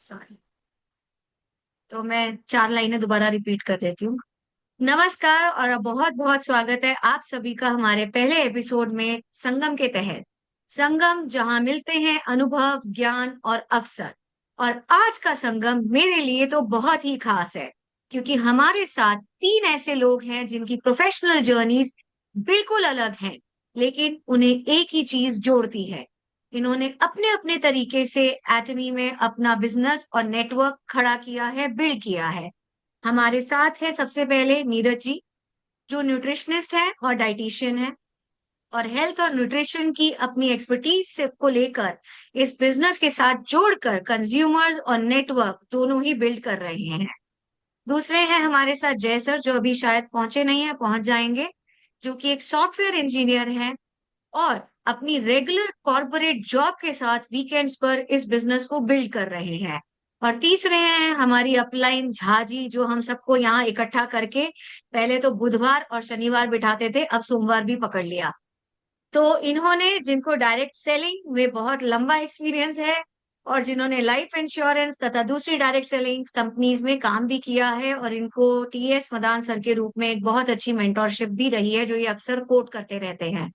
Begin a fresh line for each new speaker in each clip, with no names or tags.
Sorry. तो मैं चार लाइनें दोबारा रिपीट कर देती हूँ। नमस्कार और बहुत बहुत स्वागत है आप सभी का हमारे पहले एपिसोड में संगम के तहत। संगम जहां मिलते हैं अनुभव, ज्ञान और अवसर। और आज का संगम मेरे लिए तो बहुत ही खास है, क्योंकि हमारे साथ तीन ऐसे लोग हैं जिनकी प्रोफेशनल जर्नीज बिल्कुल अलग हैं, लेकिन उन्हें एक ही चीज जोड़ती है। इन्होंने अपने अपने तरीके से एटमी में अपना बिजनेस और नेटवर्क खड़ा किया है, बिल्ड किया है। हमारे साथ है सबसे पहले नीरज जी, जो न्यूट्रिशनिस्ट है और डाइटिशियन है, और हेल्थ और न्यूट्रिशन की अपनी एक्सपर्टीज से को लेकर इस बिजनेस के साथ जोड़कर कंज्यूमर्स और नेटवर्क दोनों ही बिल्ड कर रहे हैं। दूसरे हैं हमारे साथ जय सर, जो अभी शायद पहुंचे नहीं है, पहुंच जाएंगे, जो कि एक सॉफ्टवेयर इंजीनियर हैं और अपनी रेगुलर कॉर्पोरेट जॉब के साथ वीकेंड्स पर इस बिजनेस को बिल्ड कर रहे हैं। और तीसरे हैं हमारी अपलाइन झाजी, जो हम सबको यहाँ इकट्ठा करके पहले तो बुधवार और शनिवार बिठाते थे, अब सोमवार भी पकड़ लिया। तो इन्होंने, जिनको डायरेक्ट सेलिंग में बहुत लंबा एक्सपीरियंस है और जिन्होंने लाइफ इंश्योरेंस तथा दूसरी डायरेक्ट सेलिंग कंपनीज में काम भी किया है, और इनको टीएस मदान सर के रूप में एक बहुत अच्छी मेंटोरशिप भी रही है, जो ये अक्सर कोट करते रहते हैं।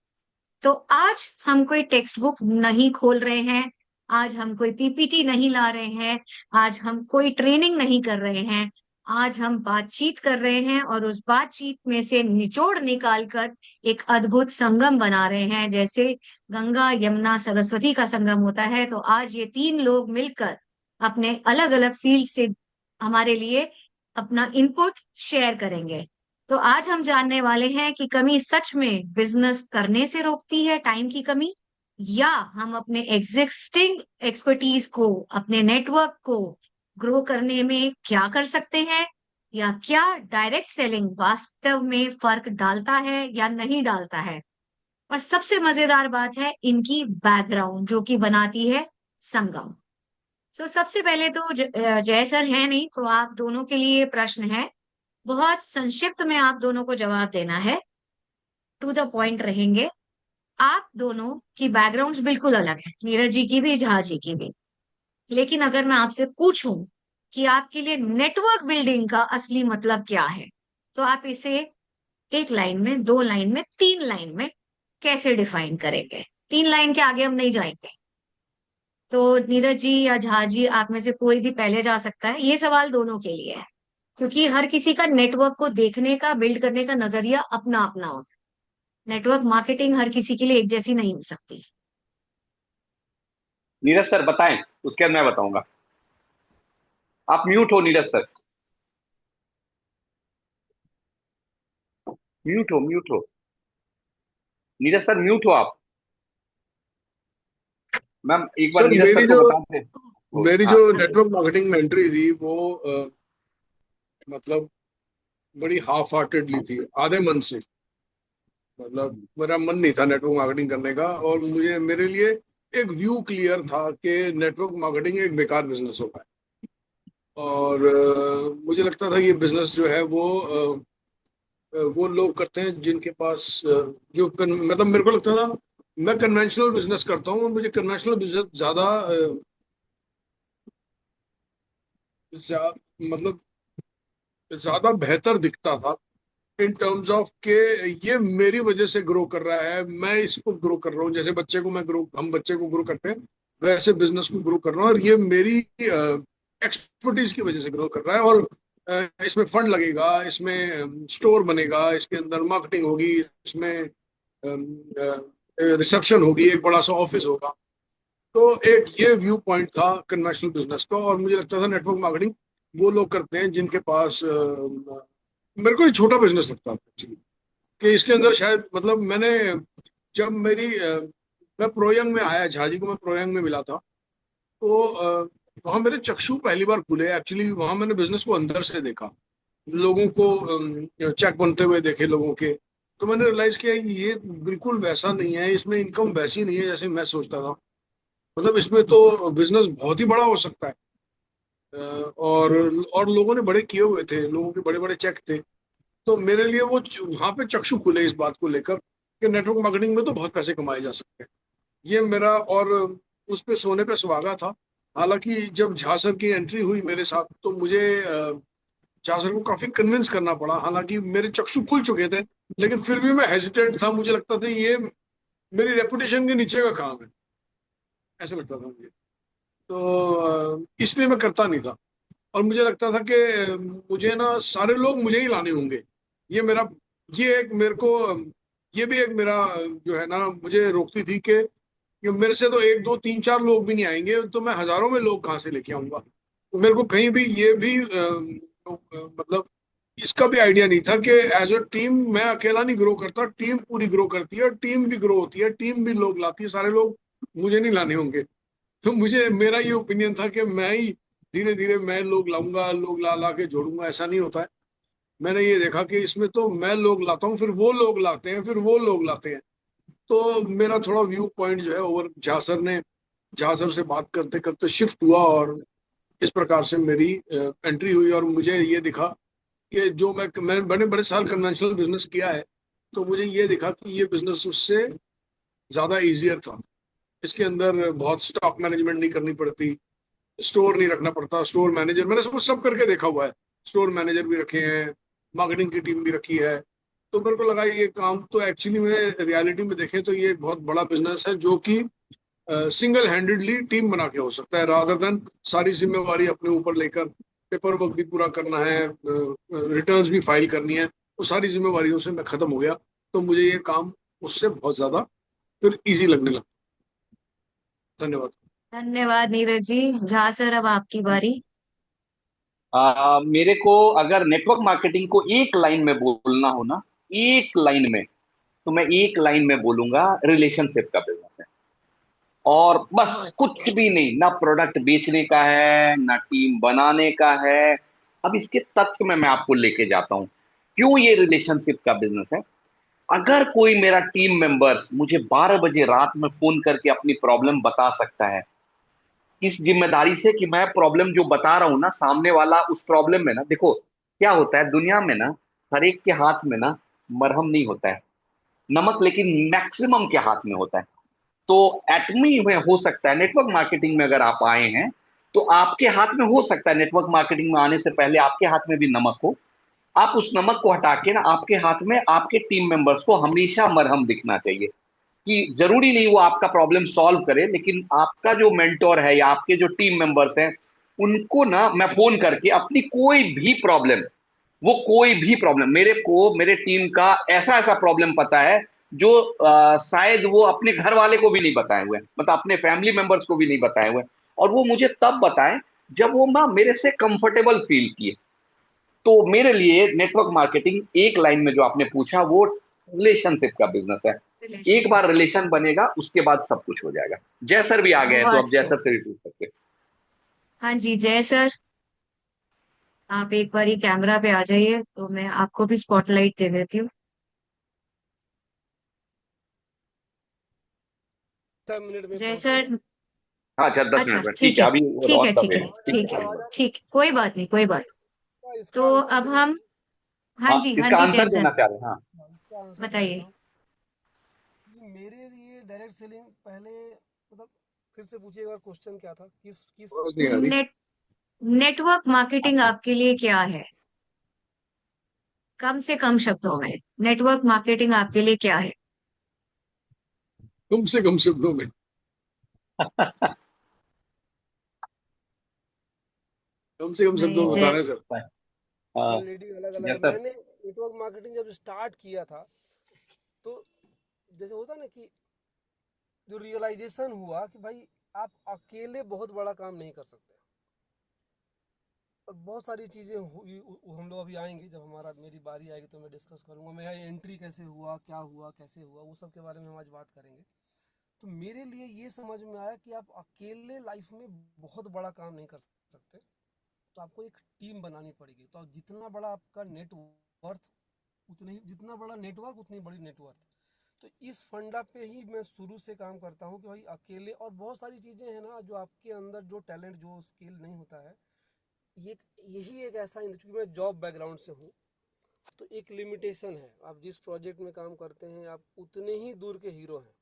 तो आज हम कोई टेक्स्ट बुक नहीं खोल रहे हैं, आज हम कोई पीपीटी नहीं ला रहे हैं, आज हम कोई ट्रेनिंग नहीं कर रहे हैं। आज हम बातचीत कर रहे हैं और उस बातचीत में से निचोड़ निकाल कर एक अद्भुत संगम बना रहे हैं। जैसे गंगा यमुना सरस्वती का संगम होता है, तो आज ये तीन लोग मिलकर अपने अलग अलग फील्ड से हमारे लिए अपना इनपुट शेयर करेंगे। तो आज हम जानने वाले हैं कि कमी सच में बिजनेस करने से रोकती है, टाइम की कमी, या हम अपने एग्जिस्टिंग एक्सपर्टीज को, अपने नेटवर्क को ग्रो करने में क्या कर सकते हैं, या क्या डायरेक्ट सेलिंग वास्तव में फर्क डालता है या नहीं डालता है। और सबसे मजेदार बात है इनकी बैकग्राउंड, जो कि बनाती है संगम। तो सबसे पहले तो जय सर है नहीं, तो आप दोनों के लिए प्रश्न है, बहुत संक्षिप्त में आप दोनों को जवाब देना है, टू द पॉइंट रहेंगे। आप दोनों की बैकग्राउंड्स बिल्कुल अलग है, नीरज जी की भी, झा जी की भी। लेकिन अगर मैं आपसे पूछूं कि आपके लिए नेटवर्क बिल्डिंग का असली मतलब क्या है, तो आप इसे एक लाइन में, दो लाइन में, तीन लाइन में कैसे डिफाइन करेंगे? तीन लाइन के आगे हम नहीं जाएंगे। तो नीरज जी या झा जी, आप में से कोई भी पहले जा सकता है, ये सवाल दोनों के लिए है, क्योंकि हर किसी का नेटवर्क को देखने का, बिल्ड करने का नजरिया अपना अपना होता है। नेटवर्क मार्केटिंग हर किसी के लिए एक जैसी नहीं हो सकती।
नीरज सर बताएं, उसके बाद मैं बताऊंगा। आप म्यूट हो नीरज सर। म्यूट हो, म्यूट हो। नीरज सर म्यूट हो आप। मैम एक बार
सर
नीरज सर
मेरी
को
जो
बता दें।
मेरी
हाँ।
जो नेटवर्क मार्केटिंग में एंट्री थी वो मतलब बड़ी हाफ हार्टेडली थी, आधे मन से। मतलब मेरा मन नहीं था नेटवर्क मार्केटिंग करने का, और मुझे मेरे लिए एक व्यू क्लियर था कि नेटवर्क मार्केटिंग एक बेकार बिजनेस होता है। और मुझे लगता था ये बिजनेस जो है वो लोग करते हैं जिनके पास मतलब मेरे को लगता था मैं कन्वेंशनल बिजनेस करता हूँ और मुझे कन्वेंशनल बिजनेस ज्यादा मतलब ज्यादा बेहतर दिखता था इन टर्म्स ऑफ के ये मेरी वजह से ग्रो कर रहा है, मैं इसको ग्रो कर रहा हूँ। जैसे बच्चे को मैं ग्रो हम बच्चे को ग्रो करते हैं, वैसे बिजनेस को ग्रो कर रहा हूँ, और ये मेरी एक्सपर्टीज की वजह से ग्रो कर रहा है। और इसमें फंड लगेगा, इसमें स्टोर बनेगा, इसके अंदर मार्केटिंग होगी, इसमें रिसेप्शन होगी, एक बड़ा सा ऑफिस होगा। तो एक ये व्यू पॉइंट था कन्वेंशनल बिजनेस का, और मुझे लगता था नेटवर्क मार्केटिंग वो लोग करते हैं जिनके पास मेरे को ये छोटा बिजनेस लगता था एक्चुअली, कि इसके अंदर शायद मतलब मैंने जब मैं प्रोयंग में आया, झाजी को मैं प्रोयंग में मिला था, तो वहां मेरे चक्षु पहली बार खुले एक्चुअली। वहां मैंने बिजनेस को अंदर से देखा, लोगों को चेक बनते हुए देखे लोगों के। तो मैंने रियलाइज किया कि ये बिल्कुल वैसा नहीं है, इसमें इनकम वैसी नहीं है जैसे मैं सोचता था। मतलब इसमें तो बिजनेस बहुत ही बड़ा हो सकता है। और लोगों ने बड़े किए हुए थे, लोगों के बड़े बड़े चेक थे। तो मेरे लिए वो वहां पे चक्षु खुले इस बात को लेकर कि नेटवर्क मार्केटिंग में तो बहुत पैसे कमाए जा सकते हैं। ये मेरा, और उस पे सोने पे सुहागा था हालांकि जब झा सर की एंट्री हुई मेरे साथ तो मुझे झा सर को काफी कन्विंस करना पड़ा। हालांकि मेरे चक्षु खुल चुके थे, लेकिन फिर भी मैं हेजिटेंट था। मुझे लगता था ये मेरी रेपुटेशन के नीचे का काम है, ऐसा लगता था मुझे। तो इसलिए मैं करता नहीं था। और मुझे लगता था कि मुझे ना सारे लोग मुझे ही लाने होंगे। ये मेरा ये एक मेरे को ये भी एक मेरा जो है ना, मुझे रोकती थी कि मेरे से तो एक दो तीन चार लोग भी नहीं आएंगे, तो मैं हजारों में लोग कहाँ से लेके आऊंगा। तो मेरे को कहीं भी ये भी मतलब इसका भी आइडिया नहीं था कि एज अ टीम मैं अकेला नहीं ग्रो करता, टीम पूरी ग्रो करती है, टीम भी ग्रो होती है, टीम भी लोग लाती है। सारे लोग मुझे नहीं लाने होंगे। तो मुझे मेरा ये ओपिनियन था कि मैं ही धीरे धीरे मैं लोग लाऊंगा, लोग ला ला के जोड़ूंगा। ऐसा नहीं होता है। मैंने ये देखा कि इसमें तो मैं लोग लाता हूँ, फिर वो लोग लाते हैं, फिर वो लोग लाते हैं। तो मेरा थोड़ा व्यू पॉइंट जो है ओवर झा सर से बात करते करते शिफ्ट हुआ, और इस प्रकार से मेरी एंट्री हुई। और मुझे ये दिखा कि जो मैं बड़े बड़े साल कन्वेंशनल बिजनेस किया है, तो मुझे ये दिखा कि ये बिजनेस उससे ज्यादा इजियर था। इसके अंदर बहुत स्टॉक मैनेजमेंट नहीं करनी पड़ती, स्टोर नहीं रखना पड़ता, स्टोर मैनेजर मैंने सब करके देखा हुआ है। स्टोर मैनेजर भी रखे हैं, मार्केटिंग की टीम भी रखी है। तो मेरे को लगा ये काम तो एक्चुअली में रियलिटी में देखें तो ये बहुत बड़ा बिजनेस है, जो कि सिंगल हैंडेडली टीम बना के हो सकता है, रादर देन सारी जिम्मेवारी अपने ऊपर लेकर पेपर वर्क भी पूरा करना है, रिटर्न्स भी फाइल करनी है। वो सारी जिम्मेवारियों से मैं खत्म हो गया। तो मुझे ये काम उससे बहुत ज्यादा फिर इजी लगने लगा। धन्यवाद।
धन्यवाद नीरज जी। झा सर, अब आपकी बारी।
मेरे को अगर नेटवर्क मार्केटिंग को एक लाइन में बोलना हो ना, एक लाइन में, तो मैं एक लाइन में बोलूंगा, रिलेशनशिप का बिजनेस है। और बस कुछ भी नहीं, ना प्रोडक्ट बेचने का है, ना टीम बनाने का है। अब इसके तथ्य में मैं आपको लेके जाता हूं, क्यों ये रिलेशनशिप का बिजनेस है। अगर कोई मेरा टीम मेंबर्स मुझे 12 बजे रात में फोन करके अपनी प्रॉब्लम बता सकता है, इस जिम्मेदारी से कि मैं प्रॉब्लम जो बता रहा हूं ना, सामने वाला उस प्रॉब्लम में ना, देखो क्या होता है दुनिया में ना, हर एक के हाथ में ना मरहम नहीं होता है, नमक लेकिन मैक्सिमम के हाथ में होता है। तो एटमी में हो सकता है, नेटवर्क मार्केटिंग में अगर आप आए हैं तो आपके हाथ में हो सकता है, नेटवर्क मार्केटिंग में आने से पहले आपके हाथ में भी नमक हो। आप उस नमक को हटा के ना, आपके हाथ में आपके टीम मेंबर्स को हमेशा मरहम दिखना चाहिए। कि जरूरी नहीं वो आपका प्रॉब्लम सॉल्व करे, लेकिन आपका जो मेंटोर है या आपके जो टीम मेंबर्स हैं, उनको ना मैं फोन करके अपनी कोई भी प्रॉब्लम, मेरे को मेरे टीम का ऐसा ऐसा प्रॉब्लम पता है जो शायद वो अपने घर वाले को भी नहीं बताए हुए, मतलब अपने फैमिली मेंबर्स को भी नहीं बताए हुए, और वो मुझे तब बताएं जब वो ना मेरे से कंफर्टेबल फील किए। तो मेरे लिए नेटवर्क मार्केटिंग एक लाइन में जो आपने पूछा, वो रिलेशनशिप का बिजनेस है। एक
रिलेशन।
बार रिलेशन बनेगा, उसके बाद सब कुछ हो जाएगा। जय सर भी आ गए हैं, तो
बहुत
अब जय
खूब।
सर से भी पूछ सकते हैं।
हाँ जी, जय सर। आप एक बार कैमरा पे आ जाइए तो मैं आपको भी स्पॉटलाइट दे देती हूँ।
10 मिनट में
जय
पहुंचूंगा।
सर।
हाँ अच्छा, 10 मिनट
अच्छा,
में ठीक
ठीक
है,
है।
अभी
ठीक
ऑन
है,
द
ठीक
वे
है,
है, ठीक
ठीक
है,
है।
कोई बात
ठीक, कोई बात नहीं, कोई बात।
इसका
तो
आंसर
अब
देने
हम, हाँ
हाँ
जी, हाँ
इसका
जी, जय
आंसर
सर,
देना चाह रहे हैं, हाँ।
इसका आंसर दे देता
बताइए।
हूँ कि मेरे लिए डायरेक्ट सेलिंग पहले, मतलब फिर से पूछिए एक बार, क्वेश्चन क्या था, किस किस
आवाज नहीं आ रही।
नेट नेटवर्क मार्केटिंग
अच्छा,
आपके लिए क्या है? कम से कम शब्दों में, नेटवर्क मार्केटिंग आपके लिए क्या है?
कम से कम शब्दों में। कम से कम शब्दों
नहीं,
में
जय।
बताना सर।
हाँ
ऑलरेडी अलग अलग
जय
है।
सर।
मैंने नेटवर्क मार्केटिंग जब स्टार्ट किया था, तो जैसे होता ना कि जो रियलाइजेशन हुआ कि भाई आप अकेले बहुत बड़ा काम नहीं कर सकते। और बहुत सारी चीज़ें हुई, हम लोग अभी आएंगे, जब हमारा मेरी बारी आएगी तो मैं डिस्कस करूंगा मेरा एंट्री कैसे हुआ, क्या हुआ, कैसे हुआ, वो सब के बारे में हम आज बात करेंगे। तो मेरे लिए ये समझ में आया कि आप अकेले लाइफ में बहुत बड़ा काम नहीं कर सकते। तो आपको एक टीम बनानी पड़ेगी। तो जितना बड़ा आपका नेटवर्थ, उतनी जितना बड़ा नेटवर्क उतनी बड़ी नेटवर्थ। तो इस फंडा पे ही मैं शुरू से काम करता हूँ कि भाई अकेले, और बहुत सारी चीज़ें हैं ना जो आपके अंदर जो टैलेंट, जो स्किल नहीं होता है, ये यही एक ऐसा, चूंकि मैं जॉब बैकग्राउंड से हूँ, तो एक लिमिटेशन है। आप जिस प्रोजेक्ट में काम करते हैं आप उतने ही दूर के हीरो हैं।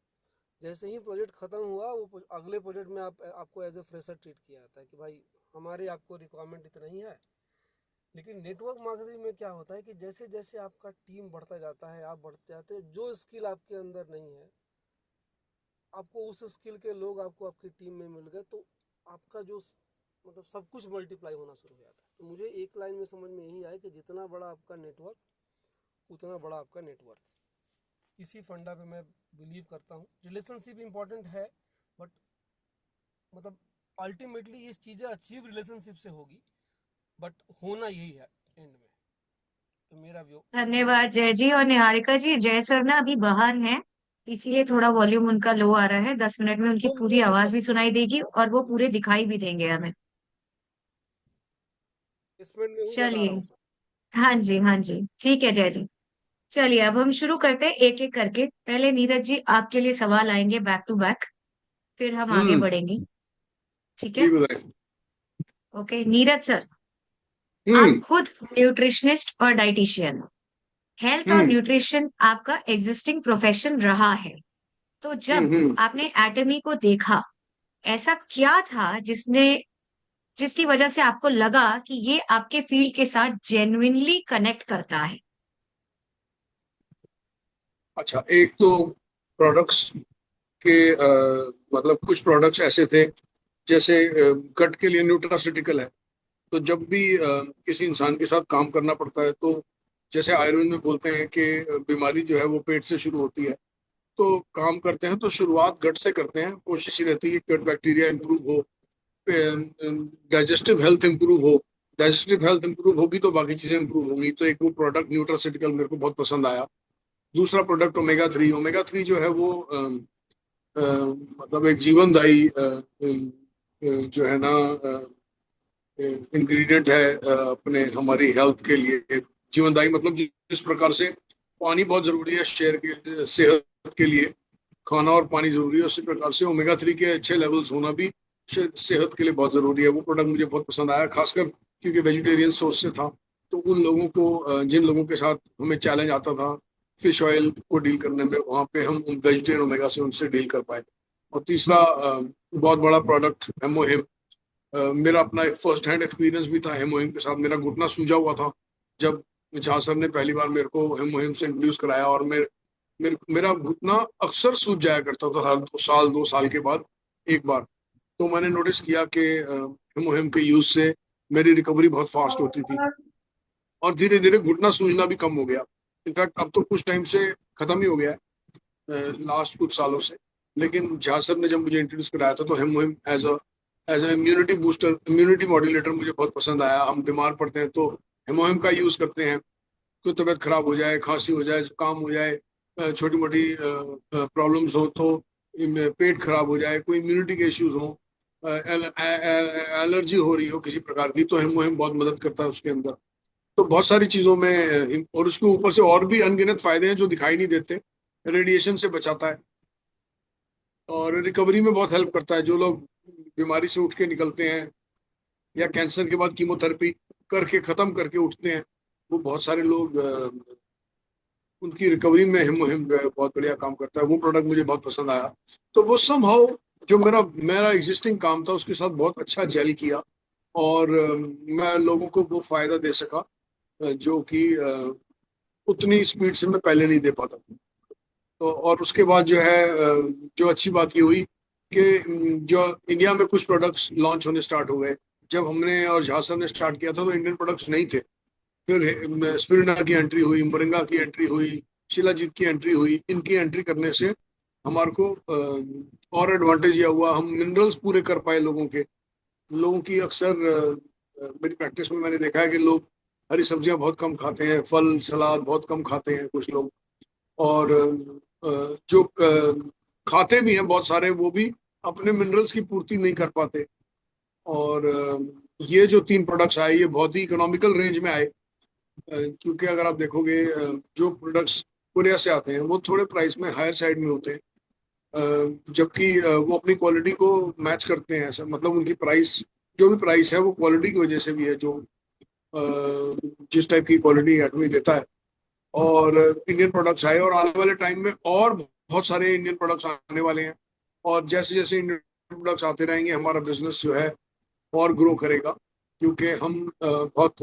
जैसे ही प्रोजेक्ट खत्म हुआ वो अगले प्रोजेक्ट में आपको एज ए फ्रेशर ट्रीट किया जाता है कि भाई हमारे आपको रिक्वायरमेंट इतना ही है। लेकिन नेटवर्क मार्केटिंग में क्या होता है कि जैसे जैसे आपका टीम बढ़ता जाता है, आप बढ़ते जाते हैं, जो स्किल आपके अंदर नहीं है आपको उस स्किल के लोग आपको आपकी टीम में मिल गए, तो आपका जो मतलब सब कुछ मल्टीप्लाई होना शुरू हो जाता है। तो मुझे एक लाइन में समझ में यही आया कि जितना बड़ा आपका नेटवर्क उतना बड़ा आपका नेटवर्थ। इसी फंडा पे मैं बिलीव करता हूँ। रिलेशनशिप इम्पोर्टेंट है, बट मतलब अल्टीमेटली ये चीज़ें अचीव रिलेशनशिप से होगी, बट होना यही है एंड में। तो मेरा व्यू।
धन्यवाद जय जी। और निहारिका जी, जय सर ना अभी बाहर हैं, इसीलिए थोड़ा वॉल्यूम उनका लो आ रहा है। 10 मिनट में उनकी
वो
पूरी
मेरे
आवाज भी
बस
सुनाई देगी और वो पूरे दिखाई भी देंगे हमें।
बेसमेंट में हूँ, बस आ
चलिए।
रहा हूँ।
हाँ जी, हाँ जी, ठीक है जय जी। चलिए अब हम शुरू करते हैं एक एक करके। पहले नीरज जी आपके लिए सवाल आएंगे बैक टू बैक, फिर हम आगे
हम्म।
बढ़ेंगे। ठीक
जी
है।
बताइए।
ओके नीरज सर, आप
हम्म।
खुद न्यूट्रिशनिस्ट और डाइटिशियन हो। हेल्थ और
हम्म।
न्यूट्रिशन आपका एग्जिस्टिंग प्रोफेशन रहा है। तो जब
हम्म।
आपने एटमी को देखा, ऐसा क्या था जिसकी वजह से आपको लगा कि ये आपके फील्ड के साथ जेन्युइनली कनेक्ट करता है?
अच्छा, एक तो प्रोडक्ट्स के मतलब कुछ प्रोडक्ट्स ऐसे थे, जैसे गट के लिए न्यूट्रास्यूटिकल है। तो जब भी किसी इंसान के साथ काम करना पड़ता है, तो जैसे आयुर्वेद में बोलते हैं कि बीमारी जो है वो पेट से शुरू होती है। तो काम करते हैं तो शुरुआत गट से करते हैं। कोशिश ये रहती है कि गट बैक्टीरिया इंप्रूव हो, डाइजेस्टिव हेल्थ इंप्रूव हो। डाइजेस्टिव हेल्थ इंप्रूव होगी तो बाकी चीजें इंप्रूव होंगी। तो एक वो प्रोडक्ट न्यूट्रास्यूटिकल मेरे को बहुत पसंद आया। दूसरा प्रोडक्ट ओमेगा 3। ओमेगा 3 जो है वो मतलब एक जीवनदायी जो है ना इंग्रेडिएंट है अपने हमारी हेल्थ के लिए। जीवनदायी मतलब जिस प्रकार से पानी बहुत जरूरी है शरीर के सेहत के लिए, खाना और पानी जरूरी है, उसी प्रकार से ओमेगा 3 के अच्छे लेवल्स होना भी सेहत के लिए बहुत जरूरी है। वो प्रोडक्ट मुझे बहुत पसंद आया, खासकर क्योंकि वेजिटेरियन सोर्स से था। तो उन लोगों को जिन लोगों के साथ हमें चैलेंज आता था फिश ऑयल को डील करने में, वहां पे हम वेजिटेरियन ओमेगा से उनसे डील कर पाए। और तीसरा बहुत बड़ा प्रोडक्ट हेमोहिम। मेरा अपना एक फर्स्ट हैंड एक्सपीरियंस भी था हेमोहिम के साथ। मेरा घुटना सूजा हुआ था जब झां सर ने पहली बार मेरे को हेमोहिम से इंट्रोड्यूस कराया। और मेरा घुटना अक्सर सूज जाया करता था हर 2 साल के बाद एक बार। तो मैंने नोटिस किया कि हेमोहिम के यूज से मेरी रिकवरी बहुत फास्ट होती थी, और धीरे धीरे घुटना सूजना भी कम हो गया। इनफैक्ट अब तो कुछ टाइम से खत्म ही हो गया है, लास्ट कुछ सालों से। लेकिन झा सर ने जब मुझे इंट्रोड्यूस कराया था तो HemoHIM as a immunity booster, immunity modulator मुझे बहुत पसंद आया। हम बीमार पड़ते हैं तो हेमोहिम का यूज करते हैं। कोई तबीयत खराब हो जाए, खांसी हो जाए, जुकाम हो जाए, छोटी मोटी प्रॉब्लम्स हो, तो पेट खराब हो जाए, कोई इम्यूनिटी के इश्यूज हो, एलर्जी हो रही हो किसी प्रकार की, तो हेमोहिम बहुत मदद करता है उसके अंदर। तो बहुत सारी चीजों में और उसके ऊपर से और भी अनगिनत फायदे हैं जो दिखाई नहीं देते। रेडिएशन से बचाता है और रिकवरी में बहुत हेल्प करता है। जो लोग बीमारी से उठ के निकलते हैं या कैंसर के बाद कीमोथेरेपी करके खत्म करके उठते हैं, वो बहुत सारे लोग उनकी रिकवरी में हिम जो है बहुत बढ़िया काम करता है। वो प्रोडक्ट मुझे बहुत पसंद आया। तो वो समहाउ जो मेरा मेरा एग्जिस्टिंग काम था उसके साथ बहुत अच्छा जेल किया, और मैं लोगों को वो फायदा दे सका जो कि उतनी स्पीड से मैं पहले नहीं दे पाता था। तो और उसके बाद जो है जो अच्छी बात ये हुई कि जो इंडिया में कुछ प्रोडक्ट्स लॉन्च होने स्टार्ट हो गए। जब हमने और झा सर ने स्टार्ट किया था तो इंडियन प्रोडक्ट्स नहीं थे। फिर स्पिरुलिना की एंट्री हुई, मोरिंगा की एंट्री हुई, शिलाजीत की एंट्री हुई। इनकी एंट्री करने से हमारे को और एडवांटेज यह हुआ, हम मिनरल्स पूरे कर पाए लोगों की अक्सर मेरी प्रैक्टिस में मैंने देखा है कि लोग हरी सब्जियां बहुत कम खाते हैं, फल सलाद बहुत कम खाते हैं कुछ लोग। और जो खाते भी हैं बहुत सारे, वो भी अपने मिनरल्स की पूर्ति नहीं कर पाते। और ये जो 3 प्रोडक्ट्स आए ये बहुत ही इकोनॉमिकल रेंज में आए। क्योंकि अगर आप देखोगे जो प्रोडक्ट्स कोरिया से आते हैं वो थोड़े प्राइस में हायर साइड में होते हैं, जबकि वो अपनी क्वालिटी को मैच करते हैं। ऐसा मतलब उनकी प्राइस, जो भी प्राइस है वो क्वालिटी की वजह से भी है, जो जिस टाइप की क्वालिटी एटमी देता है। और इंडियन प्रोडक्ट्स आए और आने वाले टाइम में और बहुत सारे इंडियन प्रोडक्ट्स आने वाले हैं, और जैसे जैसे इंडियन प्रोडक्ट्स आते रहेंगे हमारा बिजनेस जो है और ग्रो करेगा, क्योंकि हम बहुत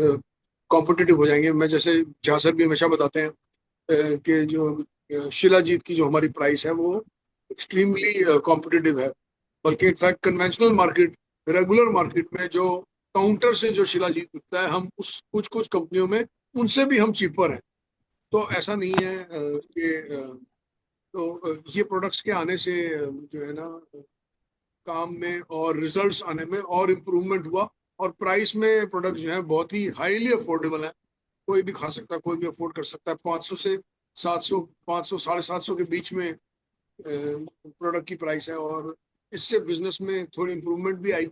कॉम्पिटिटिव हो जाएंगे। मैं जैसे जहाँ सर भी हमेशा बताते हैं कि जो शिलाजीत की जो हमारी प्राइस है वो एक्सट्रीमली कॉम्पिटिटिव है, बल्कि in fact conventional market, regular market में जो काउंटर से जो शिलाजीत बिकता है, हम उस कुछ कुछ कंपनियों में उनसे भी हम चीपर हैं। तो ऐसा नहीं है कि ये प्रोडक्ट्स के आने से जो है ना काम में और रिजल्ट्स आने में और इम्प्रूवमेंट हुआ, और प्राइस में प्रोडक्ट जो है बहुत ही हाईली अफोर्डेबल है। कोई भी खा सकता है, कोई भी अफोर्ड कर सकता है। 500 से 700, 500 750 के बीच में प्रोडक्ट की प्राइस है, और इससे बिजनेस में थोड़ी इम्प्रूवमेंट भी आई।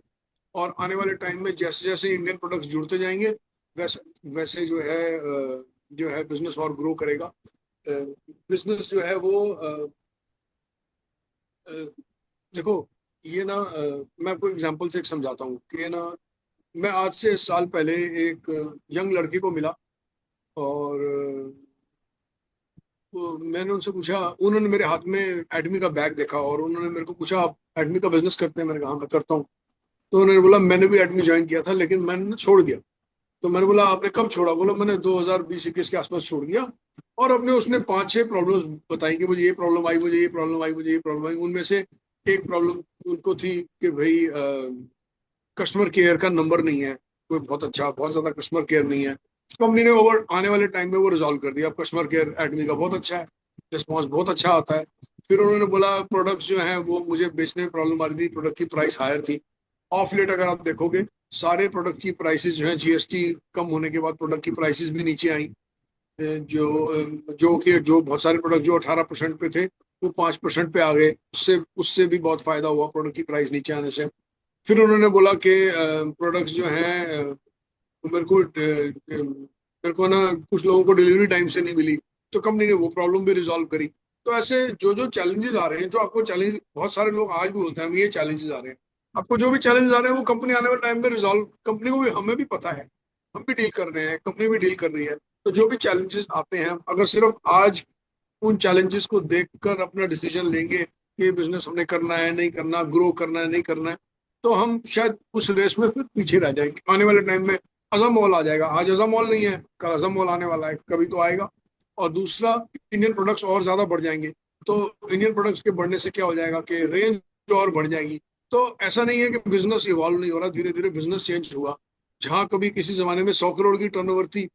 और आने वाले टाइम में जैसे जैसे इंडियन प्रोडक्ट्स जुड़ते जाएंगे, वैसे वैसे जो है बिजनेस और ग्रो करेगा। बिजनेस जो है वो अ, देखो, ये ना मैं आपको एग्जांपल से एक समझाता हूँ कि ना, मैं आज से साल पहले एक यंग लड़की को मिला, और तो मैंने उनसे पूछा, उन्होंने मेरे हाथ में एडमी का बैग देखा और उन्होंने मेरे को पूछा, आप एडमी का बिजनेस करते हैं? मैंने कहा हाँ मैं करता हूँ। तो उन्होंने बोला मैंने भी एडमी ज्वाइन किया था लेकिन मैंने ना छोड़ दिया। तो मैंने बोला आपने कब छोड़ा? बोला मैंने 2020-21 के आसपास छोड़ दिया। और अपने उसने 5-6 प्रॉब्लम्स बताई कि मुझे ये प्रॉब्लम आई, मुझे ये प्रॉब्लम आई, मुझे ये प्रॉब्लम आई। उनमें से एक प्रॉब्लम उनको थी कि भाई कस्टमर केयर का नंबर नहीं है, कोई बहुत अच्छा, बहुत ज्यादा कस्टमर केयर नहीं है। कंपनी ने ओवर आने वाले टाइम में वो रिजॉल्व कर दिया। अब कस्टमर केयर एडमी का बहुत अच्छा है, रिस्पॉन्स बहुत अच्छा आता है। फिर उन्होंने बोला प्रोडक्ट्स जो है वो मुझे बेचने में प्रॉब्लम आ रही थी, प्रोडक्ट की प्राइस हायर थी। ऑफ लेट अगर आप देखोगे, सारे प्रोडक्ट की प्राइसेस जो है जीएसटी कम होने के बाद प्रोडक्ट की प्राइसेस भी नीचे आई। जो बहुत सारे प्रोडक्ट जो 18% पे थे वो 5% पे आ गए। उससे उससे भी बहुत फायदा हुआ प्रोडक्ट की प्राइस नीचे आने से। फिर उन्होंने बोला कि प्रोडक्ट्स जो हैं मेरे को ना कुछ लोगों को डिलीवरी टाइम से नहीं मिली, तो कंपनी ने वो प्रॉब्लम भी रिजॉल्व करी। तो ऐसे जो जो चैलेंजेस आ रहे हैं, जो आपको चैलेंज, बहुत सारे लोग आज भी बोलते हैं हम ये चैलेंजेस आ रहे हैं, आपको जो भी चैलेंजेस आ रहे हैं वो कंपनी आने वाले टाइम में रिजॉल्व, कंपनी को भी, हमें भी पता है, हम भी डील कर रहे हैं, कंपनी भी डील कर रही है। तो जो भी चैलेंजेस आते हैं, अगर सिर्फ आज उन चैलेंजेस को देखकर अपना डिसीजन लेंगे कि बिजनेस हमने करना है नहीं करना, ग्रो करना है नहीं करना है, तो हम शायद उस रेस में फिर पीछे रह जाएंगे। आने वाले टाइम में अज़म मॉल आ जाएगा, आज अज़म मॉल नहीं है, कल अज़म मॉल आने वाला है, कभी तो आएगा। और दूसरा, इंडियन प्रोडक्ट्स और ज्यादा बढ़ जाएंगे। तो इंडियन प्रोडक्ट्स के बढ़ने से क्या हो जाएगा कि रेंज और बढ़ जाएगी। तो ऐसा नहीं है कि बिजनेस इवॉल्व नहीं हो रहा, धीरे धीरे बिजनेस चेंज हुआ। जहां कभी किसी जमाने में 100 करोड़ की टर्नओवर थी,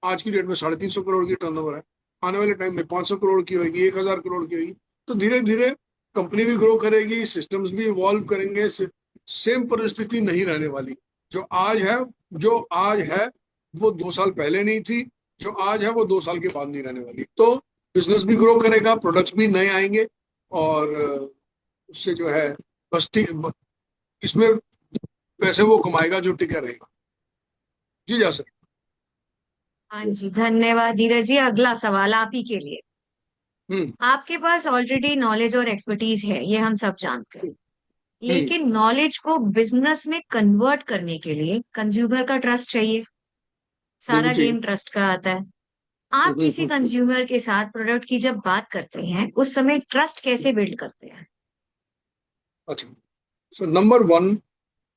आज की डेट में 350 करोड़ की टर्नओवर है। आने वाले टाइम में 500 करोड़ की होगी, 1000 करोड़ की होगी। तो धीरे धीरे कंपनी भी ग्रो करेगी, सिस्टम्स भी इवॉल्व करेंगे। सेम परिस्थिति नहीं रहने वाली। जो आज है जो आज है वो 2 साल पहले नहीं थी, जो आज है वो 2 साल के बाद नहीं रहने वाली। तो बिजनेस भी ग्रो करेगा, प्रोडक्ट्स भी नए आएंगे, और उससे जो है बस इसमें पैसे वो कमाएगा जो टिका रहेगा। जी जा सर।
हाँ जी, धन्यवाद धीरज जी। अगला सवाल आप ही के लिए।
हम्म।
आपके पास ऑलरेडी नॉलेज और एक्सपर्टीज है, ये हम सब जानते हैं।
हम्म।
लेकिन नॉलेज को बिजनेस में कन्वर्ट करने के लिए कंज्यूमर का ट्रस्ट चाहिए। सारा
बिल्कुल चाहिए।
गेम ट्रस्ट का आता है। आप किसी
हम्म।
कंज्यूमर के साथ प्रोडक्ट की जब बात करते हैं उस समय ट्रस्ट कैसे बिल्ड करते हैं?
अच्छा, सो नंबर वन,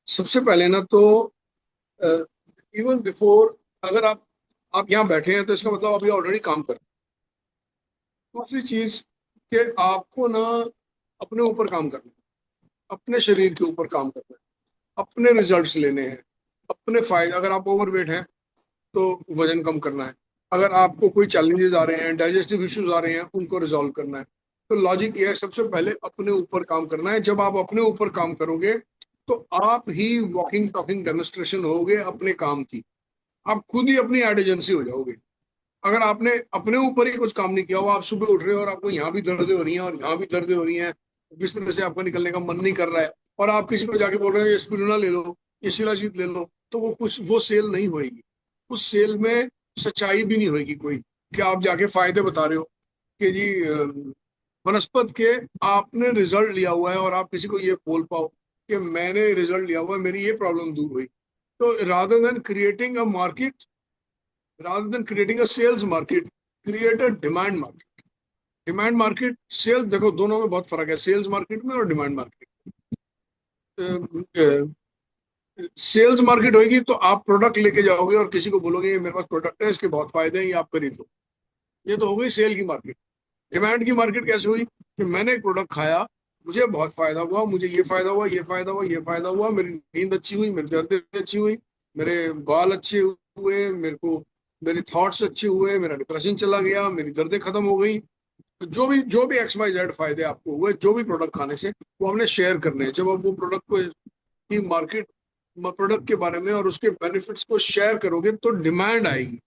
सबसे पहले ना तो इवन बिफोर, अगर आप यहाँ बैठे हैं तो इसका मतलब आप ये ऑलरेडी काम कर रहे हैं। दूसरी चीज कि आपको ना अपने ऊपर काम करना है, अपने शरीर के ऊपर काम करना है, अपने रिजल्ट्स लेने हैं, अपने फायदे। अगर आप ओवरवेट हैं तो वजन कम करना है। अगर आपको कोई चैलेंजेस आ रहे हैं, डाइजेस्टिव इश्यूज आ रहे हैं, उनको रिजॉल्व करना है। तो लॉजिक ये है, सबसे पहले अपने ऊपर काम करना है। जब आप अपने ऊपर काम करोगे तो आप ही वॉकिंग टॉकिंग डेमोन्स्ट्रेशन होगे अपने काम की। आप खुद ही अपनी एड एजेंसी हो जाओगे। अगर आपने अपने ऊपर ही कुछ काम नहीं किया हो, आप सुबह उठ रहे हो और आपको यहाँ भी दर्दें हो रही हैं और यहाँ भी दर्दें हो रही हैं, बिस्तर से आपका निकलने का मन नहीं कर रहा है, और आप किसी को जाके बोल रहे हो ये स्पिरुलिना ले लो, ये शिलाजीत ले लो, तो वो सेल नहीं होगी। उस सेल में सच्चाई भी नहीं होगी कोई, कि आप जाके फायदे बता रहे हो कि जी वनस्पत के आपने रिजल्ट लिया हुआ है, और आप किसी को ये बोल पाओ कि मैंने रिजल्ट लिया हुआ है, मेरी ये प्रॉब्लम दूर हुई। तो rather than creating a market, rather than creating a sales market, create a demand market. Demand market, sales, देखो दोनों में बहुत फर्क है, सेल्स मार्केट में और डिमांड मार्केट। सेल्स मार्केट होगी तो आप प्रोडक्ट लेके जाओगे और किसी को बोलोगे ये मेरे पास प्रोडक्ट है, इसके बहुत फायदे हैं, ये आप खरीद लो। ये तो हो गई सेल की मार्केट। डिमांड की मार्केट कैसे हुई कि मैंने एक प्रोडक्ट खाया, मुझे बहुत फायदा हुआ, मुझे ये फायदा हुआ, ये फायदा हुआ, ये फायदा हुआ, मेरी नींद अच्छी हुई, मेरी दर्द अच्छी हुई, मेरे बाल अच्छे हुए, मेरे को मेरे थॉट्स अच्छे हुए, मेरा डिप्रेशन चला गया, मेरी दर्दें खत्म हो गई। तो जो भी XYZ फायदे आपको हुए जो भी प्रोडक्ट खाने से, वो हमने शेयर करने हैं। जब आप वो प्रोडक्ट को की मार्केट प्रोडक्ट के बारे में और उसके बेनिफिट्स को शेयर करोगे तो डिमांड आएगी।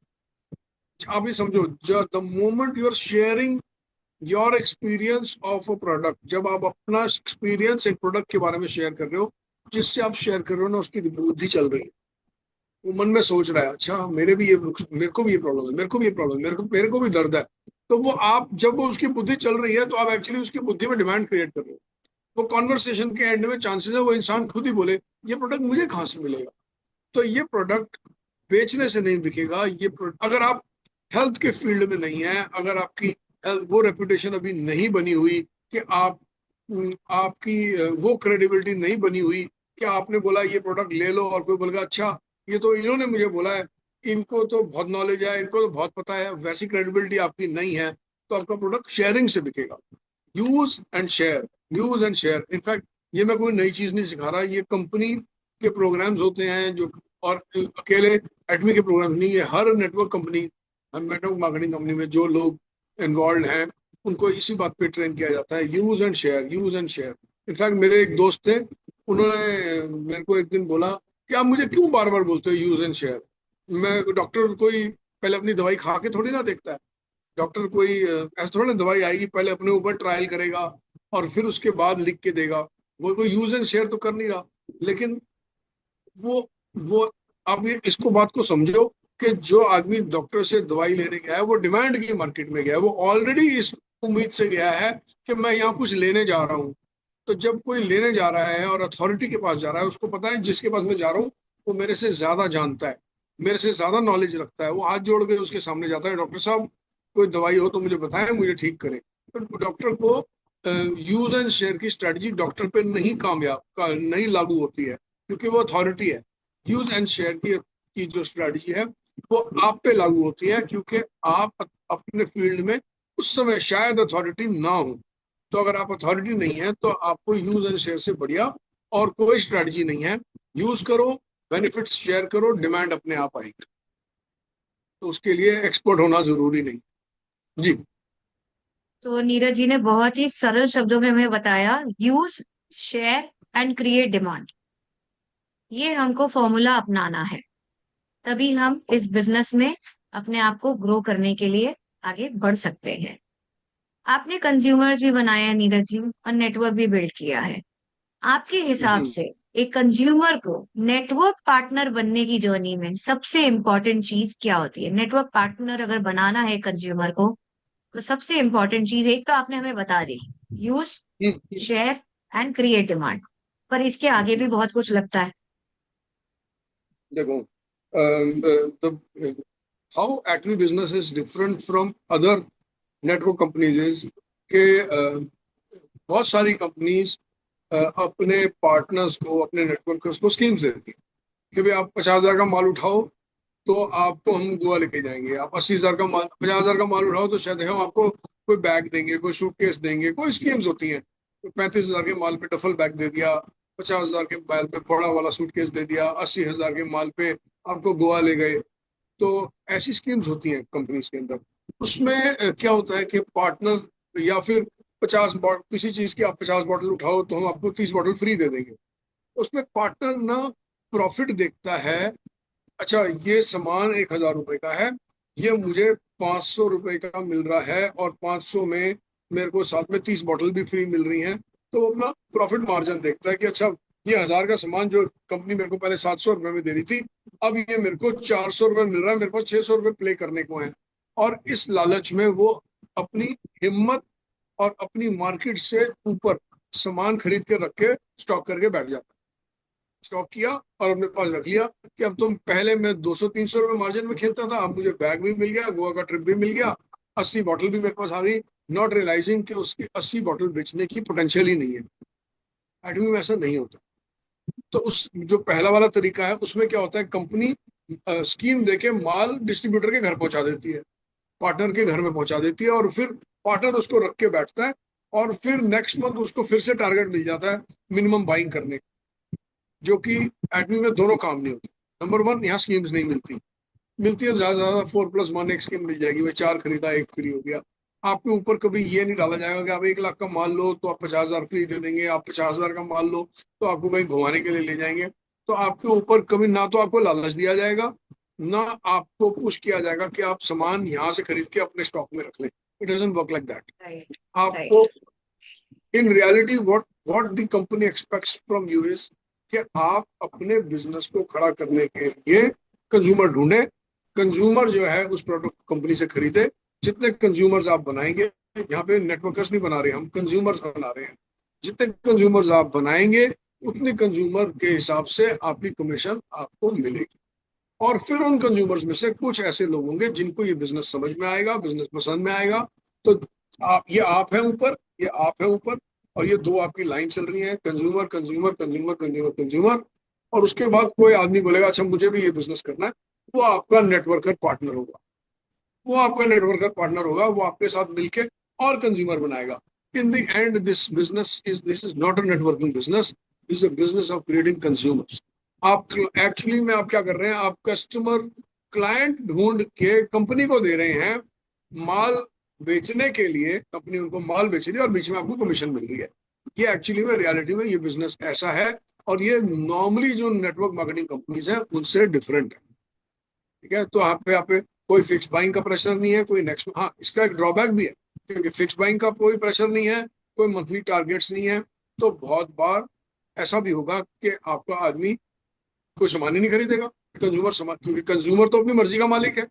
आप ही समझो, the moment you are sharing your experience of a product, जब आप अपना एक्सपीरियंस एक प्रोडक्ट के बारे में शेयर कर रहे हो, जिससे आप शेयर कर रहे हो ना, उसकी बुद्धि चल रही है, वो मन में सोच रहा है अच्छा मेरे को भी ये प्रॉब्लम है, मेरे को भी ये प्रॉब्लम है, मेरे को भी दर्द है। तो वो आप जब वो उसकी बुद्धि चल रही है तो आप एक्चुअली उसकी बुद्धि में डिमांड क्रिएट कर रहे हो। वो कॉन्वर्सेशन के एंड में चांसेस है वो इंसान खुद ही बोले ये प्रोडक्ट मुझे कहाँ से मिलेगा। तो ये प्रोडक्ट बेचने से नहीं बिकेगा। अगर आप हेल्थ के फील्ड में नहीं है, अगर आपकी वो रेपुटेशन अभी नहीं बनी हुई कि आपकी वो क्रेडिबिलिटी नहीं बनी हुई कि आपने बोला ये प्रोडक्ट ले लो और कोई बोलेगा अच्छा ये तो इन्होंने मुझे बोला है, इनको तो बहुत नॉलेज है, इनको तो बहुत पता है, वैसी क्रेडिबिलिटी आपकी नहीं है, तो आपका प्रोडक्ट शेयरिंग से बिकेगा। Use and share, use and share. In fact ये मैं कोई नई चीज नहीं सिखा रहा, ये कंपनी के प्रोग्राम्स होते हैं जो, और अकेले एडमी के प्रोग्राम नहीं है, हर network company, network marketing company में जो लोग इन्वॉल्व हैं उनको इसी बात पे ट्रेन किया जाता है, use and share, use and share. In fact मेरे एक दोस्त थे, उन्होंने मेरे को एक दिन बोला कि आप मुझे क्यों बार बार बोलते हो यूज एंड शेयर। मैं डॉक्टर कोई पहले अपनी दवाई खा के थोड़ी ना देखता है। डॉक्टर कोई ऐसा थोड़ा ना दवाई आएगी पहले अपने ऊपर ट्रायल करेगा और फिर उसके बाद लिख के देगा। वो कोई यूज एंड शेयर तो कर नहीं रहा। लेकिन वो वो आप ये इसको बात को समझो कि जो आदमी डॉक्टर से दवाई लेने गया है वो डिमांड की मार्केट में गया है, वो ऑलरेडी इस उम्मीद से गया है कि मैं यहाँ कुछ लेने जा रहा हूँ। तो जब कोई लेने जा रहा है और अथॉरिटी के पास जा रहा है, उसको पता है जिसके पास मैं जा रहा हूँ वो मेरे से ज्यादा जानता है, मेरे से ज्यादा नॉलेज रखता है, वो हाथ जोड़ के उसके सामने जाता है, डॉक्टर साहब कोई दवाई हो तो मुझे बताएं, मुझे ठीक करें। तो डॉक्टर को यूज एंड शेयर की स्ट्रेटजी डॉक्टर पे नहीं नहीं लागू होती है क्योंकि वो अथॉरिटी है। यूज एंड शेयर की जो स्ट्रेटजी है वो आप पे लागू होती है क्योंकि आप अपने फील्ड में उस समय शायद अथॉरिटी ना हो। तो अगर आप अथॉरिटी नहीं है तो आपको यूज एंड शेयर से बढ़िया और कोई स्ट्रेटजी नहीं है। यूज करो, बेनिफिट्स शेयर करो, डिमांड अपने आप आएगी। तो उसके लिए एक्सपर्ट होना जरूरी नहीं। जी।
तो नीरज जी ने बहुत ही सरल शब्दों में हमें बताया, use, share and create demand. ये हमको फॉर्मूला अपनाना है, तभी हम इस बिजनेस में अपने आप को ग्रो करने के लिए आगे बढ़ सकते हैं। आपने कंज्यूमर्स भी बनाए हैं नीरज जी, और नेटवर्क भी बिल्ड किया है। आपके हिसाब
हम्म।
से एक कंज्यूमर को नेटवर्क पार्टनर बनने की जर्नी में सबसे इंपॉर्टेंट चीज क्या होती है? नेटवर्क पार्टनर अगर बनाना है कंज्यूमर को, तो सबसे इंपॉर्टेंट चीज एक तो आपने हमें बता दी, use,
hmm.
Share and create demand, पर इसके आगे भी बहुत कुछ लगता है।
देखो, how active business is different from other network companies is के बहुत सारी कंपनीज अपने पार्टनर्स को, अपने नेटवर्कर्स को स्कीम्स देती है कि भाई आप 50,000 का माल उठाओ तो आपको हम गोवा लेके जाएंगे, आप 80,000 का माल, 50,000 का माल उठाओ तो शायद हम आपको कोई बैग देंगे, कोई सूटकेस देंगे, कोई स्कीम्स होती हैं। तो 35,000 के माल पे डफल बैग दे दिया, 50,000 के माल पे बड़ा वाला सूटकेस दे दिया, 80,000 के माल पे आपको गोवा ले गए। तो ऐसी स्कीम्स होती हैं कंपनीज के अंदर। उसमें क्या होता है कि पार्टनर या फिर 50 बॉटल किसी चीज की, आप 50 बॉटल उठाओ तो हम आपको 30 बॉटल फ्री दे देंगे। उसमें पार्टनर ना प्रॉफिट देखता है, अच्छा ये सामान 1,000 रुपए का है, ये मुझे 500 रुपए का मिल रहा है और 500 में मेरे को साथ में 30 बॉटल भी फ्री मिल रही हैं। तो वो अपना प्रॉफिट मार्जिन देखता है कि अच्छा ये 1,000 का सामान जो कंपनी मेरे को पहले 700 रुपए में दे रही थी, अब ये मेरे को 400 रुपए मिल रहा है, मेरे पास 600 रुपए प्ले करने को है। और इस लालच में वो अपनी हिम्मत और अपनी मार्केट से ऊपर सामान खरीद के रख के स्टॉक करके बैठ जाता है। स्टॉक किया और अपने पास रख लिया कि अब तुम, पहले मैं 200-300 रुपए मार्जिन में खेलता था, अब मुझे बैग भी मिल गया, गोवा का ट्रिप भी मिल गया, 80 बॉटल भी मेरे पास आ गई, नॉट रियलाइजिंग कि उसकी 80 बॉटल बेचने की पोटेंशियल ही नहीं है। एडमी में ऐसा नहीं होता। तो उस जो पहला वाला तरीका है उसमें क्या होता है, कंपनी स्कीम देके माल डिस्ट्रीब्यूटर के घर पहुंचा देती है, पार्टनर के घर में पहुंचा देती है, और फिर पार्टनर उसको रख के बैठता है, और फिर नेक्स्ट मंथ उसको फिर से टारगेट मिल जाता है मिनिमम बाइंग करने का, जो कि एडमी में दोनों काम नहीं होते। नंबर वन, यहाँ स्कीम्स नहीं मिलती, मिलती है ज्यादा से ज्यादा 4+1 एक स्कीम मिल जाएगी, भाई 4 खरीदा 1 फ्री हो गया। आपके ऊपर कभी ये नहीं डाला जाएगा कि आप 1 लाख का माल लो तो आप 50,000 फ्री दे देंगे, आप 50,000 का माल लो तो आपको कहीं घुमाने के लिए ले जाएंगे। तो आपके ऊपर कभी ना तो आपको लालच दिया जाएगा, ना आपको पुश किया जाएगा कि आप सामान यहाँ से खरीद के अपने स्टॉक में रख लें। It doesn't work like that.
Right.
आपको
right.
In reality what the company expects from you is कि आप अपने बिजनेस को खड़ा करने के लिए कंज्यूमर ढूंढे, कंज्यूमर जो है उस प्रोडक्ट कंपनी से खरीदे। जितने कंज्यूमर्स आप बनाएंगे, यहाँ पे नेटवर्कर्स नहीं बना रहे, हम कंज्यूमर्स बना रहे हैं, जितने कंज्यूमर्स आप बनाएंगे उतने कंज्यूमर के हिसाब से आपकी कमीशन आपको मिलेगी। और फिर उन कंज्यूमर्स में से कुछ ऐसे लोग होंगे जिनको ये बिजनेस समझ में आएगा, बिजनेस पसंद में आएगा। तो आप है ऊपर, ये आप है ऊपर, और ये दो आपकी लाइन चल रही है, consumer consumer consumer consumer consumer. और उसके बाद कोई आदमी बोलेगा अच्छा मुझे भी ये बिजनेस करना है, वो आपका नेटवर्कर पार्टनर होगा, वो आपका नेटवर्कर पार्टनर होगा, वो आपके साथ मिलके और कंज्यूमर बनाएगा। In the end this is not a networking business, is a business of creating consumers. आप एक्चुअली में आप क्या कर रहे हैं, आप कस्टमर क्लाइंट ढूंढ के कंपनी को दे रहे हैं माल बेचने के लिए, कंपनी उनको माल बेच रही है और बीच में आपको कमीशन मिल रही है। ये एक्चुअली में रियलिटी में ये बिजनेस ऐसा है, और ये नॉर्मली जो नेटवर्क मार्केटिंग कंपनीज हैं उनसे डिफरेंट है। ठीक है, तो यहाँ पे कोई फिक्स बाइंग का प्रेशर नहीं है, कोई नेक्स्ट, हाँ इसका एक ड्रॉबैक भी है, क्योंकि फिक्स बाइंग का कोई प्रेशर नहीं है, कोई मंथली टारगेट्स नहीं है। तो बहुत बार ऐसा भी होगा कि आपका आदमी कोई सामान ही नहीं खरीदेगा, कंज्यूमर सामान, क्योंकि कंज्यूमर तो अपनी मर्जी का मालिक है।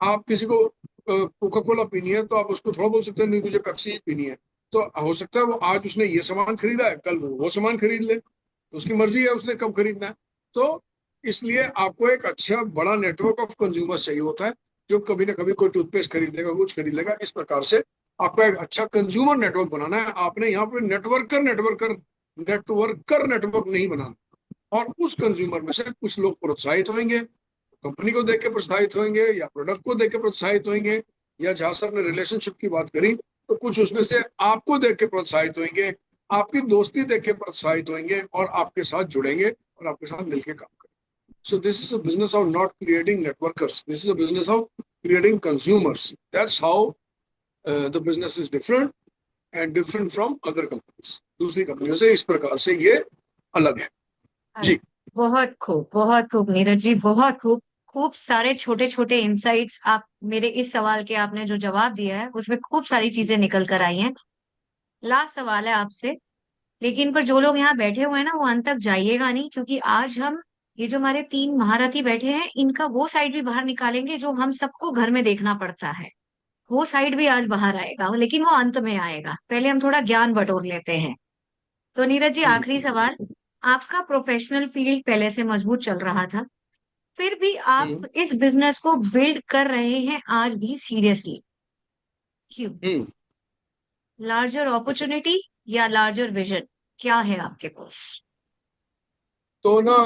आप किसी को कोका कोला पीनी है तो आप उसको थोड़ा बोल सकते हैं नहीं मुझे पेप्सी पीनी है, तो हो सकता है वो आज उसने ये सामान खरीदा है, कल वो सामान खरीद ले, तो उसकी मर्जी है उसने कब खरीदना है। तो इसलिए आपको एक अच्छा बड़ा नेटवर्क ऑफ कंज्यूमर्स चाहिए होता है, जो कभी ना कभी कोई टूथपेस्ट खरीद लेगा, कुछ खरीद लेगा। इस प्रकार से आपका एक अच्छा कंज्यूमर नेटवर्क बनाना है। आपने यहाँ पे नेटवर्कर नेटवर्कर नेटवर्कर नेटवर्क नहीं बनाना। और उस कंज्यूमर में से कुछ लोग प्रोत्साहित होंगे, कंपनी को देख के प्रोत्साहित होंगे, या प्रोडक्ट को देख के प्रोत्साहित होंगे, या जहां से आपने रिलेशनशिप की बात करी तो कुछ उसमें से आपको देख के प्रोत्साहित होंगे, आपकी दोस्ती देख के प्रोत्साहित होंगे और आपके साथ जुड़ेंगे और आपके साथ मिलकर काम करेंगे। So this is a business of not creating networkers, this is a business of creating consumers. That's how the business is different and different from other companies. दूसरी कंपनियों से इस प्रकार से ये अलग है।
अरे,
जी।
बहुत खूब नीरज जी, बहुत खूब। खूब सारे छोटे छोटे इंसाइट्स आप मेरे इस सवाल के आपने जो जवाब दिया है उसमें खूब सारी चीजें निकल कर आई हैं। लास्ट सवाल है आपसे, लेकिन पर जो लोग यहाँ बैठे हुए हैं ना वो अंत तक जाइएगा नहीं, क्योंकि आज हम ये जो हमारे तीन महारथी बैठे हैं इनका वो साइड भी बाहर निकालेंगे जो हम सबको घर में देखना पड़ता है। वो साइड भी आज बाहर आएगा, लेकिन वो अंत में आएगा। पहले हम थोड़ा ज्ञान बटोर लेते हैं। तो नीरज जी,
हम्म,
आखिरी सवाल। आपका प्रोफेशनल फील्ड पहले से मजबूत चल रहा था, फिर भी
हम्म,
आप इस बिजनेस को बिल्ड कर रहे हैं आज भी सीरियसली, क्यों?
हम्म।
लार्जर
अच्छा,
अपॉर्चुनिटी या लार्जर विजन, क्या है आपके पास?
तो ना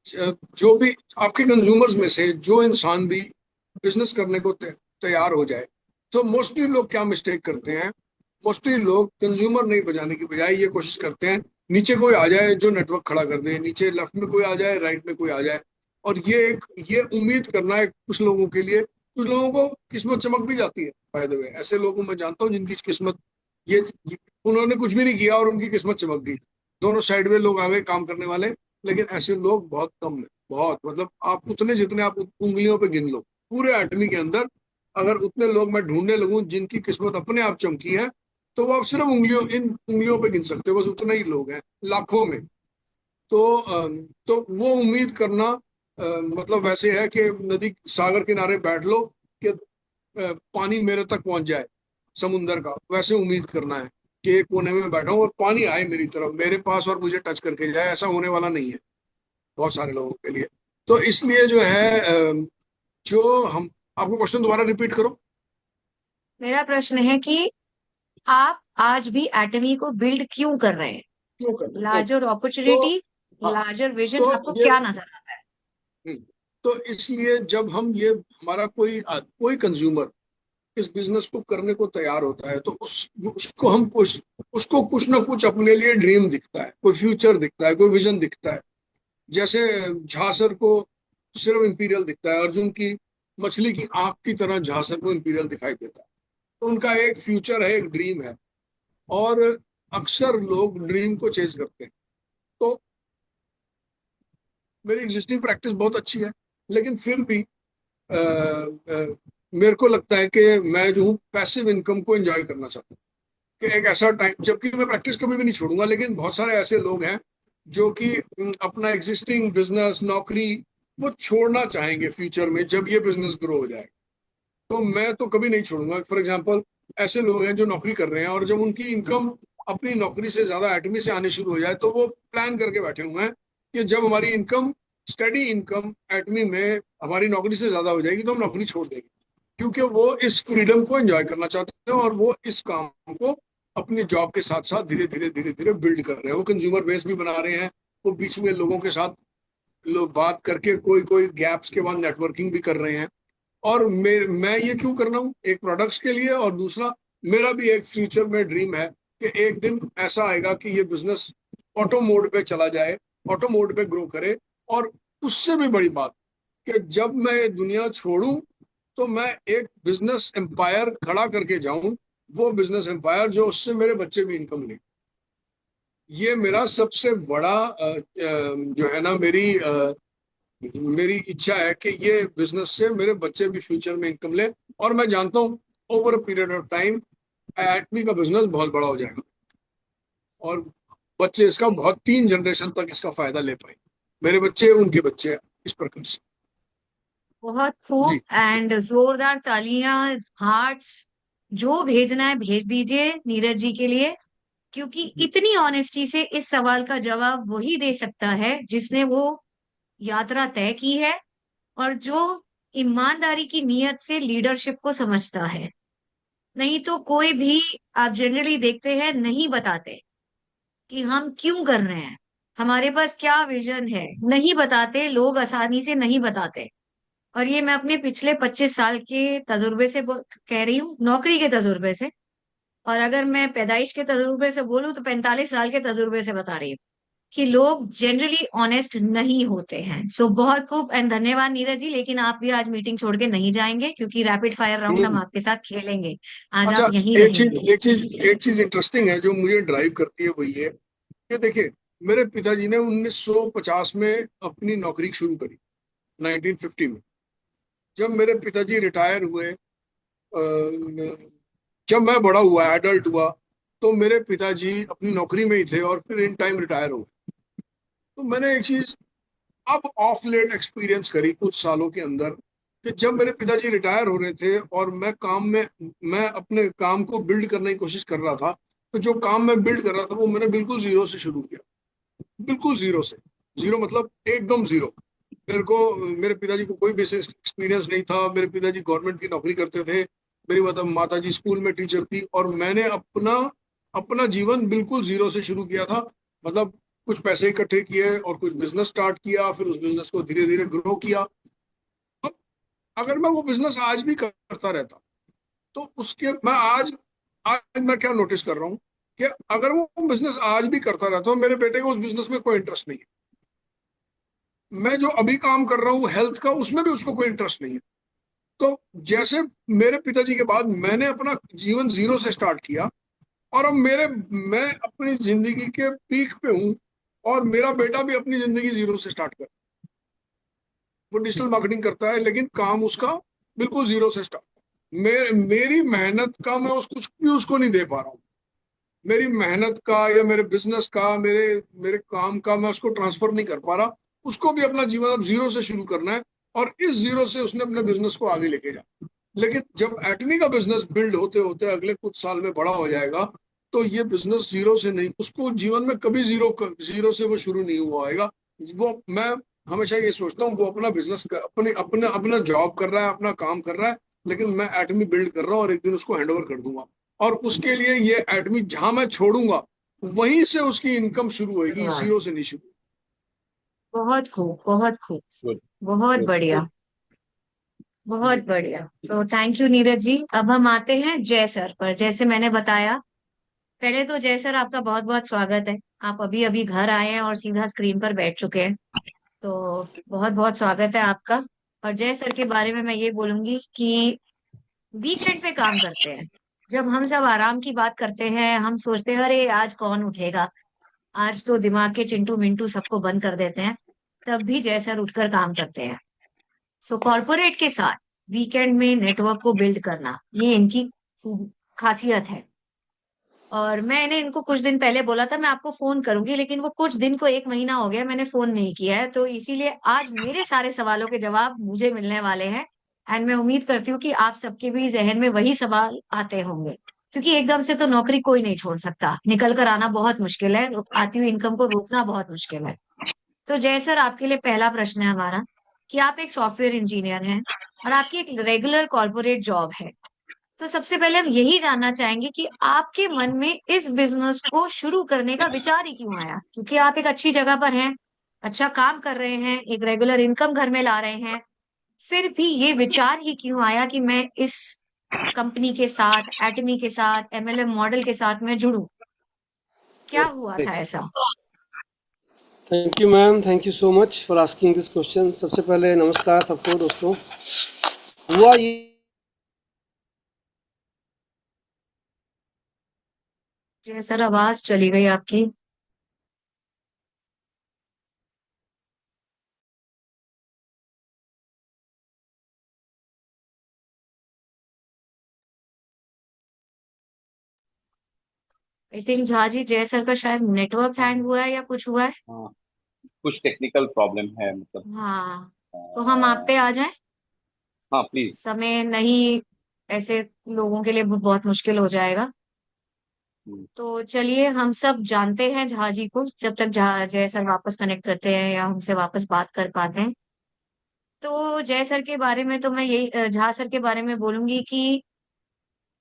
जो भी आपके कंज्यूमर्स में से जो इंसान भी बिजनेस करने को तैयार हो जाए, तो मोस्टली लोग क्या मिस्टेक करते हैं, मोस्टली लोग कंज्यूमर नहीं बजाने की बजाय ये कोशिश करते हैं नीचे कोई आ जाए जो नेटवर्क खड़ा कर दे, नीचे लेफ्ट में कोई आ जाए, राइट में कोई आ जाए। और ये उम्मीद करना है कुछ लोगों के लिए, कुछ लोगों को किस्मत चमक भी जाती है। बाय द वे, ऐसे लोगों मैं जानता हूँ जिनकी किस्मत ये उन्होंने कुछ भी नहीं किया और उनकी किस्मत चमक गई। दोनों साइड में लोग आ गए काम करने वाले, लेकिन ऐसे लोग बहुत कम है। बहुत मतलब आप उतने जितने आप उंगलियों पे गिन लो पूरे आदमी के अंदर, अगर उतने लोग मैं ढूंढने लगूं जिनकी किस्मत अपने आप चमकी है, तो वो आप सिर्फ इन उंगलियों पे गिन सकते हो, बस उतने ही लोग हैं लाखों में। तो तो वो उम्मीद करना मतलब वैसे है कि नदी सागर किनारे बैठ लो कि पानी मेरे तक पहुंच जाए, समुंदर का वैसे उम्मीद करना है कि एक कोने में बैठा हूं और पानी आए मेरी तरफ मेरे पास और मुझे टच करके जाए, ऐसा होने वाला नहीं है बहुत सारे लोगों के लिए। तो इसलिए जो है जो हम, आपको क्वेश्चन दोबारा रिपीट करो।
मेरा प्रश्न है कि आप आज भी एटमी को बिल्ड क्यों कर रहे हैं?
क्यों कर रहे हैं?
लार्जर
तो
अपॉर्चुनिटी,
हाँ,
लार्जर विजन
तो
आपको
ये
क्या नजर आता है?
हम्म, तो इसलिए जब हम ये हमारा कोई कंज्यूमर इस बिजनेस को करने को तैयार होता है, तो उसको हम कुछ उसको कुछ ना कुछ अपने लिए ड्रीम दिखता है, कोई फ्यूचर दिखता है, कोई विजन दिखता है। जैसे झांसर को सिर्फ इंपीरियल दिखता है, अर्जुन की मछली की आंख की तरह झांसर को इंपीरियल दिखाई देता है। तो उनका एक फ्यूचर है, एक ड्रीम है। और अक्सर लोग ड्रीम को चेज करते हैं। तो मेरी एग्जिस्टिंग प्रैक्टिस बहुत अच्छी है, लेकिन फिर भी मेरे को लगता है कि मैं जो हूँ पैसिव इनकम को एंजॉय करना चाहता हूँ। कि एक ऐसा टाइम, जबकि मैं प्रैक्टिस कभी भी नहीं छोड़ूंगा, लेकिन बहुत सारे ऐसे लोग हैं जो कि अपना एग्जिस्टिंग बिजनेस, नौकरी वो छोड़ना चाहेंगे फ्यूचर में जब ये बिजनेस ग्रो हो जाए। तो मैं तो कभी नहीं छोड़ूंगा। फॉर एग्जाम्पल, ऐसे लोग हैं जो नौकरी कर रहे हैं, और जब उनकी इनकम अपनी नौकरी से ज्यादा एटमी से आने शुरू हो जाए, तो वो प्लान करके बैठे हुए हैं कि जब हमारी इनकम, स्टडी इनकम एटमी में हमारी नौकरी से ज्यादा हो जाएगी तो हम नौकरी छोड़ देंगे। क्योंकि वो इस फ्रीडम को एंजॉय करना चाहते हैं, और वो इस काम को अपनी जॉब के साथ साथ धीरे धीरे धीरे धीरे बिल्ड कर रहे हैं। वो कंज्यूमर बेस भी बना रहे हैं, वो बीच में लोगों के साथ लोग बात करके कोई कोई गैप्स के बाद नेटवर्किंग भी कर रहे हैं। और मैं ये क्यों कर रहा हूँ? एक प्रोडक्ट्स के लिए, और दूसरा मेरा भी एक फ्यूचर में ड्रीम है कि एक दिन ऐसा आएगा कि ये बिजनेस ऑटो मोड पे चला जाए, ऑटो मोड पे ग्रो करे। और उससे भी बड़ी बात कि जब मैं ये दुनिया छोड़ूं, तो मैं एक बिजनेस एम्पायर खड़ा करके जाऊं, वो बिजनेस एम्पायर जो उससे मेरे बच्चे भी इनकम लें। ये मेरा सबसे बड़ा जो है ना, मेरी इच्छा है कि ये बिजनेस से मेरे बच्चे भी फ्यूचर में इनकम लें। और मैं जानता हूँ over a period of time Atomy का बिजनेस बहुत बड़ा हो जाएगा, और बच्चे इसका बहुत 3 जनरेशन तक इसका फायदा ले पाए, मेरे बच्चे, उनके बच्चे, इस प्रकार से।
बहुत खूब।
जी।
एंड जोरदार तालियां, हार्ट्स, जो भेजना है भेज दीजिए नीरज जी के लिए। क्योंकि इतनी ऑनेस्टी से इस सवाल का जवाब वही दे सकता है जिसने वो यात्रा तय की है, और जो ईमानदारी की नीयत से लीडरशिप को समझता है। नहीं तो कोई भी, आप जनरली देखते हैं, नहीं बताते कि हम क्यों कर रहे हैं, हमारे पास क्या विजन है, नहीं बताते लोग, आसानी से नहीं बताते। और ये मैं अपने पिछले 25 साल के तजुर्बे से कह रही हूँ, नौकरी के तजुर्बे से। और अगर मैं पैदाइश के तजुर्बे से बोलूं तो 45 साल के तजुर्बे से बता रही हूँ कि लोग जनरली ऑनेस्ट नहीं होते हैं। सो बहुत खूब एंड धन्यवाद नीरज जी, लेकिन आप भी आज मीटिंग छोड़ के नहीं जाएंगे क्योंकि रैपिड फायर राउंड हम
हम्म।
आपके साथ खेलेंगे। आज
अच्छा,
आप यहीं
एक चीज
रहेंगे।
एक चीज एक चीज इंटरेस्टिंग है जो मुझे ड्राइव करती है, वो ये कि देखिए, मेरे पिताजी ने 1950 में अपनी नौकरी शुरू करी, 1950 में। जब मेरे पिताजी रिटायर हुए, जब मैं बड़ा हुआ, एडल्ट हुआ, तो मेरे पिताजी अपनी नौकरी में ही थे और फिर इन टाइम रिटायर हो गए। तो मैंने एक चीज अब ऑफ लेट एक्सपीरियंस करी कुछ सालों के अंदर, कि जब मेरे पिताजी रिटायर हो रहे थे और मैं अपने काम को बिल्ड करने की कोशिश कर रहा था, तो जो काम मैं बिल्ड कर रहा था वो मैंने बिल्कुल जीरो से शुरू किया। बिल्कुल जीरो से। जीरो मतलब एकदम जीरो। मेरे पिताजी को कोई बेसिक एक्सपीरियंस नहीं था। मेरे पिताजी गवर्नमेंट की नौकरी करते थे, मेरी माता जी स्कूल में टीचर थी, और मैंने अपना अपना जीवन बिल्कुल जीरो से शुरू किया था। मतलब कुछ पैसे इकट्ठे किए और कुछ बिजनेस स्टार्ट किया, फिर उस बिजनेस को धीरे धीरे ग्रो किया। अब अगर मैं वो बिजनेस आज भी करता रहता, तो उसके मैं आज मैं क्या नोटिस कर रहा हूँ कि अगर वो बिजनेस आज भी करता रहता, तो मेरे बेटे को उस बिजनेस में कोई इंटरेस्ट नहीं है। मैं जो अभी काम कर रहा हूँ हेल्थ का, उसमें भी उसको कोई इंटरेस्ट नहीं है। तो जैसे मेरे पिताजी के बाद मैंने अपना जीवन जीरो से स्टार्ट किया, और अब मैं अपनी जिंदगी के पीक पे हूँ, और मेरा बेटा भी अपनी जिंदगी जीरो से स्टार्ट कर, वो डिजिटल मार्केटिंग करता है, लेकिन काम उसका बिल्कुल जीरो से स्टार्ट। मेरी मेहनत का मैं कुछ भी उसको नहीं दे पा रहा हूँ। मेरी मेहनत का या मेरे बिजनेस का, मेरे मेरे काम का मैं उसको ट्रांसफर नहीं कर पा रहा। उसको भी अपना जीवन अब जीरो से शुरू करना है, और इस जीरो से उसने अपने बिजनेस को आगे लेके जाना। लेकिन जब एटमी का बिजनेस बिल्ड होते होते अगले कुछ साल में बड़ा हो जाएगा, तो ये बिजनेस जीरो से नहीं, उसको जीवन में कभी जीरो से वो शुरू नहीं हुआ होगा। वो मैं हमेशा ये सोचता हूँ, वो अपना बिजनेस अपने अपना अपना जॉब कर रहा है, अपना काम कर रहा है, लेकिन मैं एटमी बिल्ड कर रहा हूँ और एक दिन उसको हैंड ओवर कर दूंगा, और उसके लिए ये एटमी जहां मैं छोड़ूंगा वहीं से उसकी इनकम शुरू होगी,
वाह,
जीरो से नहीं शुरू।
बहुत खूब, बहुत खूब,
गुड
बहुत
गुड।
बढ़िया, बहुत
जी।
बढ़िया। तो थैंक यू नीरज जी। अब हम आते हैं जय सर पर। जैसे मैंने बताया, पहले तो जय सर आपका बहुत बहुत स्वागत है। आप अभी अभी घर आए हैं और सीधा स्क्रीन पर बैठ चुके हैं, तो बहुत बहुत स्वागत है आपका। और जय सर के बारे में मैं ये बोलूंगी कि वीकेंड पे काम करते हैं। जब हम सब आराम की बात करते हैं, हम सोचते हैं अरे आज कौन उठेगा, आज तो दिमाग के चिंटू मिंटू सबको बंद कर देते हैं, तब भी जय सर उठकर काम करते हैं। सो कॉरपोरेट के साथ वीकेंड में नेटवर्क को बिल्ड करना, ये इनकी खासियत है। और मैंने इनको कुछ दिन पहले बोला था मैं आपको फोन करूंगी, लेकिन वो कुछ दिन को एक महीना हो गया मैंने फोन नहीं किया है, तो इसीलिए आज मेरे सारे सवालों के जवाब मुझे मिलने वाले हैं। एंड मैं उम्मीद करती हूँ कि आप सबके भी जहन में वही सवाल आते होंगे, क्योंकि एकदम से तो नौकरी कोई नहीं छोड़ सकता, निकल कर आना बहुत मुश्किल है, आती हुई इनकम को रोकना बहुत मुश्किल है। तो जय सर, आपके लिए पहला प्रश्न है हमारा कि आप एक सॉफ्टवेयर इंजीनियर हैं और आपकी एक रेगुलर कॉर्पोरेट जॉब है। तो सबसे पहले हम यही जानना चाहेंगे कि आपके मन में इस बिजनेस को शुरू करने का विचार ही क्यों आया, क्योंकि आप एक अच्छी जगह पर हैं, अच्छा काम कर रहे हैं, एक रेगुलर इनकम घर में ला रहे हैं, फिर भी ये विचार ही क्यों आया कि मैं इस कंपनी के साथ, एटमी के साथ, एमएलएम मॉडल के साथ मैं जुड़ूं? क्या हुआ था ऐसा?
Thank you ma'am, thank you so much for asking this question. सबसे पहले नमस्कार सबको दोस्तों। हुआ ये
जय सर, आवाज चली गई आपकी। आई थिंक झा जी, जय सर का शायद नेटवर्क हैंग
हाँ
हुआ है या कुछ हुआ है।
हाँ, कुछ टेक्निकल प्रॉब्लम है मतलब।
हाँ, तो हम आप
अ,
पे आ जाएं।
हाँ प्लीज।
समय नहीं, ऐसे लोगों के लिए बहुत मुश्किल हो जाएगा। तो चलिए, हम सब जानते हैं झा जी को, जब तक झा जय सर वापस कनेक्ट करते हैं या हमसे वापस बात कर पाते हैं। तो जय सर के बारे में तो मैं यही, झा सर के बारे में बोलूंगी कि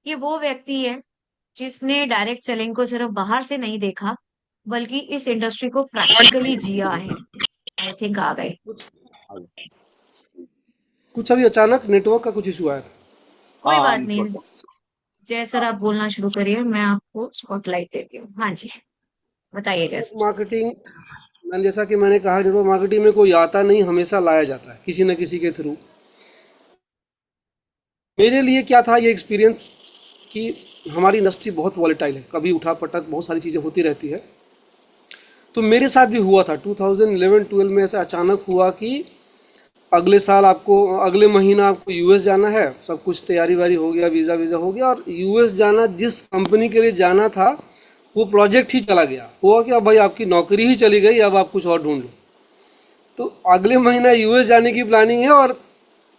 ये वो व्यक्ति है जिसने डायरेक्ट सेलिंग को सिर्फ बाहर से नहीं देखा, बल्कि इस इंडस्ट्री को प्रैक्टिकली जिया है। आई थिंक आ गए।
कुछ अभी अचानक नेटवर्क का कुछ इशू आया था।
कोई
हाँ
बात नहीं, जय सर आप बोलना शुरू करिए, मैं आपको स्पॉटलाइट देती हूँ। हाँ जी, बताइए जय
नेटवर्क
सर।
मार्केटिंग, मैंने जैसा कि मैंने कहा, नेटवर्क मार्केटिंग में कोई आता नहीं, हमेशा लाया जाता है किसी न किसी के थ्रू। मेरे लिए क्या था ये एक्सपीरियंस कि हमारी इंडस्ट्री बहुत वॉलेटाइल है, कभी उठा पटक बहुत सारी चीज़ें होती रहती है। तो मेरे साथ भी हुआ था 2011-12 में, ऐसा अचानक हुआ कि अगले साल आपको, अगले महीना आपको यूएस जाना है, सब कुछ तैयारी वारी हो गया, वीज़ा वीज़ा हो गया, और यूएस जाना, जिस कंपनी के लिए जाना था वो प्रोजेक्ट ही चला गया। हुआ कि अब भाई आपकी नौकरी ही चली गई, अब आप कुछ और ढूंढ लो। तो अगले महीना यूएस जाने की प्लानिंग है और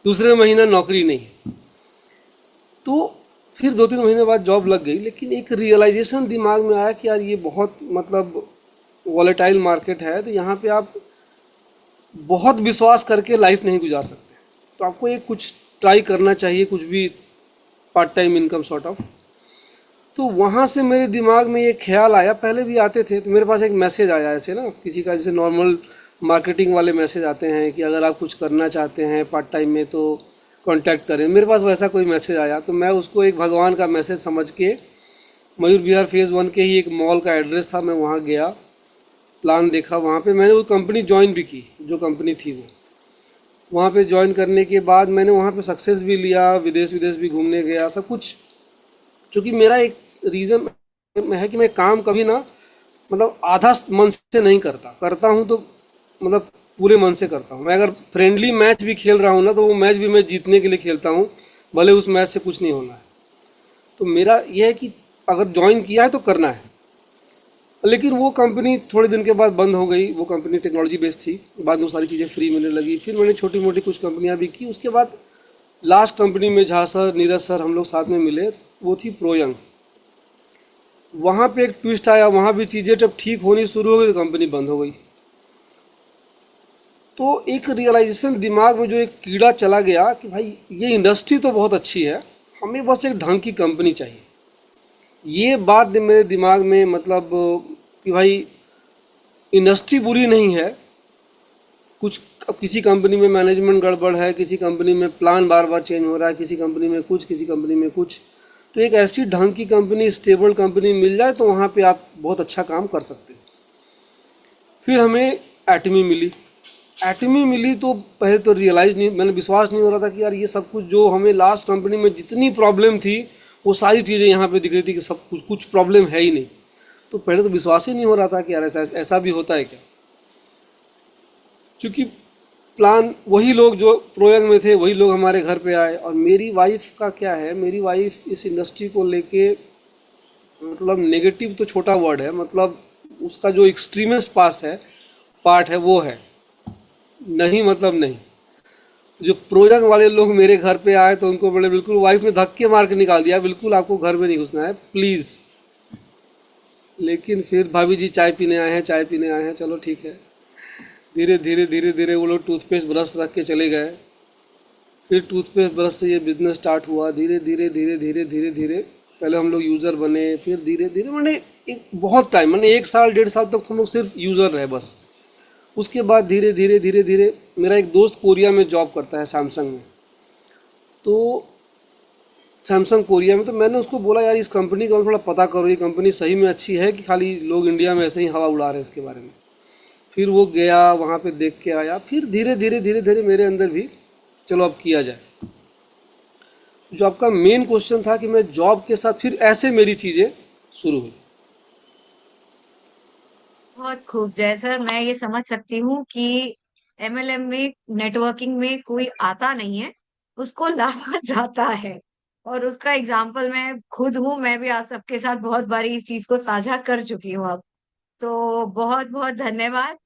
दूसरे महीना नौकरी नहीं है। तो फिर 2-3 महीने बाद जॉब लग गई, लेकिन एक रियलाइजेशन दिमाग में आया कि यार ये बहुत मतलब वॉलेटाइल मार्केट है, तो यहाँ पे आप बहुत विश्वास करके लाइफ नहीं गुजार सकते। तो आपको एक कुछ ट्राई करना चाहिए, कुछ भी part time income sort of. तो वहाँ से मेरे दिमाग में ये ख्याल आया, पहले भी आते थे, तो मेरे पास एक मैसेज आया ऐसे ना, किसी का जैसे नॉर्मल मार्केटिंग वाले मैसेज आते हैं कि अगर आप कुछ करना चाहते हैं पार्ट टाइम में तो कांटेक्ट करें। मेरे पास वैसा कोई मैसेज आया, तो मैं उसको एक भगवान का मैसेज समझ के, मयूर विहार फेज़ 1 के ही एक मॉल का एड्रेस था, मैं वहाँ गया, प्लान देखा, वहाँ पे मैंने वो कंपनी ज्वाइन भी की, जो कंपनी थी वो। वहाँ पे ज्वाइन करने के बाद मैंने वहाँ पे सक्सेस भी लिया, विदेश विदेश भी घूमने गया, सब कुछ। चूँकि मेरा एक रीज़न है कि मैं काम कभी ना मतलब आधा मन से नहीं करता, करता हूँ तो मतलब पूरे मन से करता हूँ। मैं अगर फ्रेंडली मैच भी खेल रहा हूँ ना, तो वो मैच भी मैं जीतने के लिए खेलता हूँ, भले उस मैच से कुछ नहीं होना है। तो मेरा ये है कि अगर ज्वाइन किया है तो करना है। लेकिन वो कंपनी थोड़े दिन के बाद बंद हो गई। वो कंपनी टेक्नोलॉजी बेस्ड थी, बाद में वो सारी चीज़ें फ्री मिलने लगी। फिर मैंने छोटी मोटी कुछ कंपनियां भी की। उसके बाद लास्ट कंपनी में झा सर, नीरज सर, हम लोग साथ में मिले, वो थी प्रोयंग। वहाँ पे एक ट्विस्ट आया, वहाँ भी चीज़ें जब ठीक होनी शुरू हो गई तो कंपनी बंद हो गई। तो एक रियलाइजेशन दिमाग में जो एक कीड़ा चला गया कि भाई ये इंडस्ट्री तो बहुत अच्छी है, हमें बस एक ढंग की कंपनी चाहिए। ये बात मेरे दिमाग में मतलब कि भाई इंडस्ट्री बुरी नहीं है, कुछ अब किसी कंपनी में मैनेजमेंट गड़बड़ है, किसी कंपनी में प्लान बार बार चेंज हो रहा है, किसी कंपनी में कुछ, किसी कंपनी में कुछ। तो एक ऐसी ढंग की कंपनी, स्टेबल कंपनी मिल जाए तो वहाँ पे आप बहुत अच्छा काम कर सकते हैं। फिर हमें एटमी मिली। एटमी मिली तो पहले तो रियलाइज़ नहीं, मैंने विश्वास नहीं हो रहा था कि यार ये सब कुछ जो हमें लास्ट कंपनी में जितनी प्रॉब्लम थी वो सारी चीज़ें यहाँ पे दिख रही थी कि सब कुछ प्रॉब्लम है ही नहीं। तो पहले तो विश्वास ही नहीं हो रहा था कि यार ऐसा ऐसा भी होता है क्या। क्योंकि प्लान वही लोग जो प्रोयंग में थे वही लोग हमारे घर पे आए। और मेरी वाइफ का क्या है, मेरी वाइफ इस इंडस्ट्री को लेके मतलब नेगेटिव तो छोटा वर्ड है, मतलब उसका जो एक्सट्रीमेस्ट पार्ट है वो है नहीं, मतलब नहीं। जो प्रोयंग वाले लोग मेरे घर पे आए तो उनको बोले, बिल्कुल वाइफ ने धक्के मार के निकाल दिया, बिल्कुल आपको घर में नहीं घुसना है प्लीज़। लेकिन फिर भाभी जी चाय पीने आए हैं, चाय पीने आए हैं, चलो ठीक है। धीरे धीरे धीरे धीरे वो लोग टूथपेस्ट ब्रश रख के चले गए। फिर टूथपेस्ट ब्रश से ये बिजनेस स्टार्ट हुआ। धीरे धीरे धीरे धीरे धीरे धीरे पहले हम लोग यूज़र बने, फिर धीरे धीरे मैंने एक बहुत टाइम, मैंने 1 साल 1.5 साल तक हम लोग सिर्फ यूज़र रहे बस। उसके बाद धीरे धीरे धीरे धीरे मेरा एक दोस्त कोरिया में जॉब करता है सैमसंग में, तो सैमसंग कोरिया में, तो मैंने उसको बोला यार इस कंपनी का थोड़ा पता करो, ये कंपनी सही में अच्छी है कि खाली लोग इंडिया में ऐसे ही हवा उड़ा रहे हैं इसके बारे में। फिर वो गया वहाँ पे देख के आया। फिर धीरे धीरे धीरे धीरे मेरे अंदर भी चलो अब किया जाए। जो आपका मेन क्वेश्चन था कि मैं जॉब के साथ फिर ऐसे मेरी चीज़ें शुरू हुई।
बहुत खूब जय सर, मैं ये समझ सकती हूँ कि एमएलएम में, नेटवर्किंग में कोई आता नहीं है, उसको लाया जाता है। और उसका एग्जाम्पल मैं खुद हूँ, मैं भी आप सबके साथ बहुत बारी इस चीज को साझा कर चुकी हूँ अब। तो बहुत बहुत धन्यवाद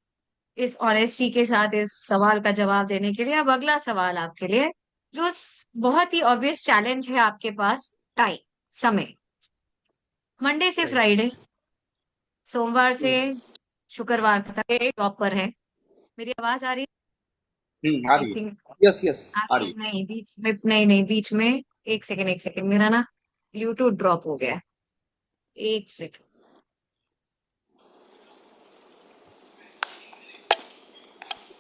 इस ऑनेस्टी के साथ इस सवाल का जवाब देने के लिए। अब अगला सवाल आपके लिए, जो बहुत ही ऑब्वियस चैलेंज है आपके पास, टाइम, समय। मंडे से
राइट।
फ्राइडे, सोमवार से शुक्रवार तक जॉब पर है। मेरी आवाज आ रही
आ
है? आई
रही है।
Think
yes yes.
आ
आप
रही है।
नहीं, बीच में नहीं, नहीं बीच में। एक सेकंड, एक सेकंड, मेरा ना ब्लूटूथ ड्रॉप हो गया है। एक सेकंड।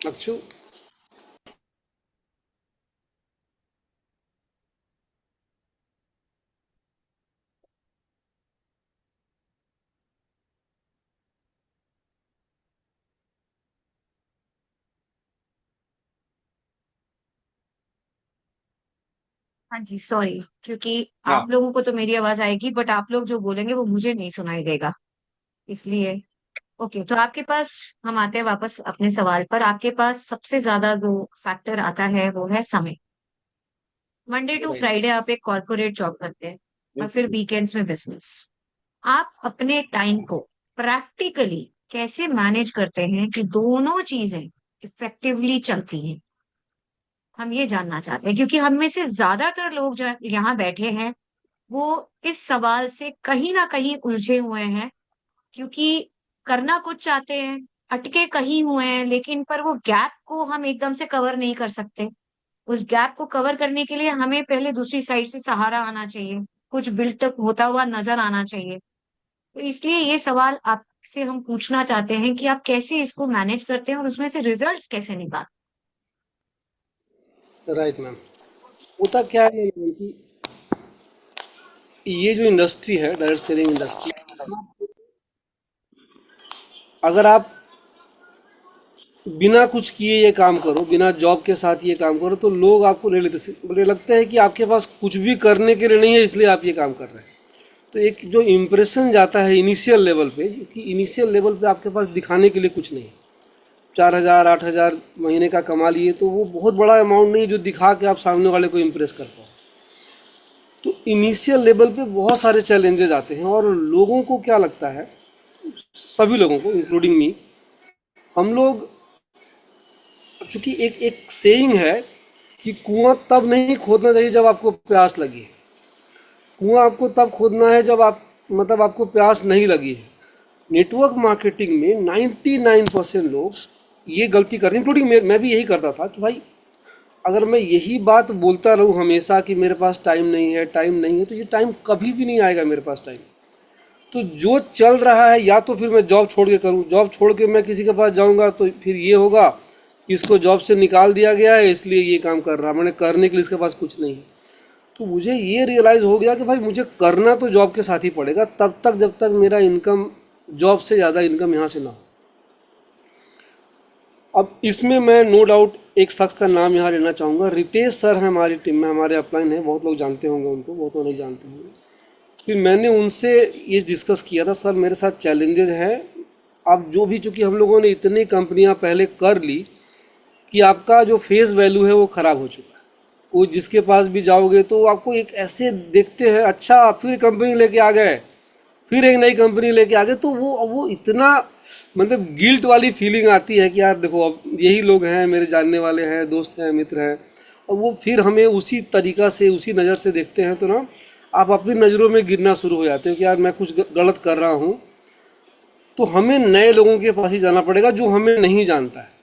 अक्षु।
हाँ जी, सॉरी, क्योंकि
हाँ।
आप लोगों को तो मेरी आवाज आएगी, बट आप लोग जो बोलेंगे वो मुझे नहीं सुनाई देगा, इसलिए। ओके, तो आपके पास, हम आते हैं वापस अपने सवाल पर। आपके पास सबसे ज्यादा जो फैक्टर आता है वो है समय। Monday to
right.
फ्राइडे आप एक कॉर्पोरेट जॉब करते हैं, और फिर वीकेंड्स में बिजनेस। आप अपने टाइम को प्रैक्टिकली कैसे मैनेज करते हैं कि दोनों चीजें इफेक्टिवली चलती हैं? हम ये जानना चाहते हैं, क्योंकि हम में से ज्यादातर लोग जो यहाँ बैठे हैं वो इस सवाल से कहीं ना कहीं उलझे हुए हैं, क्योंकि करना कुछ चाहते हैं, अटके कहीं हुए हैं, लेकिन पर वो गैप को हम एकदम से कवर नहीं कर सकते। उस गैप को कवर करने के लिए हमें पहले दूसरी साइड से सहारा आना चाहिए, कुछ बिल्टअप होता हुआ नजर आना चाहिए। तो इसलिए ये सवाल आपसे हम पूछना चाहते हैं कि आप कैसे इसको मैनेज करते हैं और उसमें से रिजल्ट्स कैसे निकालते
राइट मैम। होता क्या है मैम कि ये जो इंडस्ट्री है डायरेक्ट सेलिंग इंडस्ट्री, अगर आप बिना कुछ किए ये काम करो, बिना जॉब के साथ ये काम करो, तो लोग आपको ले लेते, बोले लगता है कि आपके पास कुछ भी करने के लिए नहीं है इसलिए आप ये काम कर रहे हैं। तो एक जो इम्प्रेशन जाता है इनिशियल लेवल पे, कि इनिशियल लेवल पे आपके पास दिखाने के लिए कुछ नहीं, 4,000 8,000 महीने का कमा लिए तो वो बहुत बड़ा अमाउंट नहीं है जो दिखा के आप सामने वाले को इम्प्रेस कर पाओ। तो इनिशियल लेवल पे बहुत सारे चैलेंजेस आते हैं, और लोगों को क्या लगता है, सभी लोगों को इंक्लूडिंग मी, हम लोग, चूंकि एक एक सेइंग है कि कुआं तब नहीं खोदना चाहिए जब आपको प्यास लगी है, कुआं आपको तब खोदना है जब आप मतलब आपको प्यास नहीं लगी है। नेटवर्क मार्केटिंग में 99% लोग ये गलती करनी, इंक्लूडिंग मैं भी यही करता था कि भाई अगर मैं यही बात बोलता रहूँ हमेशा कि मेरे पास टाइम नहीं है, टाइम नहीं है, तो ये टाइम कभी भी नहीं आएगा मेरे पास टाइम। तो जो चल रहा है या तो फिर मैं जॉब छोड़ के करूँ, जॉब छोड़ के मैं किसी के पास जाऊँगा तो फिर ये होगा इसको जॉब से निकाल दिया गया है इसलिए ये काम कर रहा, मैंने करने के लिए इसके पास कुछ नहीं है। तो मुझे ये रियलाइज़ हो गया कि भाई मुझे करना तो जॉब के साथ ही पड़ेगा, तब तक जब तक मेरा इनकम जॉब से ज़्यादा इनकम यहाँ से ना हो। अब इसमें मैं नो डाउट एक शख्स का नाम यहाँ लेना चाहूँगा, रितेश सर हैं हमारी टीम में, हमारे अपलाइन हैं, बहुत लोग जानते होंगे उनको, बहुत लोग नहीं जानते होंगे। फिर मैंने उनसे ये डिस्कस किया था, सर मेरे साथ चैलेंजेस हैं, अब जो भी, चूँकि हम लोगों ने इतनी कंपनियाँ पहले कर ली कि आपका जो फेस वैल्यू है वो ख़राब हो चुका है। वो जिसके पास भी जाओगे तो आपको एक ऐसे देखते हैं, अच्छा फिर कंपनी लेके आ गए, फिर एक नई कंपनी लेके आ गए, तो वो इतना मतलब गिल्ट वाली फीलिंग आती है कि यार देखो अब यही लोग हैं, मेरे जानने वाले हैं, दोस्त हैं, मित्र हैं, और वो फिर हमें उसी तरीक़ा से उसी नज़र से देखते हैं, तो ना आप अपनी नज़रों में गिरना शुरू हो जाते हो कि यार मैं कुछ गलत कर रहा हूँ। तो हमें नए लोगों के पास ही जाना पड़ेगा जो हमें नहीं जानता है।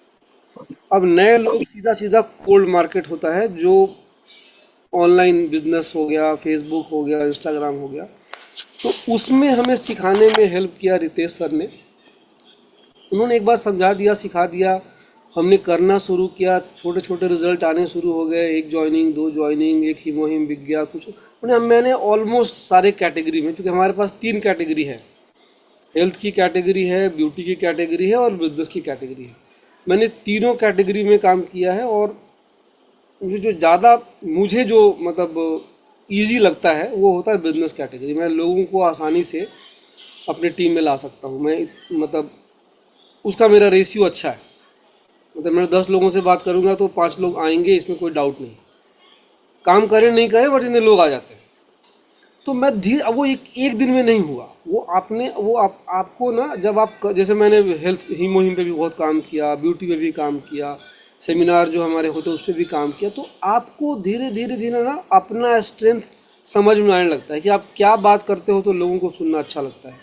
अब नए लोग सीधा सीधा कोल्ड मार्केट होता है, जो ऑनलाइन बिजनेस हो गया, फेसबुक हो गया, इंस्टाग्राम हो गया, तो उसमें हमें सिखाने में हेल्प किया रितेश सर ने। उन्होंने एक बार समझा दिया, सिखा दिया, हमने करना शुरू किया, छोटे छोटे रिजल्ट आने शुरू हो गए, 1 जॉइनिंग 2 जॉइनिंग, एक ही मुहिम बिक गया कुछ। मैंने ऑलमोस्ट सारे कैटेगरी में, क्योंकि हमारे पास 3 कैटेगरी है, हेल्थ की कैटेगरी है, ब्यूटी की कैटेगरी है और बिजनेस की कैटेगरी है, मैंने तीनों कैटेगरी में काम किया है। और जो ज़्यादा मुझे जो मतलब ईजी लगता है वो होता है बिजनेस कैटेगरी। मैं लोगों को आसानी से अपने टीम में ला सकता हूँ, मैं मतलब उसका मेरा रेशियो अच्छा है, मतलब मैं 10 लोगों से बात करूँगा तो 5 लोग आएंगे, इसमें कोई डाउट नहीं, काम करें नहीं करें बट इतने लोग आ जाते हैं। तो मैं धीरे, वो एक दिन में नहीं हुआ, वो आपने वो आपको ना, जब आप जैसे मैंने हेल्थ ही मुहिम पे भी बहुत काम किया, ब्यूटी पे भी काम किया, सेमिनार जो हमारे होते उस पर भी काम किया, तो आपको धीरे धीरे धीरे ना अपना स्ट्रेंथ समझ में आने लगता है कि आप क्या बात करते हो तो लोगों को सुनना अच्छा लगता है,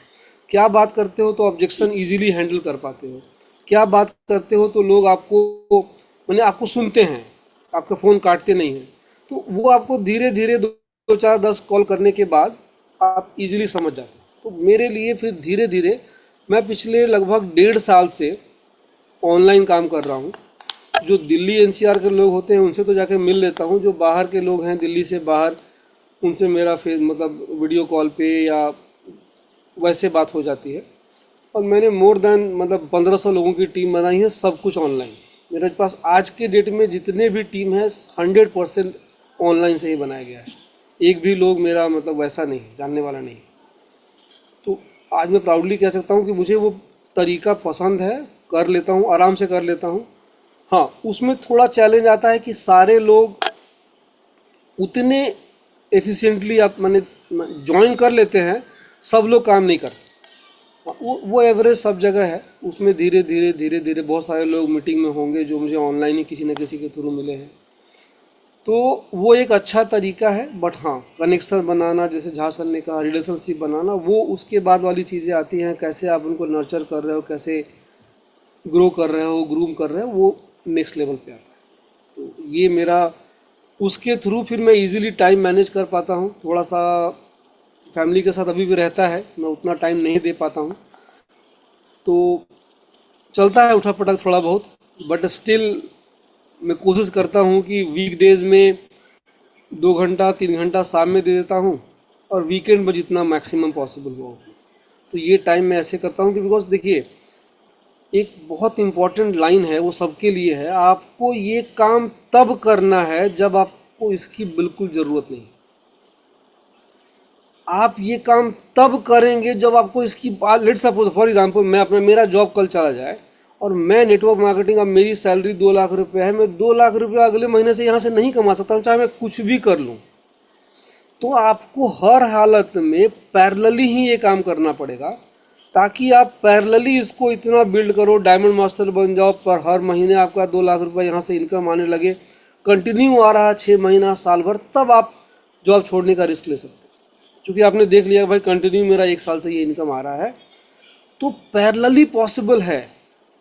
क्या बात करते हो तो ऑब्जेक्शन ईजिली हैंडल कर पाते हो, क्या बात करते हो तो लोग आपको मैंने आपको सुनते हैं, आपका फ़ोन काटते नहीं हैं। तो वो आपको धीरे धीरे 2 4 10 कॉल करने के बाद आप इजीली समझ जाते हैं। तो मेरे लिए फिर धीरे धीरे, मैं पिछले लगभग 1.5 साल से ऑनलाइन काम कर रहा हूँ। जो दिल्ली एनसीआर के लोग होते हैं उनसे तो जाके मिल लेता हूँ, जो बाहर के लोग हैं दिल्ली से बाहर, उनसे मेरा फिर मतलब वीडियो कॉल पे या वैसे बात हो जाती है। और मैंने मोर देन मतलब 1500 लोगों की टीम बनाई है, सब कुछ ऑनलाइन। मेरे पास आज के डेट में जितने भी टीम है 100% ऑनलाइन से ही बनाया गया है, एक भी लोग मेरा मतलब वैसा नहीं, जानने वाला नहीं। तो आज मैं प्राउडली कह सकता हूँ कि मुझे वो तरीका पसंद है, कर लेता हूँ, आराम से कर लेता हूँ। हाँ, उसमें थोड़ा चैलेंज आता है कि सारे लोग उतने एफिशिएंटली आप मैंने ज्वाइन कर लेते हैं, सब लोग काम नहीं करते। वो एवरेज सब जगह है, उसमें धीरे धीरे धीरे धीरे बहुत सारे लोग मीटिंग में होंगे जो मुझे ऑनलाइन ही किसी न किसी के थ्रू मिले हैं, तो वो एक अच्छा तरीका है। बट हाँ, कनेक्शन बनाना, जैसे झा सर ने कहा, रिलेशनशिप बनाना, वो उसके बाद वाली चीज़ें आती हैं, कैसे आप उनको नर्चर कर रहे हो, कैसे ग्रो कर रहे हो, ग्रूम कर रहे हो, वो नेक्स्ट लेवल पे आता है। तो ये मेरा उसके थ्रू फिर मैं इजीली टाइम मैनेज कर पाता हूँ। थोड़ा सा फैमिली के साथ अभी भी रहता है, मैं उतना टाइम नहीं दे पाता हूँ, तो चलता है उठा पटक थोड़ा बहुत, बट स्टिल मैं कोशिश करता हूँ कि वीकडेज में 2 घंटा 3 घंटा शाम में दे देता हूँ, और वीकेंड में जितना मैक्सिमम पॉसिबल हो। तो ये टाइम मैं ऐसे करता हूँ कि बिकॉज देखिए, एक बहुत इम्पॉर्टेंट लाइन है, वो सबके लिए है, आपको ये काम तब करना है जब आपको इसकी बिल्कुल ज़रूरत नहीं। आप ये काम तब करेंगे जब आपको इसकी, लेट सपोज फॉर एग्जांपल मैं अपना, मेरा जॉब कल चला जाए और मैं नेटवर्क मार्केटिंग, अब मेरी सैलरी 2 लाख रुपए है, मैं 2 लाख रुपये अगले महीने से यहाँ से नहीं कमा सकता हूँ, चाहे मैं कुछ भी कर लूँ। तो आपको हर हालत में पैरेलली ही ये काम करना पड़ेगा, ताकि आप पैरेलली इसको इतना बिल्ड करो, डायमंड मास्टर बन जाओ, पर हर महीने आपका 2 लाख रुपये यहाँ से इनकम आने लगे, कंटिन्यू आ रहा 6 महीना साल भर, तब आप जॉब छोड़ने का रिस्क ले सकते हैं। क्योंकि आपने देख लिया भाई कंटिन्यू मेरा 1 साल से ये इनकम आ रहा है, तो पैरेलली पॉसिबल है।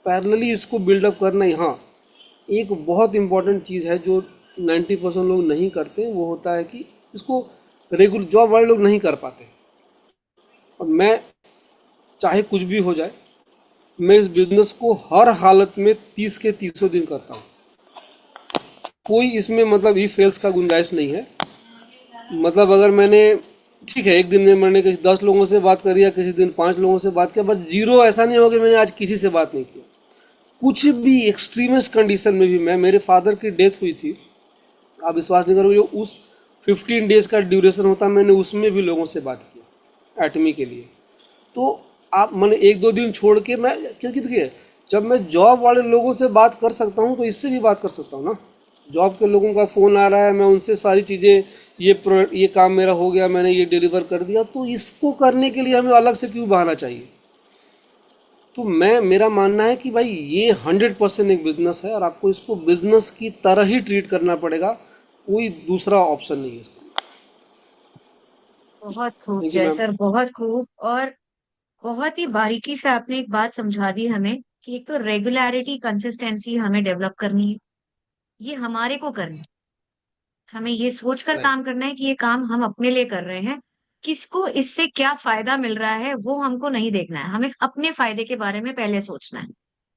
पैरेलली इसको बिल्डअप करना ही। हाँ, एक बहुत इम्पॉर्टेंट चीज़ है जो 90% लोग नहीं करते, वो होता है कि इसको रेगुलर जॉब वाले लोग नहीं कर पाते। और मैं, चाहे कुछ भी हो जाए, मैं इस बिज़नेस को हर हालत में 30 के 30 दिन करता हूँ। कोई इसमें मतलब ही फेल्स का गुंजाइश नहीं है। मतलब अगर मैंने, ठीक है, एक दिन में मैंने किसी 10 लोगों से बात करी या किसी दिन 5 लोगों से बात किया, बस जीरो ऐसा नहीं होगा कि मैंने आज किसी से बात नहीं की। कुछ भी एक्सट्रीमेस्ट कंडीशन में भी, मेरे फादर की डेथ हुई थी, आप विश्वास नहीं करोगे, जो उस 15 डेज का ड्यूरेशन होता, मैंने उसमें भी लोगों से बात किया एटमी के लिए। तो आप, मैंने 1-2 दिन छोड़ के, मैं, क्योंकि देखिए, जब मैं जॉब वाले लोगों से बात कर सकता हूँ तो इससे भी बात कर सकता हूँ ना। जॉब के लोगों का फ़ोन आ रहा है, मैं उनसे सारी चीज़ें, ये काम मेरा हो गया, मैंने ये डिलीवर कर दिया, तो इसको करने के लिए हमें अलग से क्यों बहाना चाहिए। तो मेरा मानना है कि भाई ये 100% एक बिज़नेस है और आपको इसको बिज़नेस की तरह ही ट्रीट करना पड़ेगा, कोई दूसरा ऑप्शन नहीं है इसका।
बहुत खूब
थैंक यू
जय
मैम।
सर, बहुत खूब। और बहुत ही बारीकी से आपने एक बात समझा दी हमें कि एक तो रेगुलरिटी, कंसिस्टेंसी हमें डेवलप करनी है, ये हमारे को करना है। हमें ये सोचकर
राइट।
काम करना है कि ये काम हम अपने लिए कर रहे हैं, किसको इससे क्या फायदा मिल रहा है वो हमको नहीं देखना है, हमें अपने फायदे के बारे में पहले सोचना है।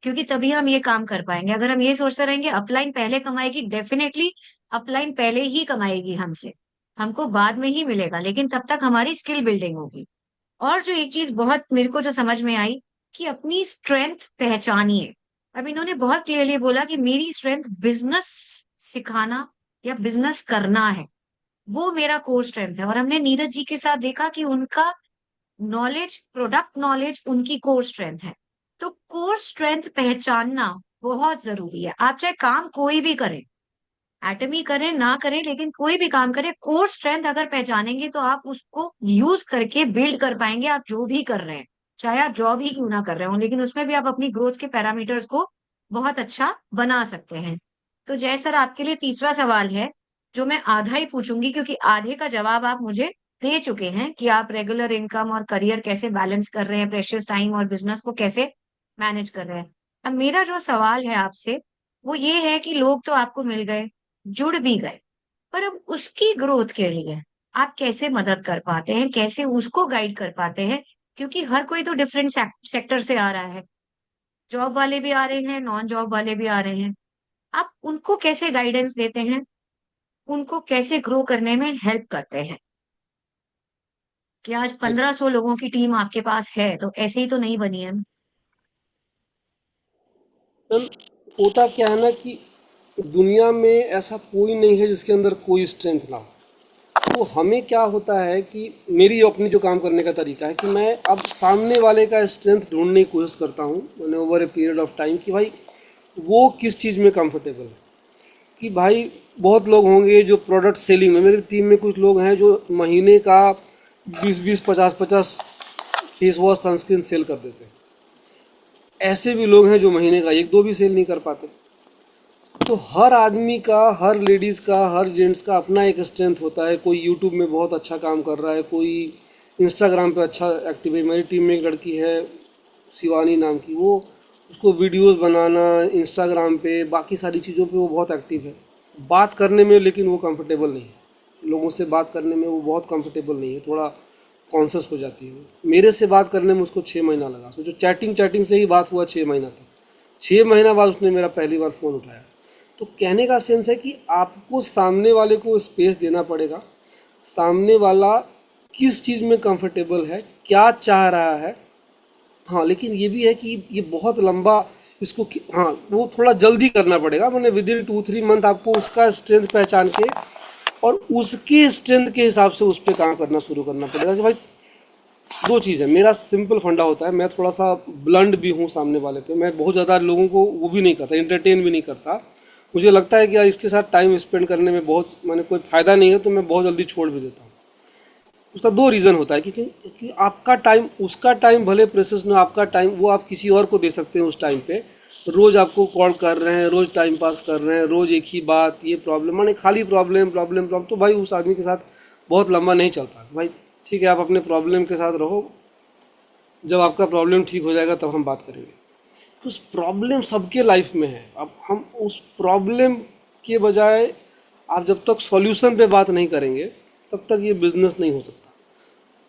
क्योंकि तभी हम ये काम कर पाएंगे। अगर हम ये सोचते रहेंगे अपलाइन पहले कमाएगी, डेफिनेटली अपलाइन पहले ही कमाएगी हमसे, हमको बाद में ही मिलेगा, लेकिन तब तक हमारी स्किल बिल्डिंग होगी। और जो एक चीज बहुत मेरे को जो समझ में आई कि अपनी स्ट्रेंथ पहचानिए। अब इन्होंने बहुत क्लियरली बोला कि मेरी स्ट्रेंथ बिजनेस सिखाना या बिजनेस करना है, वो मेरा कोर स्ट्रेंथ है। और हमने नीरज जी के साथ देखा कि उनका नॉलेज, प्रोडक्ट नॉलेज उनकी कोर स्ट्रेंथ है। तो कोर स्ट्रेंथ पहचानना बहुत जरूरी है। आप चाहे काम कोई भी करें, एटमी करें ना करें, लेकिन कोई भी काम करें, कोर स्ट्रेंथ अगर पहचानेंगे तो आप उसको यूज करके बिल्ड कर पाएंगे। आप जो भी कर रहे हैं, चाहे आप जॉब ही क्यों ना कर रहे हो, लेकिन उसमें भी आप अपनी ग्रोथ के पैरामीटर्स को बहुत अच्छा बना सकते हैं। तो जय सर, आपके लिए तीसरा सवाल है जो मैं आधा ही पूछूंगी, क्योंकि आधे का जवाब आप मुझे दे चुके हैं कि आप रेगुलर इनकम और करियर कैसे बैलेंस कर रहे हैं, प्रेशियस टाइम और बिजनेस को कैसे मैनेज कर रहे हैं। अब मेरा जो सवाल है आपसे वो ये है कि लोग तो आपको मिल गए, जुड़ भी गए, पर अब उसकी ग्रोथ के लिए आप कैसे मदद कर पाते हैं, कैसे उसको गाइड कर पाते हैं? क्योंकि हर कोई तो डिफरेंट सेक्टर से आ रहा है, जॉब वाले भी आ रहे हैं, नॉन जॉब वाले भी आ रहे हैं। आप उनको कैसे गाइडेंस देते हैं, उनको कैसे ग्रो करने में हेल्प करते हैं? कि आज 1500 लोगों की टीम आपके पास है तो ऐसे ही तो नहीं बनी है।
मैम, होता क्या है ना कि दुनिया में ऐसा कोई नहीं है जिसके अंदर कोई स्ट्रेंथ ना हो। तो हमें क्या होता है कि मेरी अपनी जो काम करने का तरीका है कि मैं अब सामने वाले का स्ट्रेंथ ढूंढने की कोशिश करता हूँ, मैंने over a period of time, कि भाई वो किस चीज़ में कंफर्टेबल है। कि भाई बहुत लोग होंगे जो प्रोडक्ट सेलिंग में, मेरी टीम में कुछ लोग हैं जो महीने का 20-20, 50-50 फेस वॉश, सनस्क्रीन सेल कर देते हैं। ऐसे भी लोग हैं जो महीने का 1-2 भी सेल नहीं कर पाते। तो हर आदमी का, हर लेडीज़ का, हर जेंट्स का अपना एक स्ट्रेंथ होता है। कोई यूट्यूब में बहुत अच्छा काम कर रहा है, कोई इंस्टाग्राम पे अच्छा एक्टिव है। मेरी टीम में एक लड़की है शिवानी नाम की, वो, उसको वीडियोस बनाना इंस्टाग्राम पे, बाकी सारी चीज़ों पे वो बहुत एक्टिव है। बात करने में लेकिन वो कंफर्टेबल नहीं है, लोगों से बात करने में वो बहुत कंफर्टेबल नहीं है, थोड़ा कॉन्शियस हो जाती है। मेरे से बात करने में उसको 6 महीना लगा। सोचो, चैटिंग से ही बात हुआ 6 महीना तक। 6 महीना बाद उसने मेरा पहली बार फ़ोन उठाया। तो कहने का सेंस है कि आपको सामने वाले को स्पेस देना पड़ेगा। सामने वाला किस चीज़ में कंफर्टेबल है, क्या चाह रहा है। हाँ, लेकिन ये भी है कि ये बहुत लंबा, हाँ, वो थोड़ा जल्दी करना पड़ेगा। मैंने विद इन 2-3 मंथ आपको उसका स्ट्रेंथ पहचान के और उसके स्ट्रेंथ के हिसाब से उस पर काम करना शुरू करना पड़ेगा। कि भाई दो चीज़ है, मेरा सिंपल फंडा होता है, मैं थोड़ा सा ब्लंड भी हूँ सामने वाले पे। मैं बहुत ज़्यादा लोगों को वो भी नहीं करता, एंटरटेन भी नहीं करता। मुझे लगता है कि यार इसके साथ टाइम स्पेंड करने में बहुत, मैंने कोई फ़ायदा नहीं है, तो मैं बहुत जल्दी छोड़ भी देता हूँ। उसका दो रीज़न होता है कि आपका टाइम, उसका टाइम भले प्रेसियस ना, आपका टाइम वो आप किसी और को दे सकते हैं। उस टाइम पे रोज़ आपको कॉल कर रहे हैं, रोज़ टाइम पास कर रहे हैं, रोज़ एक ही बात, ये प्रॉब्लम, माने खाली प्रॉब्लम प्रॉब्लम प्रॉब्लम, तो भाई उस आदमी के साथ बहुत लंबा नहीं चलता। भाई ठीक है, आप अपने प्रॉब्लम के साथ रहो, जब आपका प्रॉब्लम ठीक हो जाएगा तब हम बात करेंगे। कुछ प्रॉब्लम सबके लाइफ में है। अब हम उस प्रॉब्लम के बजाय आप जब तक सॉल्यूशन पे बात नहीं करेंगे तब तक ये बिजनेस नहीं हो सकता।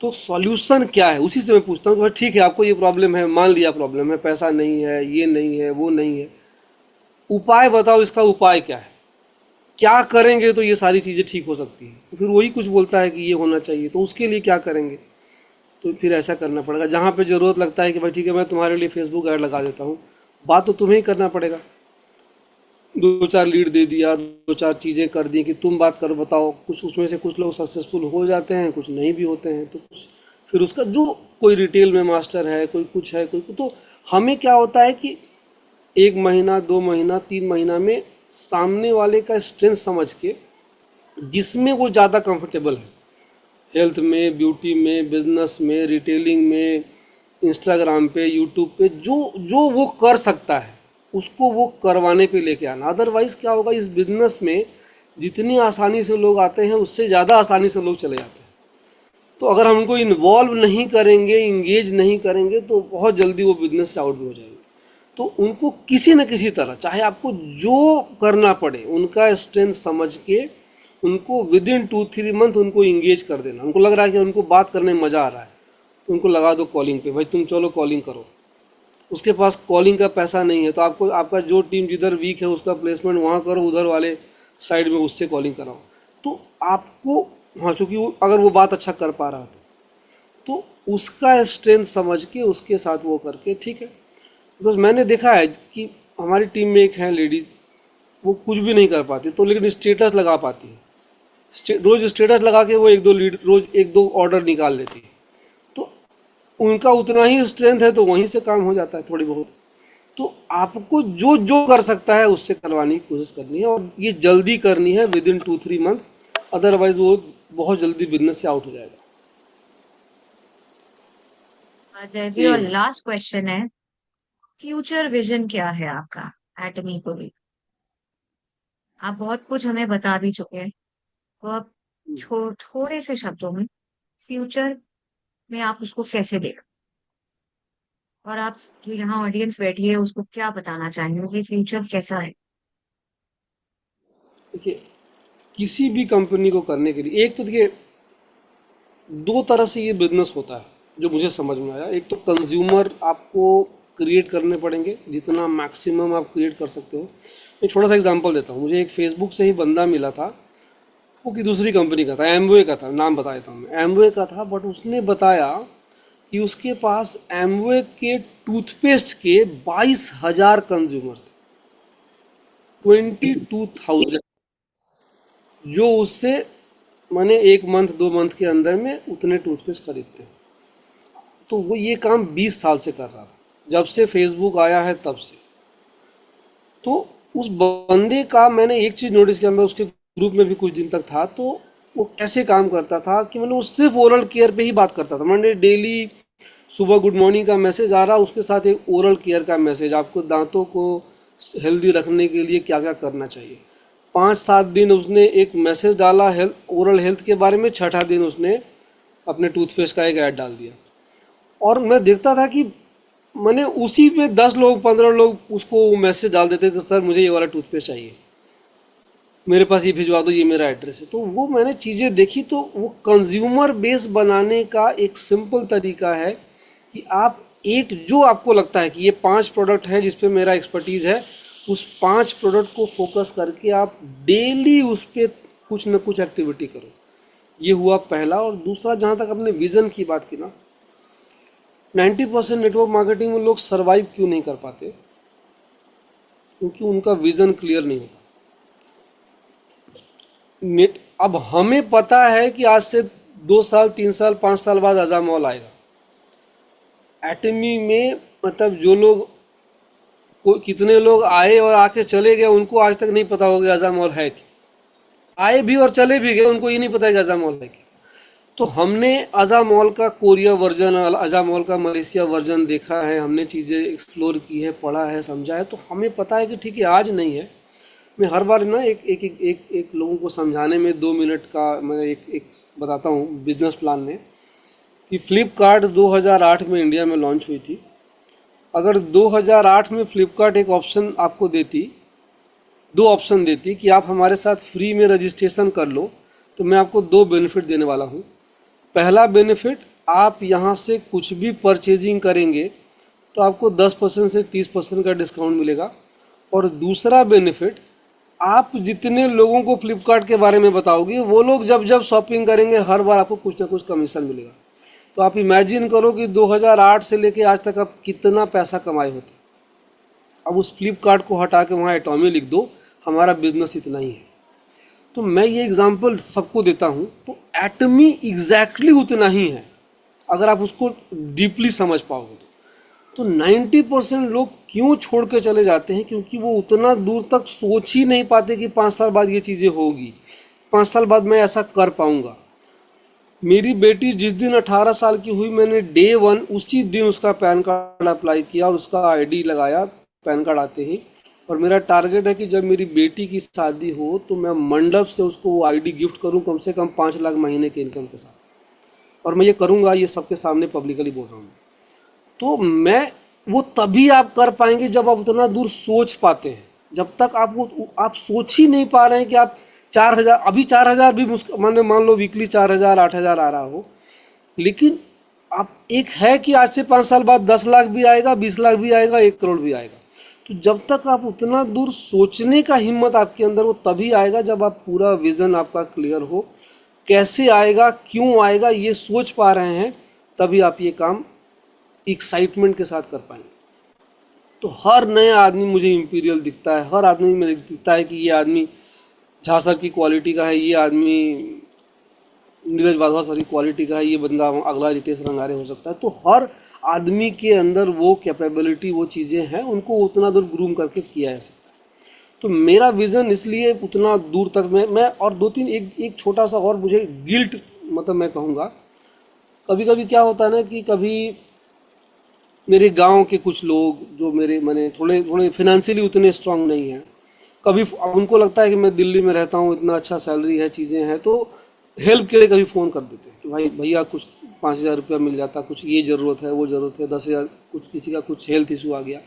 तो सॉल्यूशन क्या है, उसी से मैं पूछता हूँ कि भाई ठीक है आपको ये प्रॉब्लम है, मान लिया प्रॉब्लम है, पैसा नहीं है, ये नहीं है, वो नहीं है, उपाय बताओ, इसका उपाय क्या है, क्या करेंगे तो ये सारी चीज़ें ठीक हो सकती है। तो फिर वही कुछ बोलता है कि ये होना चाहिए, तो उसके लिए क्या करेंगे, तो फिर ऐसा करना पड़ेगा। जहाँ पे ज़रूरत लगता है कि भाई ठीक है मैं तुम्हारे लिए फेसबुक ऐड लगा देता हूँ, बात तो तुम्हें ही करना पड़ेगा। 2-4 लीड दे दिया, 2-4 चीज़ें कर दी कि तुम बात करो, बताओ। कुछ उसमें से कुछ लोग सक्सेसफुल हो जाते हैं, कुछ नहीं भी होते हैं, तो कुछ फिर उसका जो कोई रिटेल में मास्टर है, कोई कुछ है, कोई तो हमें क्या होता है कि 1 महीना 2 महीना 3 महीना में सामने वाले का स्ट्रेंथ समझ के जिसमें वो ज़्यादा कंफर्टेबल है, हेल्थ में, ब्यूटी में, बिजनेस में, रिटेलिंग में, इंस्टाग्राम पे, यूट्यूब पे, जो जो वो कर सकता है उसको वो करवाने पे लेके आना। अदरवाइज़ क्या होगा, इस बिजनेस में जितनी आसानी से लोग आते हैं उससे ज़्यादा आसानी से लोग चले जाते हैं। तो अगर हम उनको इन्वॉल्व नहीं करेंगे, इंगेज नहीं करेंगे, तो बहुत जल्दी वो बिजनेस से आउट भी हो जाएंगे। तो उनको किसी न किसी तरह, चाहे आपको जो करना पड़े, उनका स्ट्रेंथ समझ के उनको विद इन 2-3 मंथ उनको इंगेज कर देना। उनको लग रहा है कि उनको बात करने में मज़ा आ रहा है, तो उनको लगा दो कॉलिंग पे, भाई तुम चलो कॉलिंग करो। उसके पास कॉलिंग का पैसा नहीं है तो आपको आपका जो टीम जिधर वीक है उसका प्लेसमेंट वहाँ करो, उधर वाले साइड में उससे कॉलिंग कराओ। तो आपको, हाँ, चूँकि वो अगर वो बात अच्छा कर पा रहा है तो उसका स्ट्रेंथ समझ के उसके साथ वो करके ठीक है। बिकॉज मैंने देखा है कि हमारी टीम में एक है लेडीज, वो कुछ भी नहीं कर पाती तो लेकिन स्टेटस लगा पाती है। रोज स्टेटस लगा के वो 1-2 लीड, रोज 1-2 ऑर्डर निकाल लेती है। तो उनका उतना ही स्ट्रेंथ है तो वहीं से काम हो जाता है थोड़ी बहुत। तो आपको जो जो कर सकता है उससे करवाने की कोशिश करनी है, और ये जल्दी करनी है, विद इन 2-3 मंथ, अदरवाइज वो बहुत जल्दी बिजनेस से आउट हो जाएगा।
अजय जी,
जी।
और लास्ट क्वेश्चन है, फ्यूचर विजन क्या है आपका एटमी को भी? आप बहुत कुछ हमें बता भी चुके हैं, तो अब थोड़े से शब्दों में फ्यूचर में आप उसको कैसे देख, और आप जो यहाँ ऑडियंस बैठी है उसको क्या बताना चाहेंगे कि फ्यूचर कैसा है?
देखिए, किसी भी कंपनी को करने के लिए, एक तो देखिए 2 तरह से ये बिजनेस होता है जो मुझे समझ में आया। एक तो कंज्यूमर आपको क्रिएट करने पड़ेंगे, जितना मैक्सिमम आप क्रिएट कर सकते हो। एक छोटा सा एग्जांपल देता हूँ। मुझे एक फेसबुक से ही बंदा मिला था, वो की दूसरी कंपनी का था, एमवे का था, नाम बता देता हूँ मैं, एमवे का था। बट उसने बताया कि उसके पास एमवे के टूथपेस्ट के 22,000 कंज्यूमर थे, 22,000, जो उससे माने 1 मंथ 2 मंथ के अंदर में उतने टूथपेस्ट खरीदते हैं। तो वो ये काम 20 साल से कर रहा था, जब से फेसबुक आया है तब से। तो उस बंदे का मैंने एक चीज़ नोटिस किया, मैं उसके ग्रुप में भी कुछ दिन तक था, तो वो कैसे काम करता था कि मैंने, वो सिर्फ ओरल केयर पे ही बात करता था। मैंने डेली सुबह गुड मॉर्निंग का मैसेज आ रहा, उसके साथ एक ओरल केयर का मैसेज, आपको दांतों को हेल्दी रखने के लिए क्या क्या करना चाहिए। 5-7 दिन उसने एक मैसेज डाला हेल्थ, ओरल हेल्थ के बारे में, छठा दिन उसने अपने टूथपेस्ट का एक ऐड डाल दिया। और मैं देखता था कि मैंने उसी पे 10 लोग 15 लोग उसको मैसेज डाल देते कि सर मुझे ये वाला टूथपेस्ट चाहिए, मेरे पास ये भिजवा दो, ये मेरा एड्रेस है। तो वो मैंने चीज़ें देखी, तो वो कंज्यूमर बेस बनाने का एक सिंपल तरीका है कि आप एक, जो आपको लगता है कि ये 5 प्रोडक्ट है जिस पे मेरा एक्सपर्टीज़ है, उस 5 प्रोडक्ट को फोकस करके आप डेली उस पर कुछ न कुछ एक्टिविटी करो। ये हुआ पहला। और दूसरा, जहाँ तक अपने विज़न की बात की ना, 90% नेटवर्क मार्केटिंग में लोग सर्वाइव क्यों नहीं कर पाते, क्योंकि उनका विज़न क्लियर नहीं होता। अब हमें पता है कि आज से 2 साल 3 साल 5 साल बाद अज़ामॉल आएगा। एटमी में मतलब जो लोग, कितने लोग आए और आके चले गए, उनको आज तक नहीं पता होगा अज़ामॉल है कि, आए भी और चले भी गए उनको ये नहीं पता है कि अज़ामॉल है कि। तो हमने अज़ामॉल का कोरिया वर्जन, अज़ामॉल का मलेशिया वर्जन देखा है, हमने चीज़ें एक्सप्लोर की है, पढ़ा है, समझा है। तो हमें पता है कि ठीक है आज नहीं है। मैं हर बार ना एक लोगों को समझाने में 2 मिनट का मैं एक बताता हूँ बिजनेस प्लान में, कि फ्लिपकार्ट 2008 में इंडिया में लॉन्च हुई थी। अगर 2008 में फ्लिपकार्ट एक ऑप्शन आपको देती, दो ऑप्शन देती कि आप हमारे साथ फ्री में रजिस्ट्रेशन कर लो, तो मैं आपको दो बेनिफिट देने वाला हूँ। पहला बेनिफिट, आप यहाँ से कुछ भी परचेजिंग करेंगे तो आपको 10% से 30% का डिस्काउंट मिलेगा। और दूसरा बेनिफिट, आप जितने लोगों को फ्लिपकार्ट के बारे में बताओगे, वो लोग जब जब शॉपिंग करेंगे हर बार आपको कुछ ना कुछ कमीशन मिलेगा। तो आप इमेजिन करो कि 2008 से लेके आज तक आप कितना पैसा कमाए होते। अब उस फ्लिपकार्ट को हटा के वहाँ एटॉमी लिख दो, हमारा बिजनेस इतना ही है। तो मैं ये एग्जांपल सबको देता हूँ, तो एटमी एग्जैक्टली उतना ही है अगर आप उसको डीपली समझ पाओगे तो 90% लोग क्यों छोड़ के चले जाते हैं, क्योंकि वो उतना दूर तक सोच ही नहीं पाते कि 5 साल बाद ये चीज़ें होगी, 5 साल बाद मैं ऐसा कर पाऊंगा। मेरी बेटी जिस दिन 18 साल की हुई, मैंने डे 1 उसी दिन उसका पैन कार्ड अप्लाई किया और उसका आईडी लगाया पैन कार्ड आते ही। और मेरा टारगेट है कि जब मेरी बेटी की शादी हो तो मैं मंडप से उसको वो आईडी गिफ्ट करूं, कम से कम 5 लाख महीने के इनकम के साथ। और मैं ये करूंगा, ये सबके सामने पब्लिकली बोल रहा हूँ। तो मैं वो तभी आप कर पाएंगे जब आप उतना दूर सोच पाते हैं। जब तक आप सोच ही नहीं पा रहे हैं कि आप 4,000, अभी 4,000 भी मुश्किल, मान लो वीकली 4,000 8,000 आ रहा हो, लेकिन आप एक है कि आज से 5 साल बाद 10 लाख भी आएगा, 20 लाख भी आएगा, 1 करोड़ भी आएगा। तो जब तक आप उतना दूर सोचने का हिम्मत आपके अंदर, वो तभी आएगा जब आप पूरा विजन आपका क्लियर हो। कैसे आएगा, क्यों आएगा, ये सोच पा रहे हैं, तभी आप ये काम एक्साइटमेंट के साथ कर पाएंगे। तो हर नया आदमी मुझे इंपीरियल दिखता है, हर आदमी मुझे दिखता है कि ये आदमी झा सर की क्वालिटी का है, ये आदमी नीरज वाधवा सर की क्वालिटी का है, ये बंदा अगला रितेश रंगारे हो सकता है। तो हर आदमी के अंदर वो कैपेबिलिटी, वो चीज़ें हैं, उनको उतना दूर ग्रूम करके किया जा सकता है। तो मेरा विज़न इसलिए उतना दूर तक मैं और दो तीन एक छोटा सा और मुझे गिल्ट, मतलब मैं कहूँगा, कभी कभी क्या होता है ना कि कभी मेरे गांव के कुछ लोग जो मेरे मैंने थोड़े थोड़े फिनेंशियली उतने स्ट्रांग नहीं हैं, कभी उनको लगता है कि मैं दिल्ली में रहता हूँ, इतना अच्छा सैलरी है, चीज़ें हैं, तो हेल्प के लिए कभी फ़ोन कर देते हैं कि भाई भैया कुछ 5,000 रुपया मिल जाता, कुछ ये ज़रूरत है, वो ज़रूरत है, 10,000, कुछ किसी का कुछ हेल्थ इशू आ गया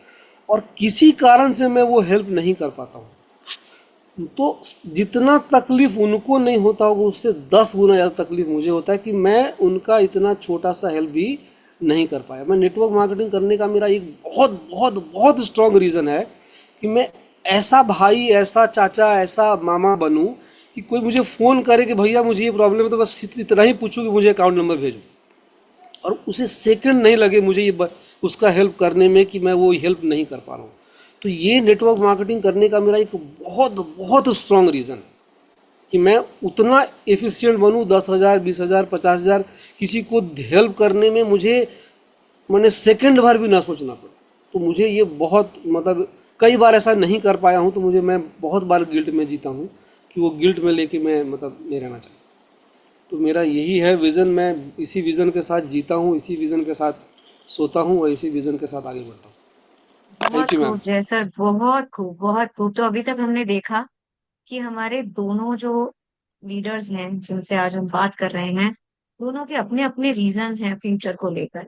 और किसी कारण से मैं वो हेल्प नहीं कर पाता हूँ। तो जितना तकलीफ उनको नहीं होता होगा, उससे 10 गुना ज़्यादा तकलीफ मुझे होता है कि मैं उनका इतना छोटा सा हेल्प भी नहीं कर पाया। मैं नेटवर्क मार्केटिंग करने का मेरा एक बहुत बहुत बहुत स्ट्रांग रीज़न है कि मैं ऐसा भाई, ऐसा चाचा, ऐसा मामा बनूं कि कोई मुझे फ़ोन करे कि भैया मुझे ये प्रॉब्लम है, तो बस इतना ही पूछूं कि मुझे अकाउंट नंबर भेजो, और उसे सेकंड नहीं लगे मुझे ये उसका हेल्प करने में कि मैं वो हेल्प नहीं कर पा रहा हूँ। तो ये नेटवर्क मार्केटिंग करने का मेरा एक बहुत बहुत स्ट्रांग रीज़न है कि मैं उतना एफिशिएंट बनूं, 10,000, 20,000, 50,000 किसी को हेल्प करने में मुझे मैंने सेकंड भर भी ना सोचना पड़ा। तो मुझे ये बहुत, मतलब कई बार ऐसा नहीं कर पाया हूँ, तो मैं बहुत बार गिल्ट में जीता हूँ कि वो गिल्ट में लेके मैं मतलब नहीं रहना चाहता। तो मेरा यही है विज़न, मैं इसी विज़न के साथ जीता हूँ, इसी विज़न के साथ सोता हूँ और इसी विज़न के साथ आगे बढ़ता हूँ।
बहुत
थैंक यू मैम।
खूब जय सर, बहुत खूब, बहुत खूब। तो अभी तक हमने देखा कि हमारे दोनों जो लीडर्स हैं जिनसे आज हम बात कर रहे हैं, दोनों के अपने अपने रीजंस हैं फ्यूचर को लेकर।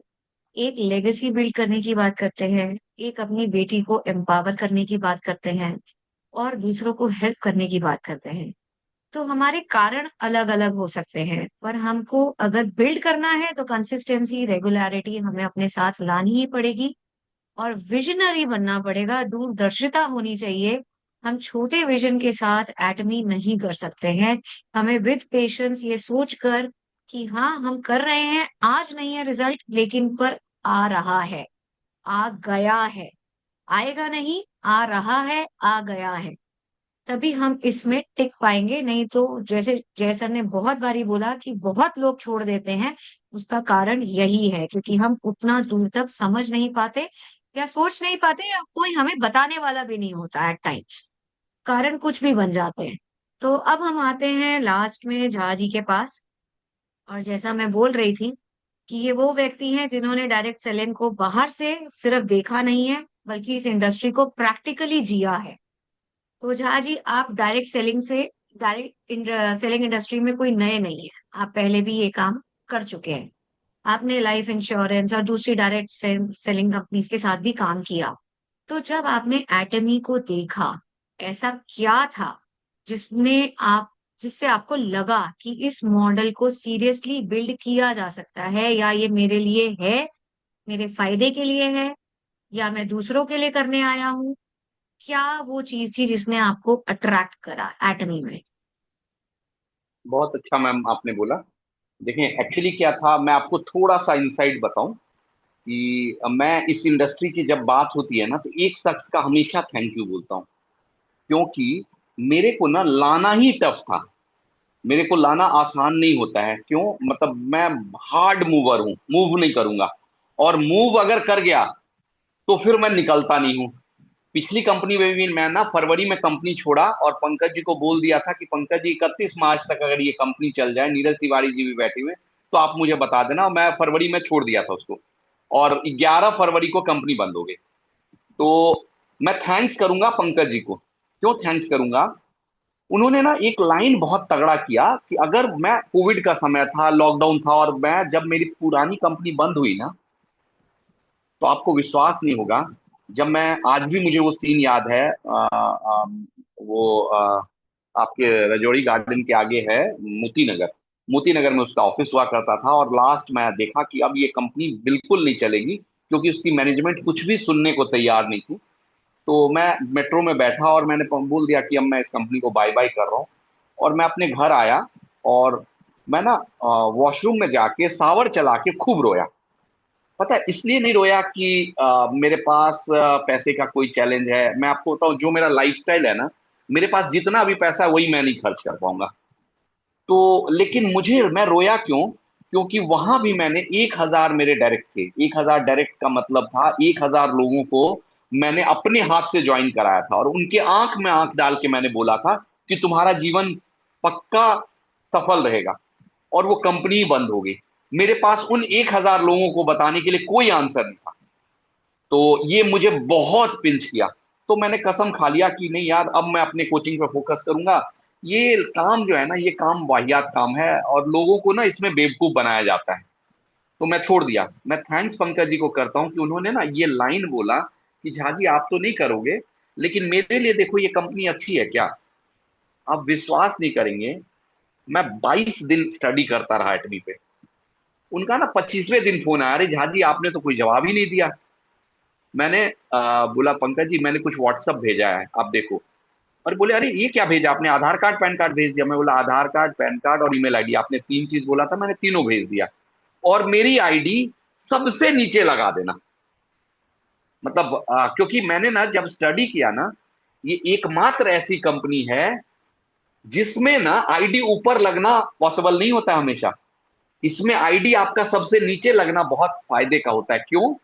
एक लेगेसी बिल्ड करने की बात करते हैं, एक अपनी बेटी को एम्पावर करने की बात करते हैं, और दूसरों को हेल्प करने की बात करते हैं। तो हमारे कारण अलग अलग हो सकते हैं, पर हमको अगर बिल्ड करना है तो कंसिस्टेंसी, रेगुलरिटी हमें अपने साथ लानी ही पड़ेगी, और विजनरी बनना पड़ेगा, दूरदर्शिता होनी चाहिए। हम छोटे विजन के साथ एटमी नहीं कर सकते हैं। हमें विद पेशेंस ये सोचकर कि हाँ हम कर रहे हैं, आज नहीं है रिजल्ट, लेकिन पर आ रहा है, आ गया है, आएगा नहीं, आ रहा है, आ गया है, तभी हम इसमें टिक पाएंगे। नहीं तो जैसे जय सर ने बहुत बारी बोला कि बहुत लोग छोड़ देते हैं, उसका कारण यही है क्योंकि हम उतना दूर तक समझ नहीं पाते या सोच नहीं पाते, या कोई हमें बताने वाला भी नहीं होता। एट टाइम्स कारण कुछ भी बन जाते हैं। तो अब हम आते हैं लास्ट में झा जी के पास। और जैसा मैं बोल रही थी कि ये वो व्यक्ति हैं जिन्होंने डायरेक्ट सेलिंग को बाहर से सिर्फ देखा नहीं है, बल्कि इस इंडस्ट्री को प्रैक्टिकली जिया है। तो झा जी, आप डायरेक्ट सेलिंग इंडस्ट्री में कोई नए नहीं है, आप पहले भी ये काम कर चुके हैं। आपने लाइफ इंश्योरेंस और दूसरी डायरेक्ट सेलिंग कंपनीज के साथ भी काम किया। तो जब आपने एटमी को देखा, ऐसा क्या था जिसने आप जिससे आपको लगा कि इस मॉडल को सीरियसली बिल्ड किया जा सकता है, या ये मेरे लिए है, मेरे फायदे के लिए है, या मैं दूसरों के लिए करने आया हूँ? क्या वो चीज थी जिसने आपको अट्रैक्ट करा एटमी में?
बहुत अच्छा मैम आपने बोला। देखिए एक्चुअली क्या था, मैं आपको थोड़ा सा इंसाइट बताऊं कि मैं इस इंडस्ट्री की जब बात होती है ना, तो एक शख्स का हमेशा थैंक यू बोलता हूं। क्योंकि मेरे को ना लाना ही टफ था। मेरे को लाना आसान नहीं होता है। क्यों? मतलब मैं हार्ड मूवर हूं, मूव नहीं करूंगा। और मूव अगर कर गया तो फिर मैं निकलता नहीं हूं। पिछली कंपनी में भी मैं ना फरवरी में कंपनी छोड़ा और पंकज जी को बोल दिया था कि पंकज जी 31 मार्च तक अगर ये कंपनी चल जाए, नीरज तिवारी जी भी बैठे हुए, तो आप मुझे बता देना। और मैं फरवरी में छोड़ दिया था उसको, और 11 फरवरी को कंपनी बंद हो गई। तो मैं थैंक्स करूंगा पंकज जी को। क्यों थैंक्स करूंगा? उन्होंने ना एक लाइन बहुत तगड़ा किया कि अगर मैं, कोविड का समय था, लॉकडाउन था, और मैं जब मेरी पुरानी कंपनी बंद हुई ना, तो आपको विश्वास नहीं होगा। जब मैं, आज भी मुझे वो सीन याद है। वो आपके रजौड़ी गार्डन के आगे है मोती नगर। मोती नगर में उसका ऑफिस हुआ करता था। और लास्ट मैं देखा कि अब ये कंपनी बिल्कुल नहीं चलेगी, क्योंकि उसकी मैनेजमेंट कुछ भी सुनने को तैयार नहीं थी। तो मैं मेट्रो में बैठा और मैंने बोल दिया कि अब मैं इस कंपनी को बाय बाय कर रहा हूँ। और मैं अपने घर आया, और मैं ना वॉशरूम में जाके शावर चला के खूब रोया। पता है इसलिए नहीं रोया कि मेरे पास पैसे का कोई चैलेंज है। मैं आपको बताऊं, जो मेरा लाइफस्टाइल है ना, मेरे पास जितना भी पैसा है वही मैं नहीं खर्च कर पाऊंगा। तो लेकिन मुझे, मैं रोया क्यों? क्योंकि वहां भी मैंने 1,000, मेरे डायरेक्ट थे 1,000। डायरेक्ट का मतलब था 1,000 लोगों को मैंने अपने हाथ से ज्वाइन कराया था, और उनके आंख में आंख डाल के मैंने बोला था कि तुम्हारा जीवन पक्का सफल रहेगा। और वो कंपनी बंद हो गई। मेरे पास उन 1,000 लोगों को बताने के लिए कोई आंसर नहीं था। तो ये मुझे बहुत पिंच किया। तो मैंने कसम खा लिया कि नहीं यार, अब मैं अपने कोचिंग पे फोकस करूंगा। ये काम जो है ना, ये काम वाहियात काम है, और लोगों को ना इसमें बेवकूफ बनाया जाता है। तो मैं छोड़ दिया। मैं थैंक्स पंकज जी को करता हूं कि उन्होंने ना ये लाइन बोला कि झाजी आप तो नहीं करोगे, लेकिन मेरे लिए देखो ये कंपनी अच्छी है क्या। आप विश्वास नहीं करेंगे, मैं 22 दिन स्टडी करता रहा एटमी पे। उनका ना 25वें दिन फोन आया, अरे झाजी आपने तो कोई जवाब ही नहीं दिया। मैंने बोला पंकज जी मैंने कुछ व्हाट्सअप भेजा है, आप देखो। और बोले अरे ये क्या भेजा आपने? आधार कार्ड पैन कार्ड भेज दिया। मैं बोला आधार कार्ड, पैन कार्ड और ईमेल आईडी, आपने 3 चीज बोला था, मैंने तीनों भेज दिया। और मेरी आईडी सबसे नीचे लगा देना। मतलब क्योंकि मैंने ना जब स्टडी किया ना, ये एकमात्र ऐसी कंपनी है जिसमें ना आईडी ऊपर लगना पॉसिबल नहीं होता हमेशा। इसमें आईडी आपका सबसे नीचे लगना बहुत फायदे का होता है। क्यों?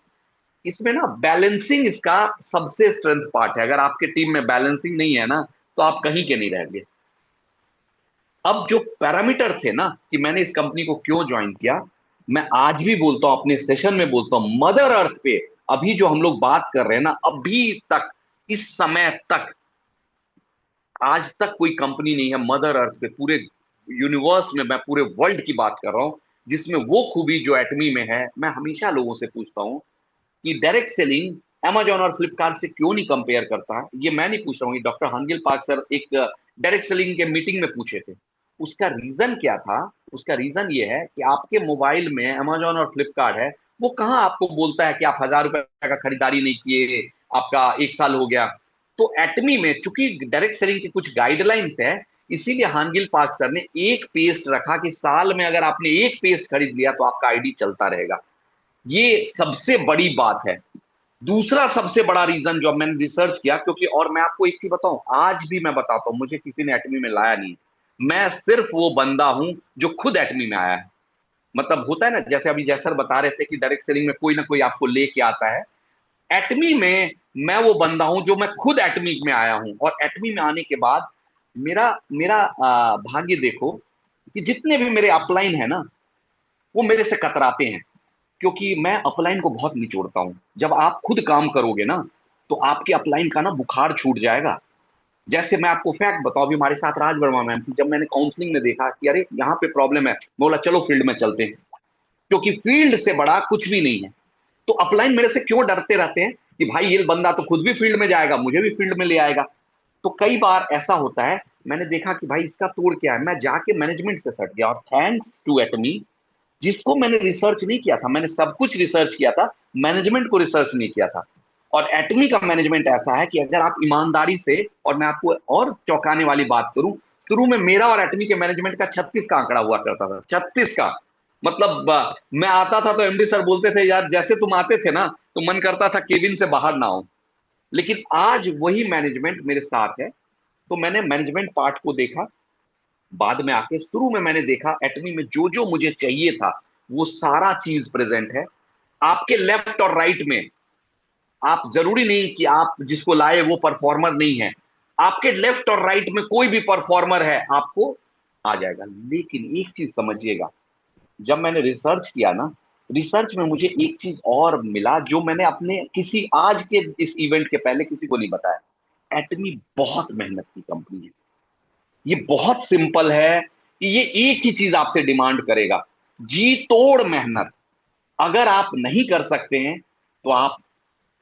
इसमें ना बैलेंसिंग इसका सबसे स्ट्रेंथ पार्ट है। अगर आपके टीम में बैलेंसिंग नहीं है ना, तो आप कहीं के नहीं रहेंगे। अब जो पैरामीटर थे ना कि मैंने इस कंपनी को क्यों ज्वाइन किया, मैं आज भी बोलता हूं, अपने सेशन में बोलता हूं, मदर अर्थ पे अभी जो हम लोग बात कर रहे हैं ना, अभी तक, इस समय तक, आज तक कोई कंपनी नहीं है मदर अर्थ पे, पूरे यूनिवर्स में, मैं पूरे वर्ल्ड की बात कर रहा हूं, जिसमें वो खूबी जो एटमी में है। मैं हमेशा लोगों से पूछता हूं कि डायरेक्ट सेलिंग Amazon और फ्लिपकार्ट से क्यों नहीं कंपेयर करता है। ये मैं नहीं पूछ रहा हूँ, ये डॉक्टर हांगिल पार्क सर एक डायरेक्ट सेलिंग के मीटिंग में पूछे थे। उसका रीजन क्या था? उसका रीजन ये है कि आपके मोबाइल में Amazon और फ्लिपकार्ट है, वो कहाँ आपको बोलता है कि आप 1,000 रुपए का खरीदारी नहीं किए, आपका 1 साल हो गया। तो एटमी में चूंकि डायरेक्ट सेलिंग की कुछ गाइडलाइंस है, इसीलिए हांगिल पार्क सर ने एक पेस्ट रखा कि साल में अगर आपने एक पेस्ट खरीद लिया तो आपका आईडी चलता रहेगा। ये सबसे बड़ी बात है। दूसरा सबसे बड़ा रीजन जो मैंने रिसर्च किया, क्योंकि, और मैं आपको एक चीज बताऊं, आज भी मैं बताता हूं, मुझे किसी ने एटमी में लाया नहीं। मैं सिर्फ वो बंदा हूं जो खुद एटमी में आया है। मतलब होता है ना, जैसे अभी जयसर बता रहे थे कि डायरेक्ट सेलिंग में कोई ना कोई आपको लेके आता है। एटमी में मैं वो बंदा हूं जो मैं खुद एटमी में आया हूं। और एटमी में आने के बाद मेरा मेरा भाग्य देखो कि जितने भी मेरे अपलाइन है ना, वो मेरे से कतराते हैं। क्योंकि मैं अपलाइन को बहुत निचोड़ता हूं। जब आप खुद काम करोगे ना, तो आपके अपलाइन का ना बुखार छूट जाएगा। जैसे मैं आपको फैक्ट बताऊं, अभी हमारे साथ राज वर्मा मैम थी, जब मैंने काउंसलिंग में देखा कि अरे यहाँ पे प्रॉब्लम है, मैं बोला चलो फील्ड में चलते हैं। क्योंकि फील्ड से बड़ा कुछ भी नहीं है। तो अपलाइन मेरे से क्यों डरते रहते हैं कि भाई ये बंदा तो खुद भी फील्ड में जाएगा, मुझे भी फील्ड में ले आएगा। तो कई बार ऐसा होता है, मैंने देखा कि भाई इसका तोड़ क्या है, मैं जाके मैनेजमेंट से सट गया। और थैंक्स टू एटमी, जिसको मैंने रिसर्च नहीं किया था, मैंने सब कुछ रिसर्च किया था, मैनेजमेंट को रिसर्च नहीं किया था। और एटमी का मैनेजमेंट ऐसा है कि अगर आप ईमानदारी से, और मैं आपको और चौंकाने वाली बात करूं, शुरू में मेरा और एटमी के मैनेजमेंट का 36 का आंकड़ा हुआ करता था, 36 का। मतलब मैं आता था तो एमडी सर बोलते थे यार जैसे तुम आते थे ना तो मन करता था केबिन से बाहर ना हो। लेकिन आज वही मैनेजमेंट मेरे साथ है। तो मैंने मैनेजमेंट पार्ट को देखा, बाद में आके शुरू में मैंने देखा एटमी में जो जो मुझे चाहिए था वो सारा चीज प्रेजेंट है। आपके लेफ्ट और राइट में, आप जरूरी नहीं कि आप जिसको लाए वो परफॉर्मर नहीं है, आपके लेफ्ट और राइट में कोई भी परफॉर्मर है आपको आ जाएगा। लेकिन एक चीज समझिएगा, जब मैंने रिसर्च किया ना, रिसर्च में मुझे एक चीज और मिला जो मैंने अपने किसी आज के इस इवेंट के पहले किसी को नहीं बताया। एटमी बहुत मेहनत की कंपनी है। ये बहुत सिंपल है कि ये एक ही चीज आपसे डिमांड करेगा, जी तोड़ मेहनत। अगर आप नहीं कर सकते हैं तो आप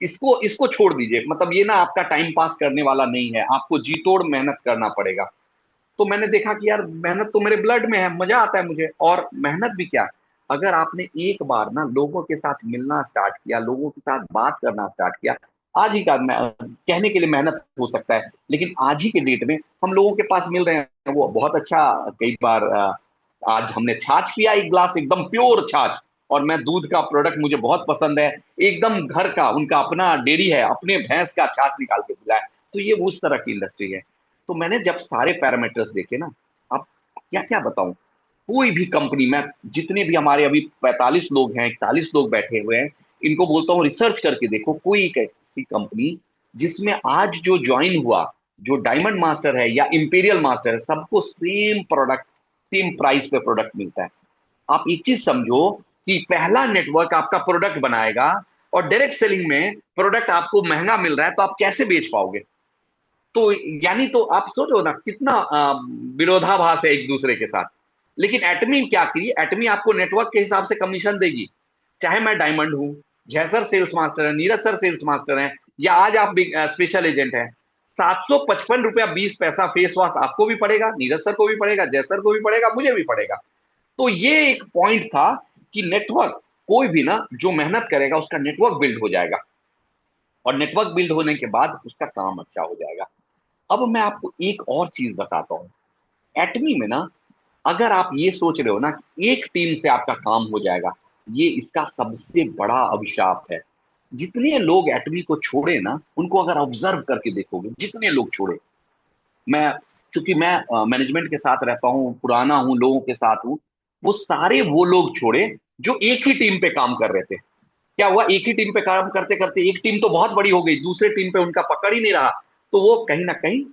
इसको इसको छोड़ दीजिए। मतलब ये ना आपका टाइम पास करने वाला नहीं है, आपको जी तोड़ मेहनत करना पड़ेगा। तो मैंने देखा कि यार मेहनत तो मेरे ब्लड में है, मजा आता है मुझे। और मेहनत भी क्या, अगर आपने एक बार ना लोगों के साथ मिलना स्टार्ट किया, लोगों के साथ बात करना स्टार्ट किया, आज ही का मैं कहने के लिए मेहनत हो सकता है, लेकिन आज ही के डेट में हम लोगों के पास मिल रहे हैं वो बहुत अच्छा। कई बार आज हमने छाछ पिया, एक ग्लास एकदम प्योर छाछ, और मैं दूध का प्रोडक्ट मुझे बहुत पसंद है, एकदम घर का, उनका अपना डेयरी है, अपने भैंस का छाछ निकाल के पिलाया। तो ये उस तरह की इंडस्ट्री है। तो मैंने जब सारे पैरामीटर्स देखे ना, अब क्या क्या बताऊं, कोई भी कंपनी में जितने भी हमारे अभी 45 लोग हैं, 41 लोग बैठे हुए हैं, इनको बोलता हूं रिसर्च करके देखो, कोई एक ऐसी कंपनी जिसमें आज जो ज्वाइन हुआ, जो डायमंड मास्टर है या इंपीरियल मास्टर है, सबको सेम प्रोडक्ट, सेम प्राइस पे प्रोडक्ट मिलता है। आप एक चीज समझो कि पहला नेटवर्क आपका प्रोडक्ट बनाएगा और डायरेक्ट सेलिंग में प्रोडक्ट आपको महंगा मिल रहा है, तो आप कैसे बेच पाओगे? तो यानी तो आप सोचो ना कितना विरोधाभास है एक दूसरे के साथ। लेकिन एटमी क्या की, एटमी आपको नेटवर्क के हिसाब से कमीशन देगी। चाहे मैं डायमंड हूं, जयसर सेल्स मास्टर है, नीरज सर सेल्स मास्टर है, या आज आप स्पेशल एजेंट है, 755 रुपया 20 पैसा फेस वॉश आपको भी पड़ेगा, नीरज सर को भी पड़ेगा, जयसर को भी पड़ेगा, मुझे भी पड़ेगा। तो ये एक पॉइंट था कि नेटवर्क, कोई भी ना जो मेहनत करेगा उसका नेटवर्क बिल्ड हो जाएगा, और नेटवर्क बिल्ड होने के बाद उसका काम अच्छा हो जाएगा। अब मैं आपको एक और चीज बताता हूं। एटमी में ना, अगर आप ये सोच रहे हो ना कि एक टीम से आपका काम हो जाएगा, ये इसका सबसे बड़ा अभिशाप है। जितने लोग एटमी को छोड़े ना, उनको अगर ऑब्जर्व करके देखोगे, जितने लोग छोड़े, मैं, चूंकि मैं मैनेजमेंट के साथ रहता हूं, पुराना हूं, लोगों के साथ हूं, वो सारे वो लोग छोड़े जो एक ही टीम पे काम कर रहे थे। क्या हुआ, एक ही टीम पे काम करते करते एक टीम तो बहुत बड़ी हो गई, दूसरे टीम पे उनका पकड़ ही नहीं रहा, तो वो कहीं ना कहीं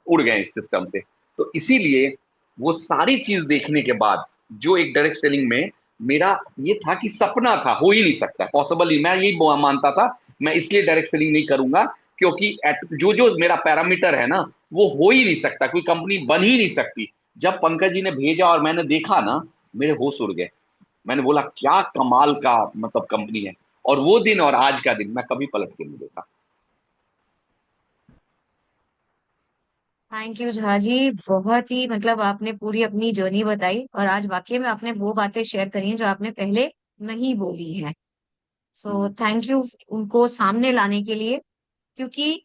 उड़ गए इस सिस्टम से। तो इसीलिए वो सारी चीज देखने के बाद, जो एक डायरेक्ट सेलिंग में मेरा ये था कि सपना था, हो ही नहीं सकता, पॉसिबल ही, मैं यही मानता था, मैं इसलिए डायरेक्ट सेलिंग नहीं करूंगा, क्योंकि जो जो मेरा पैरामीटर है ना, वो हो ही नहीं सकता, कोई कंपनी बन ही नहीं सकती। जब पंकज जी ने भेजा और मैंने देखा ना, मेरे होश उड़ गए। मैंने बोला क्या कमाल का मतलब कंपनी है। और वो दिन और आज का दिन मैं कभी पलट के नहीं देखा।
थैंक यू झा जी, बहुत ही मतलब आपने पूरी अपनी जर्नी बताई, और आज वाकई में आपने वो बातें शेयर करी हैं जो आपने पहले नहीं बोली हैं। सो थैंक यू उनको सामने लाने के लिए। क्योंकि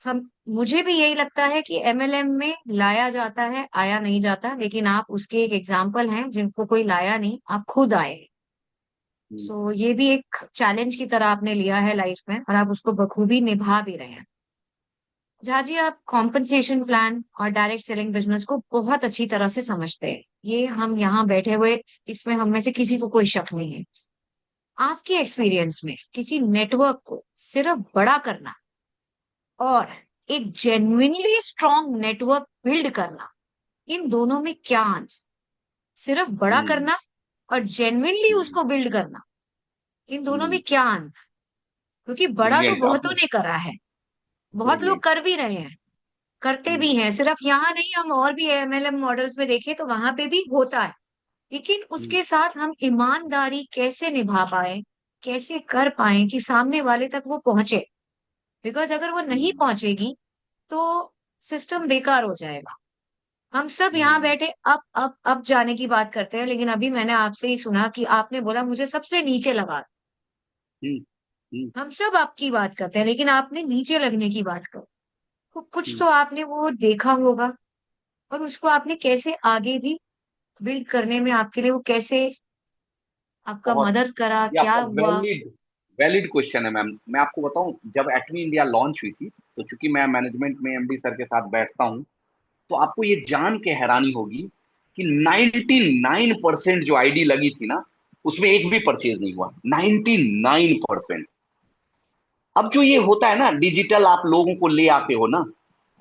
हम, मुझे भी यही लगता है कि एमएलएम में लाया जाता है, आया नहीं जाता, लेकिन आप उसके एक एग्जाम्पल हैं जिनको कोई लाया नहीं, आप खुद आए। सो ये भी एक चैलेंज की तरह आपने लिया है लाइफ में, और आप उसको बखूबी निभा भी रहे हैं। झा जी, आप कॉम्पनसेशन प्लान और डायरेक्ट सेलिंग बिजनेस को बहुत अच्छी तरह से समझते हैं, ये हम यहाँ बैठे हुए, इसमें हम में से किसी को कोई शक नहीं है। आपके एक्सपीरियंस में किसी नेटवर्क को सिर्फ बड़ा करना और एक जेन्युइनली स्ट्रॉन्ग नेटवर्क बिल्ड करना, इन दोनों में क्या अंतर? सिर्फ बड़ा
हम्म,
करना और जेन्युइनली
हम्म,
उसको बिल्ड करना, इन दोनों में
हम्म,
क्या अंतर? क्योंकि बड़ा तो
ब्रिलियंट
बहुतों
आपने,
ने करा है, बहुत लोग
ब्रिलियंट।
कर भी रहे हैं, करते भी हैं, सिर्फ यहाँ नहीं, हम और भी एमएलएम मॉडल्स में देखें तो वहां पे भी होता है। लेकिन उसके साथ हम ईमानदारी कैसे निभा पाए, कैसे कर पाए कि सामने वाले तक वो पहुंचे। बिकॉज अगर वो नहीं
हम्म,
पहुंचेगी तो सिस्टम बेकार हो जाएगा। हम सब यहाँ
हम्म,
बैठे अब जाने की बात करते हैं, लेकिन अभी मैंने आपसे ही सुना कि आपने बोला मुझे सबसे नीचे लगा।
हम्म, हम्म,
हम सब आपकी बात करते हैं, लेकिन आपने नीचे लगने की बात कर। तो कुछ
हम्म।
तो आपने वो देखा होगा, और उसको आपने कैसे आगे भी बिल्ड करने में आपके लिए वो कैसे आपका
बहुत,
मदद करा,
ये
क्या
आपका
हुआ?
वैलिड वैलिड क्वेश्चन है मैम। मैं आपको बताऊं, जब एटमी इंडिया लॉन्च हुई थी, तो चूंकि मैं मैनेजमेंट में एमडी सर के साथ बैठता हूं, तो आपको ये जान के हैरानी होगी कि 99% जो आईडी लगी थी ना, उसमें एक भी परचेज नहीं हुआ। 99%। अब जो ये होता है ना, डिजिटल आप लोगों को ले आते हो ना,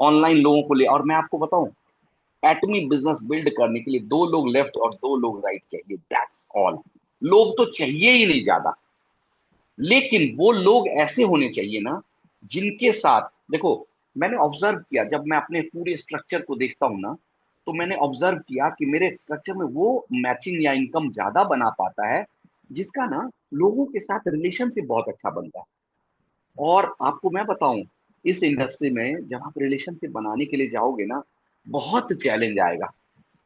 ऑनलाइन लोगों को ले, और मैं आपको बताऊं, एटमी बिजनेस बिल्ड करने के लिए दो लोग लेफ्ट और दो लोग राइट चाहिए, दैट्स ऑल। लोग तो चाहिए ही नहीं ज्यादा, लेकिन वो लोग ऐसे होने चाहिए ना, जिनके साथ, देखो, मैंने ऑब्जर्व किया, जब मैं अपने पूरे स्ट्रक्चर को देखता हूं ना, तो मैंने ऑब्जर्व किया कि मेरे स्ट्रक्चर में वो मैचिंग या इनकम ज्यादा बना पाता है, जिसका ना लोगों के साथ रिलेशनशिप बहुत अच्छा बनता है। और आपको मैं बताऊं, इस इंडस्ट्री में जब आप रिलेशनशिप बनाने के लिए जाओगे ना, बहुत चैलेंज आएगा।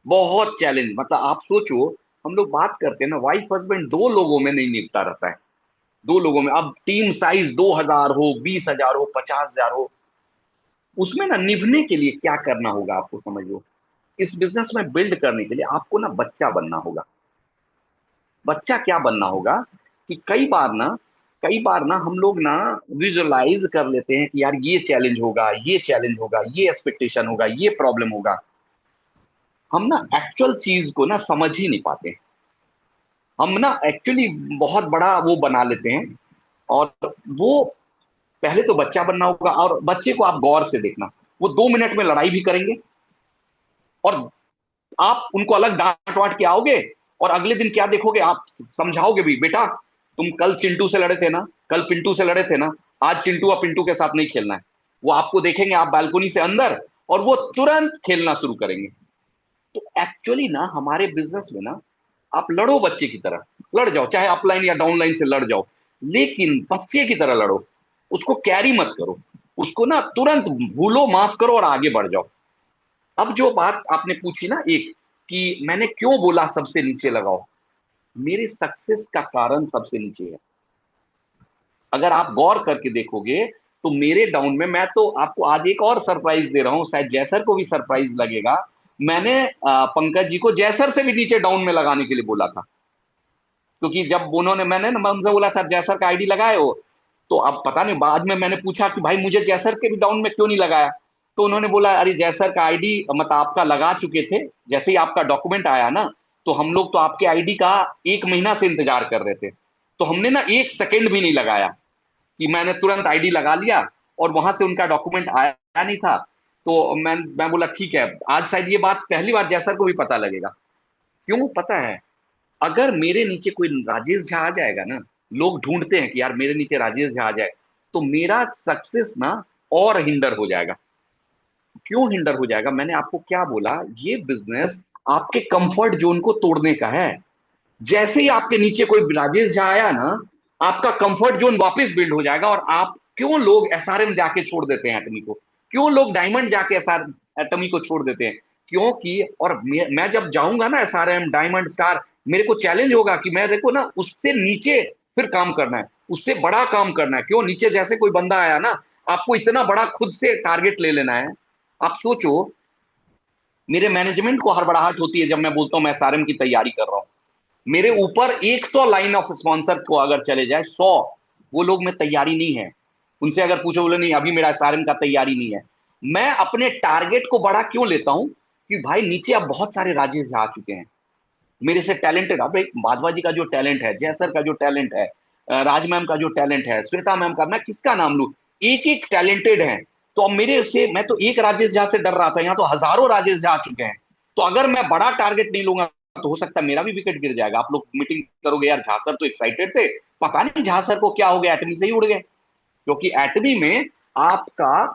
बहुत चैलेंज, मतलब आप सोचो, हम लोग बात करते हैं ना, वाइफ हस्बैंड दो लोगों में नहीं निपटा रहता है। दो लोगों में, अब टीम साइज 2,000 हो, 20,000 हो, 50,000 हो, उसमें ना निभने के लिए क्या करना होगा आपको समझो। इस बिजनेस में बिल्ड करने के लिए आपको ना बच्चा बनना होगा। बच्चा क्या बनना होगा कि कई बार ना हम लोग ना विजुअलाइज कर लेते हैं कि यार ये चैलेंज होगा, ये चैलेंज होगा, ये एक्सपेक्टेशन होगा, ये प्रॉब्लम होगा। हम ना एक्चुअल चीज को ना समझ ही नहीं पाते। हम ना एक्चुअली बहुत बड़ा वो बना लेते हैं। और वो, पहले तो बच्चा बनना होगा, और बच्चे को आप गौर से देखना, वो 2 मिनट में लड़ाई भी करेंगे, और आप उनको अलग डांट वाट के आओगे, और अगले दिन क्या देखोगे आप, समझाओगे भी, बेटा तुम कल चिंटू से लड़े थे ना, कल पिंटू से लड़े थे ना, आज चिंटू और पिंटू के साथ नहीं खेलना है। वो आपको देखेंगे आप बालकोनी से अंदर, और वो तुरंत खेलना शुरू करेंगे। तो एक्चुअली ना हमारे बिजनेस में ना, आप लड़ो बच्चे की तरह, लड़ जाओ, चाहे अपलाइन या डाउनलाइन से लड़ जाओ, लेकिन बच्चे की तरह लड़ो। उसको कैरी मत करो, उसको ना तुरंत भूलो, माफ करो और आगे बढ़ जाओ। अब जो बात आपने पूछी ना एक, कि मैंने क्यों बोला सबसे नीचे लगाओ, मेरे सक्सेस का कारण सबसे नीचे है। अगर आप गौर करके देखोगे, तो मेरे डाउन में, मैं तो आपको आज एक और सरप्राइज दे रहा हूं, शायद जयसर को भी सरप्राइज लगेगा। मैंने पंकज जी को जयसर से भी नीचे डाउन में लगाने के लिए बोला था, क्योंकि जब उन्होंने, मैंने ना उनसे बोला था जयसर का आईडी लगाए हो, तो अब पता नहीं, बाद में मैंने पूछा कि भाई मुझे जयसर के भी डाउन में क्यों नहीं लगाया, तो उन्होंने बोला अरे जयसर का आईडी मतलब आपका लगा चुके थे, जैसे ही आपका डॉक्यूमेंट आया ना, तो हम लोग तो आपके आईडी का 1 महीना से इंतजार कर रहे थे, तो हमने ना 1 सेकंड भी नहीं लगाया, कि मैंने तुरंत आईडी लगा लिया, और वहां से उनका डॉक्यूमेंट आया नहीं था। तो मैं बोला ठीक है, आज शायद ये बात पहली बार जयसर को भी पता लगेगा। क्यों पता है, अगर मेरे नीचे कोई राजेश झा आ जाएगा ना, लोग ढूंढते हैं कि यार मेरे नीचे राजेश झा आ जाए, तो मेरा सक्सेस ना और हिंडर हो जाएगा। क्यों हिंडर हो जाएगा, मैंने आपको क्या बोला, ये बिजनेस आपके कंफर्ट जोन को तोड़ने का है। जैसे ही आपके नीचे कोई राजेश झा आया ना, आपका कंफर्ट जोन वापस बिल्ड हो जाएगा। और आप, क्यों लोग एसआरएम जाके छोड़ देते हैं एटमी को, क्यों लोग डायमंड जाके एसआर एटमी को छोड़ देते हैं, क्योंकि, और मैं जब जाऊंगा ना एसआरएम डायमंड स्टार, मेरे को चैलेंज होगा कि मेरे को ना उससे नीचे फिर काम करना है, उससे बड़ा काम करना है। क्यों, नीचे जैसे कोई बंदा आया ना, आपको इतना बड़ा खुद से टारगेट ले लेना है। आप सोचो, मेरे मैनेजमेंट को हड़बड़ाहट होती है जब मैं बोलता हूं मैं एसआरएम की तैयारी कर रहा हूं। मेरे ऊपर 100 लाइन ऑफ स्पॉन्सर को अगर चले जाए 100, वो लोग में तैयारी नहीं है। उनसे अगर पूछो, बोले नहीं अभी मेरा एसआरएम का तैयारी नहीं है। मैं अपने टारगेट को बड़ा क्यों लेता हूं, कि भाई नीचे अब बहुत सारे राजेश आ चुके हैं मेरे से टैलेंटेड। अब एक माधवा जी का जो टैलेंट है, जयसर का जो टैलेंट है, राज मैम का जो टैलेंट है, श्वेता मैम का, मैं किसका नाम लूं, एक एक टैलेंटेड है। तो अब मेरे से, मैं तो एक राजेश झा से डर रहा था, यहाँ तो हजारों राजेश झा आ चुके हैं। तो अगर मैं बड़ा टारगेट नहीं लूंगा, तो हो सकता है मेरा भी विकेट गिर जाएगा। आप लोग मीटिंग करोगे, यार झा सर तो एक्साइटेड थे, पता नहीं झा सर को क्या हो गया, एटमी से ही उड़ गए। क्योंकि एटमी में आपका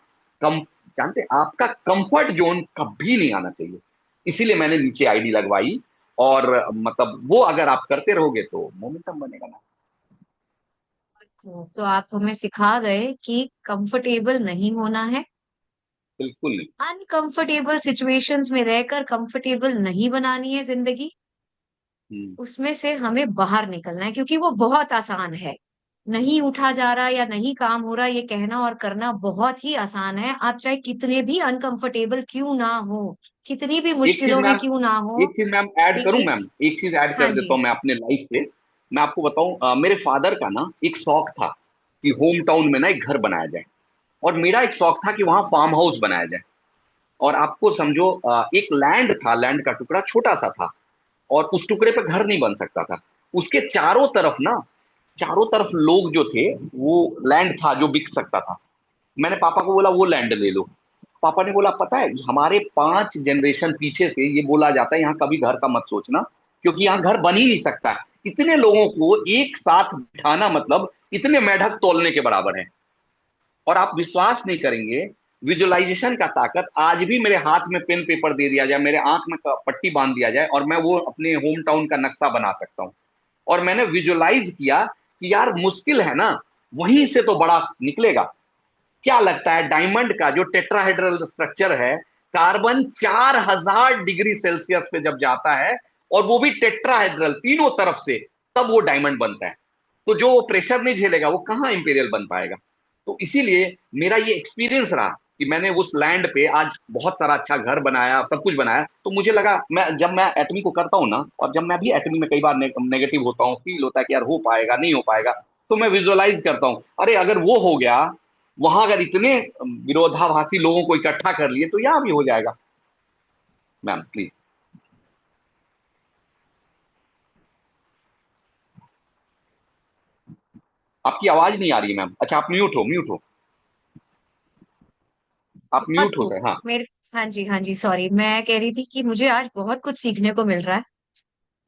कम, जानते, आपका कंफर्ट जोन कभी नहीं आना चाहिए। इसीलिए मैंने नीचे आईडी लगवाई। और मतलब वो अगर आप करते रहोगे तो मोमेंटम बनेगा ना।
तो आप हमें सिखा गए कि कंफर्टेबल नहीं होना है,
बिल्कुल नहीं।
अनकंफर्टेबल सिचुएशंस में रहकर कंफर्टेबल नहीं बनानी है जिंदगी,
हम्म।
उसमें से हमें बाहर निकलना है, क्योंकि वो बहुत आसान है। नहीं उठा जा रहा या नहीं काम हो रहा, ये कहना और करना बहुत ही आसान है। आप चाहे कितने भी अनकंफर्टेबल क्यों ना हो, कितनी भी
एक चीज
मुश्किलों में
मैम,
क्यों ना हो,
एक चीज मैम ऐड करूं
लेकिन
मैम, एक चीज ऐड
हाँ
कर देता
जी।
हूं मैं अपने लाइफ से। मैं आपको बताऊं, मेरे फादर का ना एक शौक था कि होम टाउन में ना एक घर बनाया जाए, और मेरा एक शौक था कि वहां फार्म हाउस बनाया जाए। और आपको समझो, एक लैंड था, लैंड का टुकड़ा छोटा सा था, और उस टुकड़े पे घर नहीं बन सकता था। उसके चारों तरफ ना, चारों तरफ लोग जो थे, वो लैंड था जो बिक सकता था। मैंने पापा को बोला वो लैंड ले लो। पापा ने बोला पता है, हमारे 5 जनरेशन पीछे से ये बोला जाता है यहाँ कभी घर का मत सोचना, क्योंकि यहाँ घर बन ही नहीं सकता। इतने लोगों को एक साथ बिठाना मतलब इतने मेढक तोलने के बराबर है। और आप विश्वास नहीं करेंगे, विजुअलाइजेशन का ताकत, आज भी मेरे हाथ में पेन पेपर दे दिया जाए, मेरे आंख में पट्टी बांध दिया जाए, और मैं वो अपने होम टाउन का नक्शा बना सकता हूँ। और मैंने विजुअलाइज किया कि यार मुश्किल है ना, वहीं से तो बड़ा निकलेगा। क्या लगता है, डायमंड का जो टेट्राहेड्रल स्ट्रक्चर है, कार्बन 4000 डिग्री सेल्सियस पे जब जाता है, और वो भी टेट्राहेड्रल तीनों तरफ से, तब वो डायमंड बनता है। तो जो वो प्रेशर नहीं झेलेगा वो कहाँ इंपीरियल बन पाएगा। तो इसीलिए मेरा ये एक्सपीरियंस रहा कि मैंने उस लैंड पे आज बहुत सारा अच्छा घर बनाया, सब कुछ बनाया। तो मुझे लगा, मैं जब मैं एटमी को करता हूँ ना, और जब मैं भी एटमी में कई बार नेगेटिव होता हूँ, फील होता है कि यार हो पाएगा नहीं हो पाएगा, तो मैं विजुअलाइज करता हूँ, अरे अगर वो हो गया, वहां अगर इतने विरोधाभासी लोगों को इकट्ठा कर लिए, तो यहां भी हो जाएगा। Ma'am please. आपकी आवाज नहीं आ रही है मैम। अच्छा आप म्यूट हो, म्यूट हो, आप
बहुत
म्यूट हो
खूब।
गए, हाँ।
मेरे हाँ जी, हाँ जी, सॉरी, मैं कह रही थी कि मुझे आज बहुत कुछ सीखने को मिल रहा है।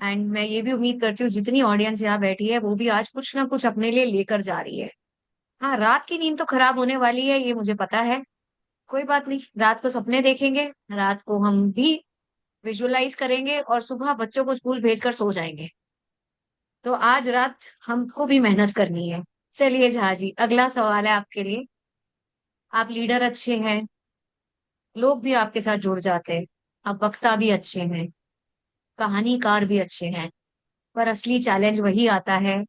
एंड मैं ये भी उम्मीद करती हूँ जितनी ऑडियंस यहाँ बैठी है वो भी आज कुछ ना कुछ अपने लिए लेकर जा रही है। हाँ, रात की नींद तो खराब होने वाली है, ये मुझे पता है। कोई बात नहीं, रात को सपने देखेंगे, रात को हम भी विजुअलाइज करेंगे, और सुबह बच्चों को स्कूल भेजकर सो जाएंगे। तो आज रात हमको भी मेहनत करनी है। चलिए झा जी, अगला सवाल है आपके लिए। आप लीडर अच्छे हैं, लोग भी आपके साथ जुड़ जाते हैं, आप वक्ता भी अच्छे हैं, कहानीकार भी अच्छे हैं, पर असली चैलेंज वही आता है,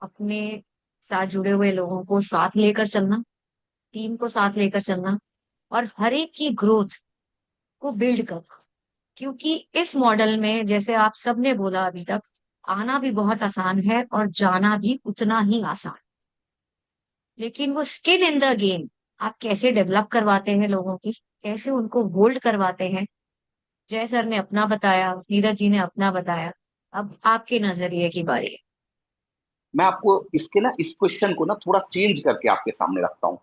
अपने साथ जुड़े हुए लोगों को साथ लेकर चलना, टीम को साथ लेकर चलना, और हर एक की ग्रोथ को बिल्ड करना। क्योंकि इस मॉडल में, जैसे आप सबने बोला अभी तक, आना भी बहुत आसान है और जाना भी उतना ही आसान। लेकिन वो स्किन इन द गेम आप कैसे डेवलप करवाते हैं लोगों की, कैसे उनको होल्ड करवाते हैं। जय सर ने अपना बताया, नीरज जी ने अपना बताया, अब आपके नजरिए की बारी है।
मैं आपको इसके ना, इस क्वेश्चन को ना थोड़ा चेंज करके आपके सामने रखता हूँ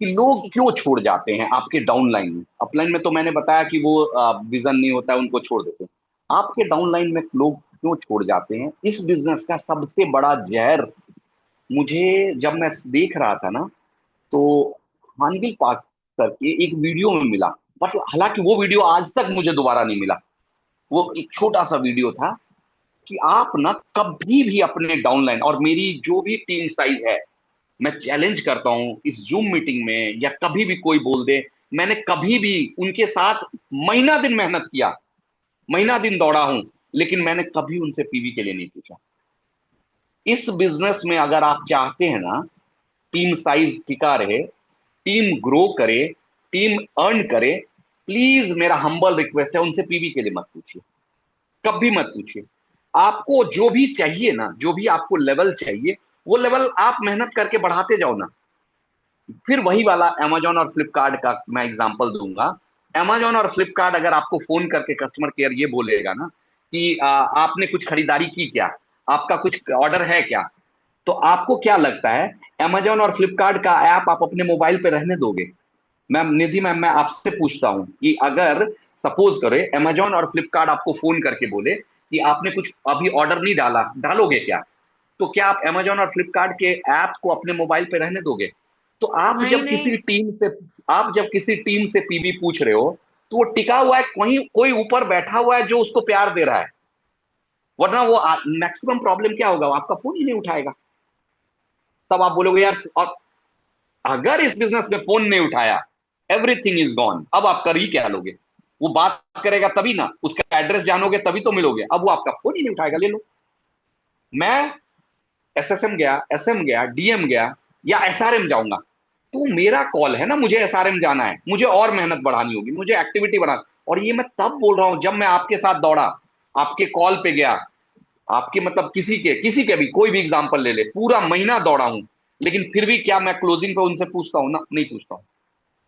कि लोग
ठीक है।
क्यों छोड़ जाते हैं आपके डाउन लाइन में। अपलाइन में तो मैंने बताया कि वो विजन नहीं होता है, उनको छोड़ देते हैं। आपके डाउन लाइन में लोग क्यों छोड़ जाते हैं, इस बिजनेस का सबसे बड़ा जहर मुझे जब मैं देख रहा था ना, तो हानविल पार्क करके एक वीडियो में मिला। बट हालांकि वो वीडियो आज तक मुझे दोबारा नहीं मिला। वो एक छोटा सा वीडियो था कि आप ना कभी भी अपने डाउनलाइन, और मेरी जो भी टीम साइज है, मैं चैलेंज करता हूं इस जूम मीटिंग में या कभी भी कोई बोल दे, मैंने कभी भी उनके साथ महीना दिन मेहनत किया, महीना दिन दौड़ा हूं, लेकिन मैंने कभी उनसे पीवी के लिए नहीं पूछा। इस बिजनेस में अगर आप चाहते हैं ना टीम साइज टिका रहे, टीम ग्रो करे, टीम अर्न करे, प्लीज मेरा हम्बल रिक्वेस्ट है, उनसे पीवी के लिए मत पूछिए, कभी मत पूछिए। आपको जो भी चाहिए ना, जो भी आपको लेवल चाहिए, वो लेवल आप मेहनत करके बढ़ाते जाओ ना। फिर वही वाला अमेजॉन और फ्लिपकार्ट का मैं एग्जांपल दूंगा। अमेजॉन और फ्लिपकार्ट अगर आपको फोन करके कस्टमर केयर ये बोलेगा ना कि आपने कुछ खरीदारी की क्या, आपका कुछ ऑर्डर है क्या, तो आपको क्या लगता है, अमेजॉन और फ्लिपकार्ट का ऐप आप अपने मोबाइल पे रहने दोगे? मैम निधि मैम, मैं आपसे पूछता हूं कि अगर सपोज करे अमेजॉन और फ्लिपकार्ट आपको फोन करके बोले कि आपने कुछ अभी ऑर्डर नहीं डाला, डालोगे क्या? तो क्या आप अमेजॉन और फ्लिपकार्ट के ऐप को अपने मोबाइल पे रहने दोगे? तो
नहीं नहीं।
आप जब किसी टीम से पीवी पूछ रहे हो, तो वो टिका हुआ है, कहीं कोई ऊपर बैठा हुआ है जो उसको प्यार दे रहा है। वरना वो मैक्सिमम प्रॉब्लम क्या होगा, वो आपका फोन ही नहीं उठाएगा। तब आप बोलोगे यार, और अगर इस बिजनेस में फोन नहीं उठाया, एवरीथिंग इज गॉन, अब आप कर ही क्या लोगे। वो बात करेगा तभी ना, उसका एड्रेस जानोगे तभी तो मिलोगे, अब वो आपका फोन ही नहीं उठाएगा, ले लो। मैं एसएसएम गया, एसएम गया, डीएम गया या एसआरएम जाऊंगा, तो मेरा कॉल है ना, मुझे एसआरएम जाना है, मुझे और मेहनत बढ़ानी होगी, मुझे एक्टिविटी बढ़ा। और ये मैं तब बोल रहा हूं जब मैं आपके साथ दौड़ा, आपके कॉल पे गया, आपके मतलब किसी के भी कोई भी एग्जांपल ले ले, पूरा महीना दौड़ा हूं, लेकिन फिर भी क्या मैं क्लोजिंग पे उनसे पूछता हूं ना, नहीं पूछता हूं।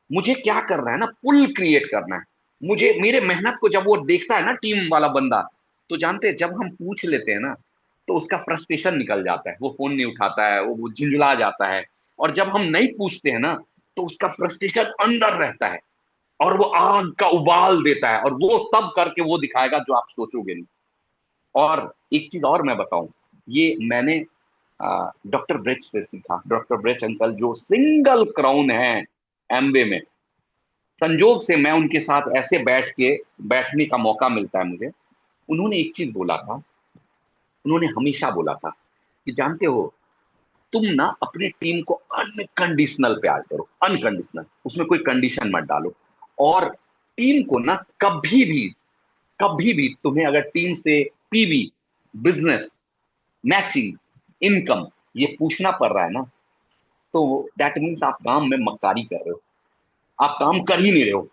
मुझे क्या करना है ना, पुल क्रिएट करना है। मुझे मेरे मेहनत को जब वो देखता है ना टीम वाला बंदा, तो जानते हैं जब हम पूछ लेते हैं ना, तो उसका फ्रस्ट्रेशन निकल जाता है, वो फोन नहीं उठाता है, वो झिंझला जाता है। और जब हम नहीं पूछते हैं ना, तो उसका फ्रस्ट्रेशन अंदर रहता है, और वो आग का उबाल देता है, और वो तब करके वो दिखाएगा जो आप सोचोगे नहीं। और एक चीज और मैं बताऊं, ये मैंने डॉक्टर ब्रेच से सीखा। डॉक्टर ब्रेच अंकल जो सिंगल क्राउन है एमबे में, संजोग से मैं उनके साथ ऐसे बैठने का मौका मिलता है मुझे। उन्होंने एक चीज बोला था, उन्होंने हमेशा बोला था कि जानते हो, तुम ना अपने टीम को अनकंडीशनल प्यार करो, अनकंडीशनल, उसमें कोई कंडीशन मत डालो। और टीम को ना कभी भी तुम्हें अगर टीम से पीवी, बिजनेस, मैचिंग, इनकम ये पूछना पड़ रहा है ना, तो दैट मीन्स आप काम में मक्कारी कर रहे हो, आप काम कर ही नहीं रहे हो।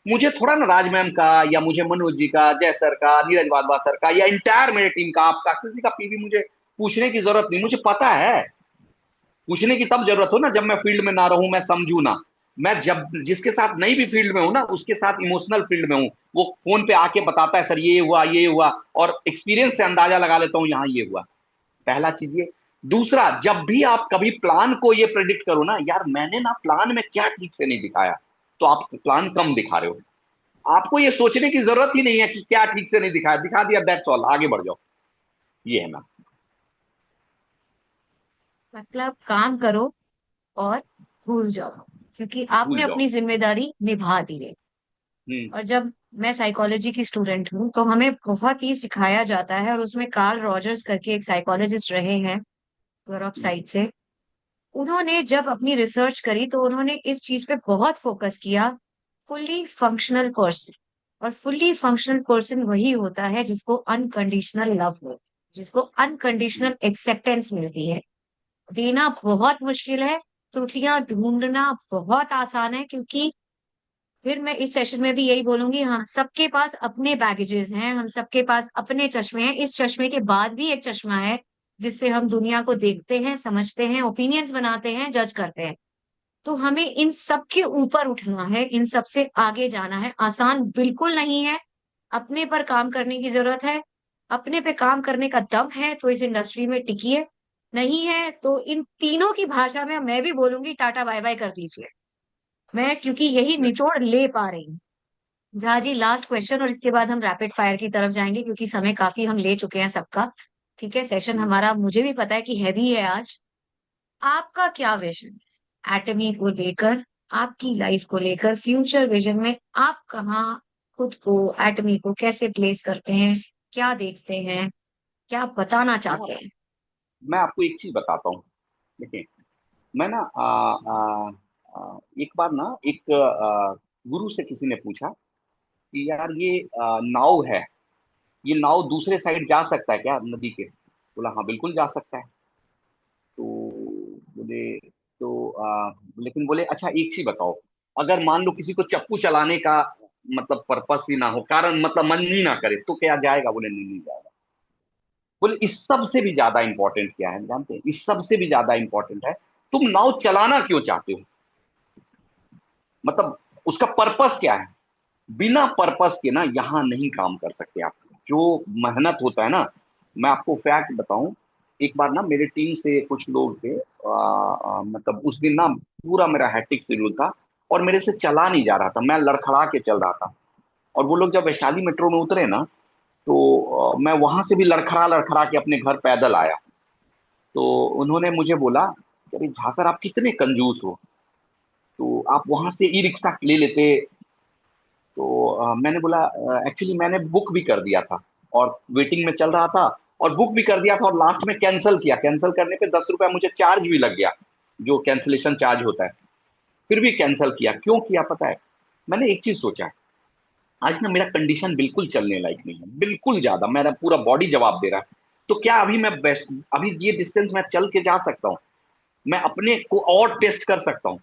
मुझे थोड़ा ना राज मैम का, या मुझे मनोज जी का, जय सर का, नीरज वाधवा सर का, या इंटायर मेरे टीम का, आपका किसी का पीवी मुझे पूछने की जरूरत नहीं, मुझे पता है। पूछने की तब जरूरत हो ना जब मैं फील्ड में ना रहूं, मैं समझू ना। मैं जब जिसके साथ नहीं भी फील्ड में हूं ना, उसके साथ इमोशनल फील्ड में हूं, वो फोन पे आके बताता है सर ये हुआ ये हुआ, और एक्सपीरियंस से अंदाजा लगा लेता हूं यहाँ ये हुआ। पहला चीज ये। दूसरा, जब भी आप कभी प्लान को ये प्रेडिक्ट करो ना, यार मैंने ना प्लान में क्या ठीक से नहीं दिखाया, तो आप प्लान कम दिखा रहे हो। आपको ये सोचने की जरूरत ही नहीं है कि क्या ठीक से नहीं दिखाया, दिखा दिया, दैट्स ऑल, आगे बढ़ जाओ। ये है ना।
मतलब काम करो और भूल जाओ, क्योंकि
भूल
आपने
जाओ।
अपनी जिम्मेदारी निभा दी है।
हम्म।
और जब मैं साइकोलॉजी की स्टूडेंट हूँ तो हमें बहुत ही सिखाया जाता है, और उसमें कार्ल रॉजर्स करके एक साइकोलॉजिस्ट रहे हैं यूरोप
हम्म।
साइड से। उन्होंने जब अपनी रिसर्च करी तो उन्होंने इस चीज पे बहुत फोकस किया, फुल्ली फंक्शनल पर्सन। और फुल्ली फंक्शनल पर्सन वही होता है जिसको अनकंडीशनल लव हो, जिसको अनकंडीशनल एक्सेप्टेंस मिलती है। देना बहुत मुश्किल है, त्रुटियां ढूंढना बहुत आसान है, क्योंकि फिर मैं इस सेशन में भी यही बोलूंगी, हाँ सबके पास अपने बैगेजेस हैं, हम सबके पास अपने चश्मे हैं। इस चश्मे के बाद भी एक चश्मा है जिससे हम दुनिया को देखते हैं, समझते हैं, ओपिनियंस बनाते हैं, जज करते हैं। तो हमें इन सब के ऊपर उठना है, इन सब से आगे जाना है। आसान बिल्कुल नहीं है, अपने पर काम करने की जरूरत है। अपने पे काम करने का दम है तो इस इंडस्ट्री में टिकिए, नहीं है तो इन तीनों की भाषा में मैं भी बोलूंगी टाटा बाय बाय कर दीजिए। मैं क्योंकि यही निचोड़ ले पा रही हूँ। जहाँ जी लास्ट क्वेश्चन, और इसके बाद हम रैपिड फायर की तरफ जाएंगे क्योंकि समय काफी हम ले चुके हैं सबका। ठीक है, सेशन हमारा मुझे भी पता है कि हैवी है आज। आपका क्या विजन एटमी को लेकर, आपकी लाइफ को लेकर, फ्यूचर विजन में आप कहाँ खुद को, एटमी को कैसे प्लेस करते हैं, क्या देखते हैं, क्या बताना
मैं
चाहते हैं?
मैं आपको एक चीज बताता हूँ। देखिए, मैं ना एक बार ना एक गुरु से किसी ने पूछा कि यार ये नाव है, ये नाव दूसरे साइड जा सकता है क्या नदी के? बोला हाँ बिल्कुल जा सकता है। तो बोले, तो लेकिन बोले अच्छा एक चीज बताओ, अगर मान लो किसी को चप्पू चलाने का मतलब पर्पस ही ना हो, कारण मतलब मन ही ना करे, तो क्या जाएगा? बोले नहीं, नहीं जाएगा। बोले इस सब से भी ज्यादा इंपॉर्टेंट क्या है जानते हैं? इस सब से भी ज्यादा इंपॉर्टेंट है, तुम नाव चलाना क्यों चाहते हो, मतलब उसका पर्पस क्या है। बिना पर्पस के ना यहाँ नहीं काम कर सकते आप। जो मेहनत होता है ना, मैं आपको फैक्ट बताऊं, एक बार ना मेरे टीम से कुछ लोग थे, मतलब उस दिन ना पूरा मेरा हैट्रिक शेड्यूल था, और मेरे से चला नहीं जा रहा था, मैं लड़खड़ा के चल रहा था। और वो लोग जब वैशाली मेट्रो में उतरे ना, तो मैं वहां से भी लड़खड़ा लड़खड़ा के अपने घर पैदल आया। तो उन्होंने मुझे बोला कि अरे झा सर आप कितने कंजूस हो, तो आप वहां से ई रिक्शा ले लेते। तो मैंने बोला एक्चुअली मैंने बुक भी कर दिया था और वेटिंग में चल रहा था, और बुक भी कर दिया था और लास्ट में कैंसिल किया। कैंसिल करने पे 10 रुपया मुझे चार्ज भी लग गया, जो कैंसिलेशन चार्ज होता है। फिर भी कैंसिल किया। क्यों किया पता है? मैंने एक चीज सोचा, आज ना मेरा कंडीशन बिल्कुल चलने लायक नहीं है, बिल्कुल ज्यादा, मेरा पूरा बॉडी जवाब दे रहा है। तो क्या अभी मैं बेस्ट, अभी ये डिस्टेंस मैं चल के जा सकता हूँ, मैं अपने को और टेस्ट कर सकता हूँ,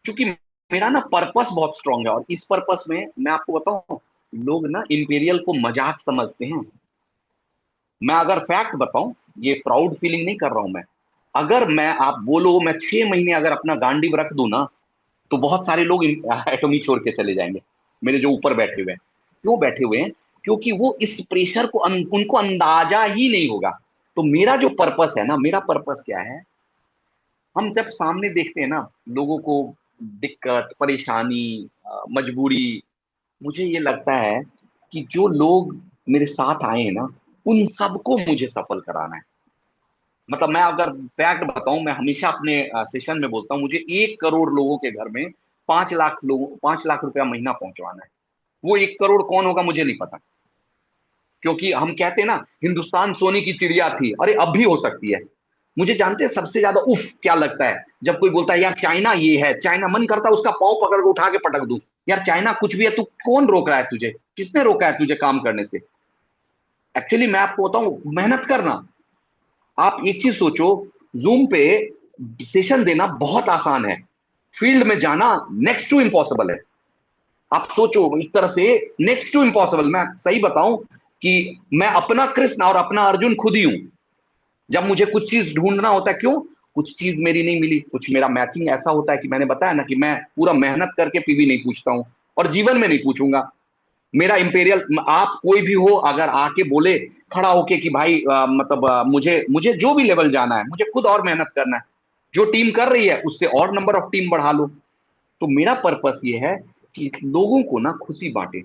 क्योंकि मेरा ना पर्पस बहुत स्ट्रांग है। और इस पर्पस में मैं आपको बताऊं, लोग ना इंपीरियल को मजाक समझते हैं। मैं अगर फैक्ट बताऊं, ये प्राउड फीलिंग नहीं कर रहा हूं मैं, अगर मैं, आप बोलो मैं 6 महीने अगर अपना गांडीव रख दूं ना, तो बहुत सारे लोग एटॉमी छोड़ के चले जाएंगे, मेरे जो ऊपर बैठे हुए हैं। क्यों बैठे हुए हैं? क्योंकि वो इस प्रेशर को उनको अंदाजा ही नहीं होगा। तो मेरा जो पर्पस है ना, मेरा पर्पस क्या है, हम जब सामने देखते हैं ना लोगों को, दिक्कत, परेशानी, मजबूरी, मुझे ये लगता है कि जो लोग मेरे साथ आए हैं ना, उन सबको मुझे सफल कराना है। मतलब मैं अगर फैक्ट बताऊं, मैं हमेशा अपने सेशन में बोलता हूं, मुझे 1 करोड़ लोगों के घर में 5 लाख लोगों, 5 लाख रुपया महीना पहुंचवाना है। वो 1 करोड़ कौन होगा मुझे नहीं पता, क्योंकि हम कहते हैं ना हिंदुस्तान सोने की चिड़िया थी, अरे अब भी हो सकती है। मुझे जानते हैं सबसे ज्यादा उफ क्या लगता है, जब कोई बोलता है यार चाइना ये है, चाइना, मन करता है उसका पांव पकड़ के उठा के पटक दूं। यार चाइना कुछ भी है, तू कौन रोक रहा है तुझे? किसने रोका है तुझे काम करने से? एक्चुअली मैं आपको बताऊं, मेहनत करना। आप एक चीज सोचो, जूम पे सेशन देना बहुत आसान है, फील्ड में जाना नेक्स्ट टू इम्पॉसिबल है। आप सोचो, एक तरह से नेक्स्ट टू इम्पॉसिबल। मैं सही बताऊं कि मैं अपना कृष्ण और अपना अर्जुन खुद ही हूं। जब मुझे कुछ चीज ढूंढना होता है, क्यों कुछ चीज मेरी नहीं मिली, कुछ मेरा मैचिंग ऐसा होता है कि मैंने बताया ना कि मैं पूरा मेहनत करके पीवी नहीं पूछता हूं, और जीवन में नहीं पूछूंगा। मेरा इंपेरियल, आप कोई भी हो अगर आके बोले खड़ा होके कि भाई मतलब मुझे मुझे जो भी लेवल जाना है, मुझे खुद और मेहनत करना है, जो टीम कर रही है उससे और नंबर ऑफ टीम बढ़ा लो। तो मेरा पर्पस ये है कि लोगों को ना खुशी बांटे।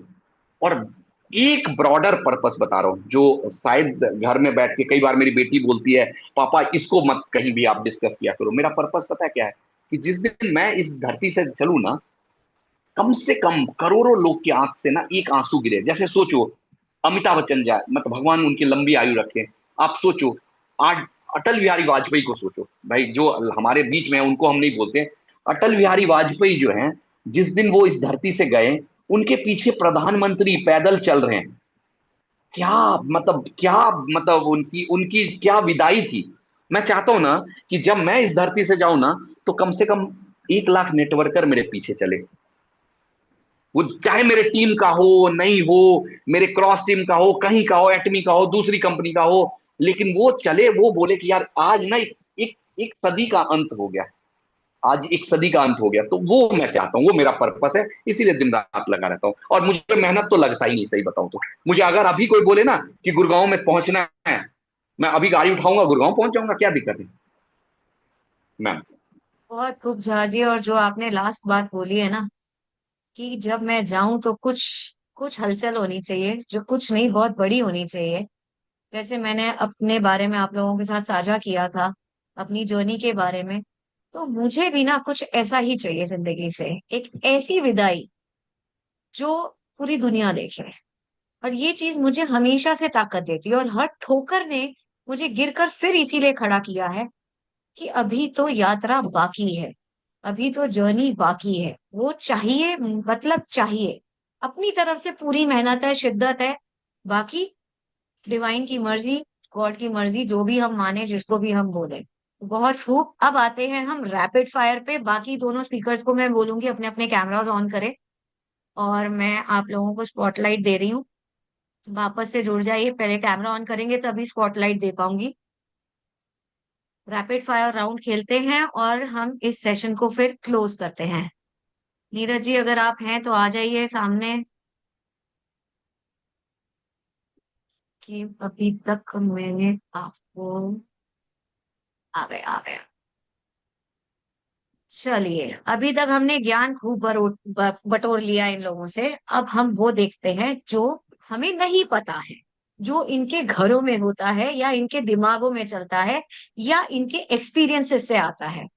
और एक ब्रॉडर पर्पस बता रहा हूं, जो शायद घर में बैठ के कई बार मेरी बेटी बोलती है पापा इसको मत कहीं भी आप डिस्कस किया करो। मेरा पर्पस पता है क्या है? कि जिस दिन मैं इस धरती से चलूं ना, कम से कम करोड़ों लोग की आंख से ना एक आंसू गिरे। जैसे सोचो, अमिताभ बच्चन जाए, मतलब भगवान उनकी लंबी आयु रखे, आप सोचो, आज अटल बिहारी वाजपेयी को सोचो, भाई जो हमारे बीच में है उनको हम नहीं बोलते, अटल बिहारी वाजपेयी जो हैं, जिस दिन वो इस धरती से गए, उनके पीछे प्रधानमंत्री पैदल चल रहे हैं। क्या मतलब, क्या मतलब उनकी उनकी क्या विदाई थी। मैं चाहता हूं ना कि जब मैं इस धरती से जाऊं ना, तो कम से कम 1 लाख नेटवर्कर मेरे पीछे चले। वो चाहे मेरे टीम का हो, नहीं हो, मेरे क्रॉस टीम का हो, कहीं का हो, एटमी का हो, दूसरी कंपनी का हो, लेकिन वो चले, वो बोले कि यार आज ना एक सदी का अंत हो गया, आज एक सदी का अंत हो गया। तो वो मैं चाहता हूँ, वो मेरा पर्पस है, इसीलिए दिन रात लगा रहता हूँ। और मुझे मेहनत तो लगता ही नहीं, सही बताऊं तो। मुझे अगर अभी कोई बोले ना कि गुड़गांव में पहुंचना है, मैं अभी गाड़ी उठाऊंगा, गुड़गांव पहुंच जाऊंगा, क्या दिक्कत है मैम?
बहुत खूब झाजी। और जो आपने लास्ट बात बोली है ना, कि जब मैं जाऊं तो कुछ कुछ हलचल होनी चाहिए, जो कुछ नहीं बहुत बड़ी होनी चाहिए। वैसे मैंने अपने बारे में आप लोगों के साथ साझा किया था, अपनी जर्नी के बारे में। तो मुझे भी ना कुछ ऐसा ही चाहिए जिंदगी से, एक ऐसी विदाई जो पूरी दुनिया देखे। और ये चीज मुझे हमेशा से ताकत देती है, और हर ठोकर ने मुझे गिरकर फिर इसीलिए खड़ा किया है कि अभी तो यात्रा बाकी है, अभी तो जर्नी बाकी है। वो चाहिए, मतलब चाहिए, अपनी तरफ से पूरी मेहनत है, शिद्दत है। बाकी डिवाइन की मर्जी, गॉड की मर्जी, जो भी हम माने, जिसको भी हम बोले। बहुत खूब। अब आते हैं हम रैपिड फायर पे। बाकी दोनों स्पीकर्स को मैं बोलूंगी अपने अपने कैमरास ऑन करें, और मैं आप लोगों को स्पॉटलाइट दे रही हूँ। वापस से जुड़ जाइए, पहले कैमरा ऑन करेंगे तभी स्पॉटलाइट दे पाऊंगी। रैपिड फायर राउंड खेलते हैं और हम इस सेशन को फिर क्लोज करते हैं। नीरज जी अगर आप हैं तो आ जाइए सामने, कि अभी तक मैंने आपको, आ गए आ गए। चलिए, अभी तक हमने ज्ञान खूब बटोर लिया इन लोगों से। अब हम वो देखते हैं जो हमें नहीं पता है, जो इनके घरों में होता है, या इनके दिमागों में चलता है, या इनके एक्सपीरियंसेस से आता है।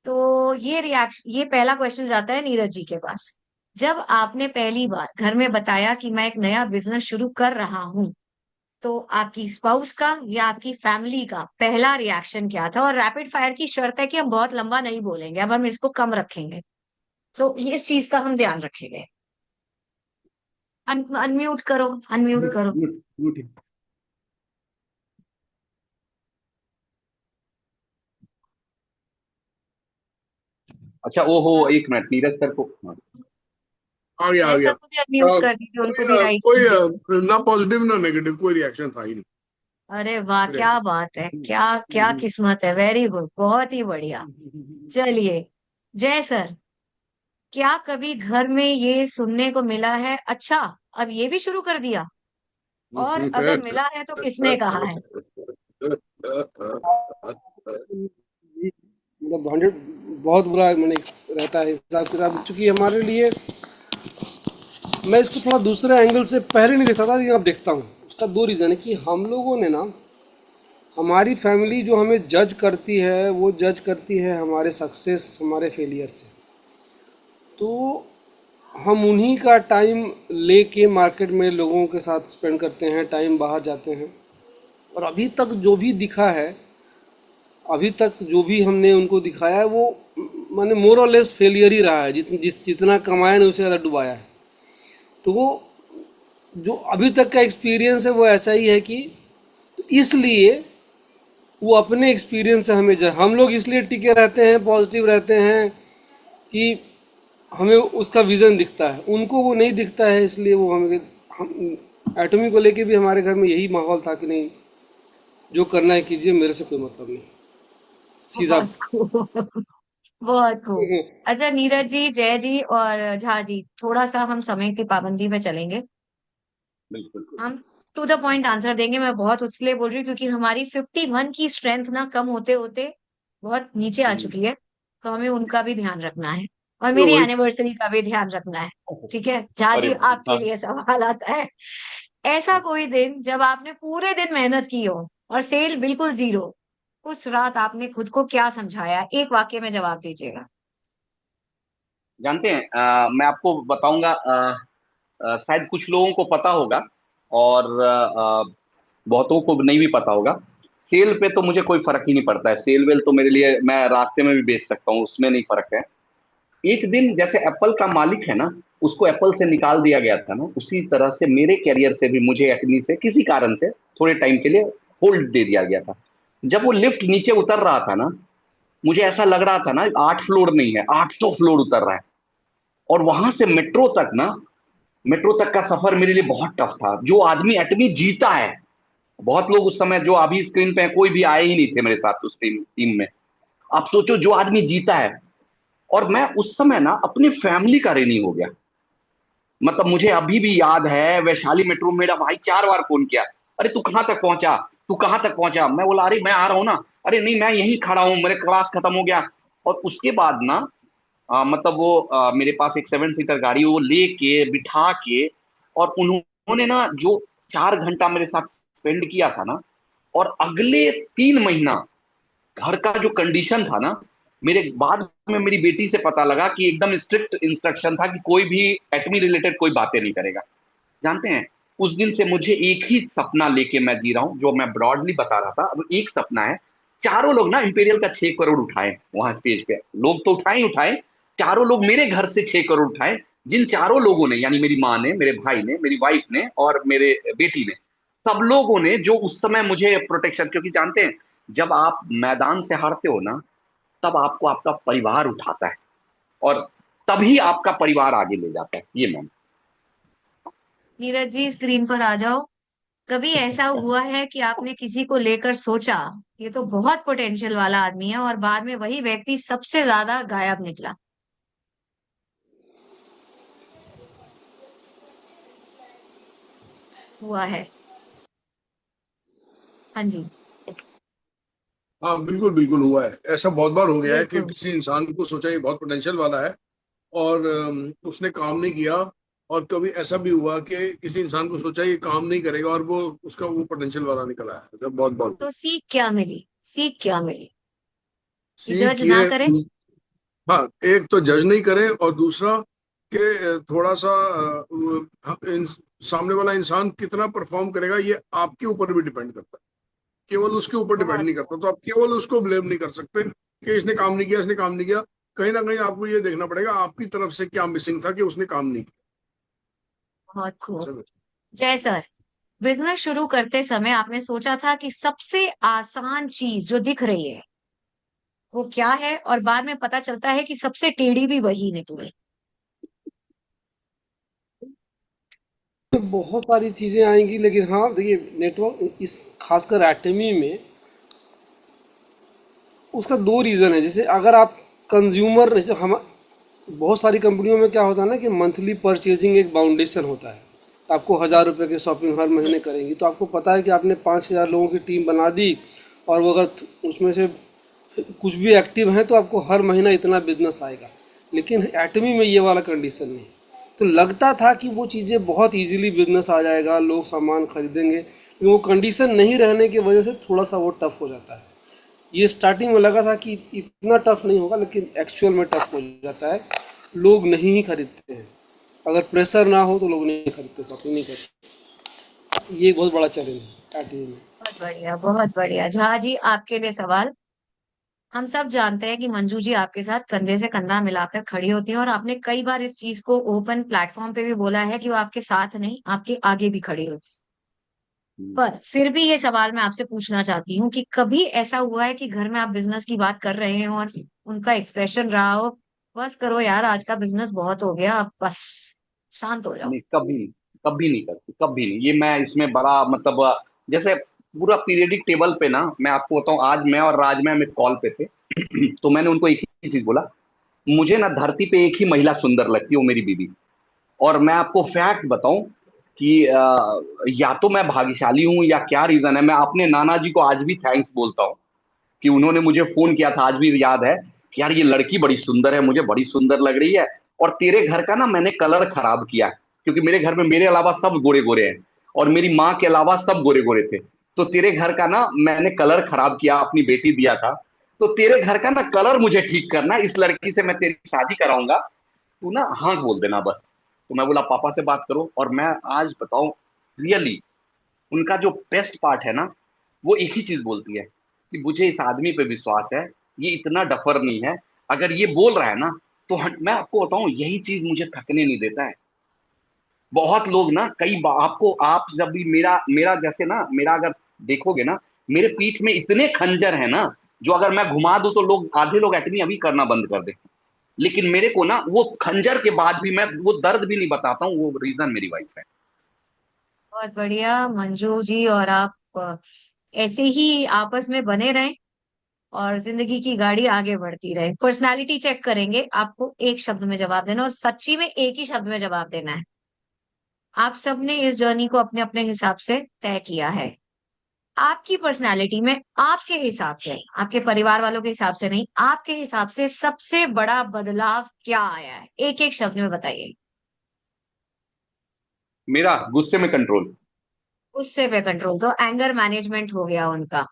तो ये पहला क्वेश्चन जाता है नीरज जी के पास। जब आपने पहली बार घर में बताया कि मैं एक नया बिजनेस शुरू कर रहा हूं, तो आपकी स्पाउस का या आपकी फैमिली का पहला रिएक्शन क्या था? और रैपिड फायर की शर्त है कि हम बहुत लंबा नहीं बोलेंगे, अब हम इसको कम रखेंगे। सो इस चीज का हम ध्यान रखेंगे। अनम्यूट करो, अनम्यूट
म्यूट
करो।
म्यूट म्यूट ही।
अच्छा, ओहो,
हाँ,
1 मिनट, नीरज सर को, हाँ।
आ गया आ
जय
गया।
सर को भी अनम्यूट कर दीजिए, उनको भी राइट
कोई
दीजिए।
ना पॉजिटिव ना नेगेटिव, कोई रिएक्शन था ही नहीं।
अरे वाह, क्या
रिएक्शन।
बात है, क्या क्या किस्मत है, वेरी गुड, बहुत ही बढ़िया। चलिए, जय सर, क्या कभी घर में ये सुनने को मिला है, अच्छा अब ये भी शुरू कर दिया? और अगर मिला है तो किसने कहा है?
मतलब 100 बहुत बुरा मैंने रहता है हिसाब किताब, चूंकि हमारे लिए मैं इसको थोड़ा दूसरे एंगल से पहले नहीं देखता था, लेकिन अब देखता हूँ। उसका दो रीज़न है कि हम लोगों ने ना, हमारी फैमिली जो हमें जज करती है वो जज करती है हमारे सक्सेस हमारे फेलियर से। तो हम उन्हीं का टाइम लेके मार्केट में लोगों के साथ स्पेंड करते हैं, टाइम बाहर जाते हैं, और अभी तक जो भी दिखा है, अभी तक जो भी हमने उनको दिखाया है, वो माने मोर और लेस फेलियर ही रहा है। जितना कमाया ने उससे ज़्यादा डुबाया है। तो वो जो अभी तक का एक्सपीरियंस है वो ऐसा ही है कि, तो इसलिए वो अपने एक्सपीरियंस से हमें हम लोग इसलिए टिके रहते हैं, पॉजिटिव रहते हैं कि हमें उसका विज़न दिखता है, उनको वो नहीं दिखता है, इसलिए वो हमें, हम एटमी को लेके भी हमारे घर में यही माहौल था कि नहीं, जो करना है कीजिए, मेरे से कोई मतलब नहीं, सीधा।
बहुत खूब, बहुत खूब। अच्छा नीरज जी, जय जी और झा जी, थोड़ा सा हम समय की पाबंदी में चलेंगे।
बिल्कुल।
हम टू द पॉइंट आंसर देंगे। मैं बहुत उसलिए बोल रही हूँ क्योंकि हमारी 51 की स्ट्रेंथ ना कम होते होते बहुत नीचे आ
हम्म,
चुकी है। तो हमें उनका भी ध्यान रखना है, और
तो
मेरी
वही।
एनिवर्सरी का भी ध्यान रखना है। ठीक है झा
अरे
जी, आपके
हाँ,
लिए सवाल आता है। ऐसा
हाँ।
कोई दिन जब आपने पूरे दिन मेहनत की हो और सेल बिल्कुल जीरो, उस रात आपने खुद को क्या समझाया? एक वाक्य में जवाब दीजिएगा।
जानते हैं, मैं आपको बताऊंगा, शायद कुछ लोगों को पता होगा और बहुतों को नहीं भी पता होगा। सेल पे तो मुझे कोई फर्क ही नहीं पड़ता है, सेल वेल तो मेरे लिए मैं रास्ते में भी बेच सकता हूँ, उसमें नहीं फर्क है। एक दिन जैसे एप्पल का मालिक है ना, उसको एप्पल से निकाल दिया गया था ना, उसी तरह से मेरे कैरियर से भी मुझे एक्नी से किसी कारण से थोड़े टाइम के लिए होल्ड दे दिया गया था। जब वो लिफ्ट नीचे उतर रहा था ना, मुझे ऐसा लग रहा था ना 8 फ्लोर नहीं है, 800 फ्लोर उतर रहा है। और वहां से मेट्रो तक ना, मेट्रो तक का सफर मेरे लिए बहुत टफ था। जो आदमी एटमी जीता है, बहुत लोग उस समय जो अभी स्क्रीन पे हैं, कोई भी आए ही नहीं थे मेरे साथ उस टीम टीम में। आप सोचो, जो आदमी जीता है, और मैं उस समय ना अपनी फैमिली का ऋणी हो गया। मतलब मुझे अभी भी याद है, वैशाली मेट्रो में मेरा भाई 4 बार फोन किया, अरे तू कहाँ तक पहुंचा, तू कहाँ तक पहुंचा। मैं बोला, अरे मैं आ रहा हूँ ना, अरे नहीं मैं यहीं खड़ा हूँ, मेरे क्लास खत्म हो गया। और उसके बाद ना, मतलब वो मेरे पास एक 7 सीटर गाड़ी, वो लेके बिठा के, और उन्होंने ना जो 4 घंटा मेरे साथ स्पेंड किया था ना, और अगले 3 महीना घर का जो कंडीशन था ना, मेरे बाद में मेरी बेटी से पता लगा कि एकदम स्ट्रिक्ट इंस्ट्रक्शन था कि कोई भी एटमी रिलेटेड कोई बातें नहीं करेगा। जानते हैं, उस दिन से मुझे एक ही सपना लेके मैं जी रहा हूं, जो मैं ब्रॉडली बता रहा था। अब एक सपना है, चारों लोग ना इंपीरियल का 6 करोड़ उठाए वहां स्टेज पे, लोग तो उठाए ही उठाए, चारों लोग मेरे घर से 6 करोड़ उठाए। जिन चारों लोगों ने, यानी मेरी माँ ने, मेरे भाई ने, मेरी वाइफ ने और मेरे बेटी ने, सब लोगों ने जो उस समय मुझे प्रोटेक्शन, क्योंकि जानते हैं जब आप मैदान से हारते हो ना, तब आपको आपका परिवार उठाता है, और तभी आपका परिवार आगे ले जाता है, ये मैम।
नीरज जी, स्क्रीन पर आ जाओ। कभी ऐसा हुआ है कि आपने किसी को लेकर सोचा ये तो बहुत पोटेंशियल वाला आदमी है, और बाद में वही व्यक्ति सबसे ज्यादा गायब निकला? हुआ है? हाँ जी,
हाँ बिल्कुल बिल्कुल हुआ है, ऐसा बहुत बार हो गया है कि
बिल्कुल।
किसी इंसान को सोचा ये बहुत पोटेंशियल वाला है, और उसने काम नहीं किया। और कभी ऐसा भी हुआ कि किसी इंसान को सोचा ये काम नहीं करेगा, और वो उसका वो पोटेंशियल वाला निकला है, ऐसा बहुत बहुत
तो सीख क्या मिली? सीख क्या मिली? कि
सीख
जज ना
ये।
करें।
हाँ, एक तो जज नहीं करें, और दूसरा कि थोड़ा सा सामने वाला इंसान कितना परफॉर्म करेगा ये आपके ऊपर भी डिपेंड करता है, केवल उसके ऊपर डिपेंड
बहुत
नहीं करता। तो आप केवल उसको ब्लेम नहीं कर सकते कि इसने काम नहीं किया, इसने काम नहीं किया। कहीं ना कहीं आपको ये देखना पड़ेगा आपकी तरफ से क्या मिसिंग था कि उसने काम नहीं
बहुत खूब।
किया।
जय सर, बिजनेस शुरू करते समय आपने सोचा था कि सबसे आसान चीज जो दिख रही है वो क्या है, और बाद में पता चलता है कि सबसे टेढ़ी भी वही निकली।
तो बहुत सारी चीज़ें आएंगी, लेकिन हाँ देखिए, नेटवर्क इस खासकर एटमी में उसका दो रीज़न है। जैसे अगर आप कंज्यूमर, जैसे हम बहुत सारी कंपनियों में क्या होता है ना कि मंथली परचेजिंग एक बाउंडेशन होता है। तो आपको 1,000 रुपये की शॉपिंग हर महीने करेंगी, तो आपको पता है कि आपने 5,000 लोगों की टीम बना दी, और वो अगर उसमें से कुछ भी एक्टिव हैं तो आपको हर महीना इतना बिजनेस आएगा। लेकिन एटमी में ये वाला कंडीशन नहीं। तो लगता था कि वो चीज़ें बहुत इजीली बिजनेस आ जाएगा, लोग सामान खरीदेंगे, लेकिन वो कंडीशन नहीं रहने की वजह से थोड़ा सा वो टफ हो जाता है। ये स्टार्टिंग में लगा था कि इतना टफ नहीं होगा, लेकिन एक्चुअल में टफ हो जाता है। लोग नहीं खरीदते हैं, अगर प्रेशर ना हो तो लोग नहीं खरीदते, शॉपिंग नहीं करते। ये एक बहुत बड़ा चैलेंज है एटमी में।
बहुत बढ़िया, बहुत बढ़िया। झा जी, आपके लिए सवाल। हम सब जानते हैं कि मंजू जी आपके साथ कंधे से कंधा मिलाकर खड़ी होती हैं, और आपने कई बार इस चीज को ओपन प्लेटफॉर्म पे भी बोला है कि वो आपके साथ नहीं, आपके आगे भी खड़ी होती है। पर फिर भी ये सवाल मैं आपसे पूछना चाहती हूँ कि कभी ऐसा हुआ है कि घर में आप बिजनेस की बात कर रहे हो और उनका एक्सप्रेशन रहा हो, बस करो यार, आज का बिजनेस बहुत हो गया, अब बस शांत हो जाओ।
नहीं, कभी नहीं, कभी नहीं करती, कभी नहीं। ये मैं इसमें बड़ा मतलब जैसे पूरा पीरियडिक टेबल पे ना, मैं आपको बताऊं, आज मैं और राज मैम एक कॉल पे थे तो मैंने उनको एक ही चीज बोला, मुझे ना धरती पे एक ही महिला सुंदर लगती है, वो मेरी बीवी। और मैं आपको फैक्ट बताऊं कि या तो मैं भाग्यशाली हूं या क्या रीजन है, मैं अपने नाना जी को आज भी थैंक्स बोलता हूं कि उन्होंने मुझे फोन किया था, आज भी याद है कि यार ये लड़की बड़ी सुंदर है, मुझे बड़ी सुंदर लग रही है, और तेरे घर का ना मैंने कलर खराब किया, क्योंकि मेरे घर में मेरे अलावा सब गोरे गोरे हैं, और मेरी माँ के अलावा सब गोरे गोरे थे। तो तेरे घर का ना मैंने कलर खराब किया, अपनी बेटी दिया था, तो तेरे घर का ना कलर मुझे ठीक करना, इस लड़की से मैं तेरी शादी कराऊंगा, तू ना हाँ बोल देना बस। तो मैं बोला पापा से बात करो, और मैं आज बताऊं, रियली उनका जो बेस्ट पार्ट है ना, वो एक ही चीज बोलती है कि मुझे इस आदमी पे विश्वास है, ये इतना डफर नहीं है, अगर ये बोल रहा है ना तो मैं आपको बताऊं, यही चीज मुझे थकने नहीं देता है। बहुत लोग ना कई बार आपको, आप जब भी मेरा मेरा जैसे ना, मेरा अगर देखोगे ना, मेरे पीठ में इतने खंजर है ना, जो अगर मैं घुमा दूं तो लोग, आधे लोग एटमी अभी करना बंद कर दे। लेकिन मेरे को ना वो खंजर के बाद भी मैं वो दर्द भी नहीं बताता हूँ, वो रीजन मेरी वाइफ है।
बहुत बढ़िया मंजू जी, और आप ऐसे ही आपस में बने रहें और जिंदगी की गाड़ी आगे बढ़ती रहे। पर्सनालिटी चेक करेंगे, आपको एक शब्द में जवाब देना, और सच्ची में एक ही शब्द में जवाब देना है। आप सबने इस जर्नी को अपने अपने हिसाब से तय किया है। आपकी पर्सनालिटी में आपके हिसाब से, आपके परिवार वालों के हिसाब से नहीं, आपके हिसाब से सबसे बड़ा बदलाव क्या आया है, एक एक शब्द में बताइए।
मेरा गुस्से में कंट्रोल।
गुस्से पे कंट्रोल, तो एंगर मैनेजमेंट हो गया उनका।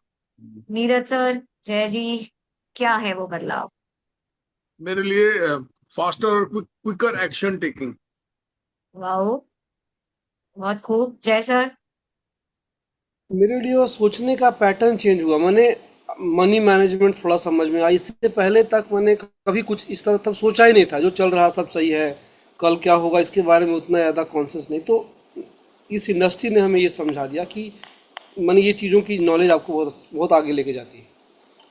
नीरज सर, जय जी, क्या है वो बदलाव?
मेरे लिए फास्टर और क्विकर एक्शन टेकिंग।
वाओ, बहुत खूब। जय सर।
मेरे लिए वो सोचने का पैटर्न चेंज हुआ। मैंने मनी मैनेजमेंट थोड़ा समझ में आया। इससे पहले तक मैंने कभी कुछ इस तरह तब सोचा ही नहीं था। जो चल रहा सब सही है, कल क्या होगा इसके बारे में उतना ज़्यादा कॉन्शियस नहीं। तो इस इंडस्ट्री ने हमें ये समझा दिया कि मनी, ये चीज़ों की नॉलेज आपको बहुत बहुत आगे लेके जाती है।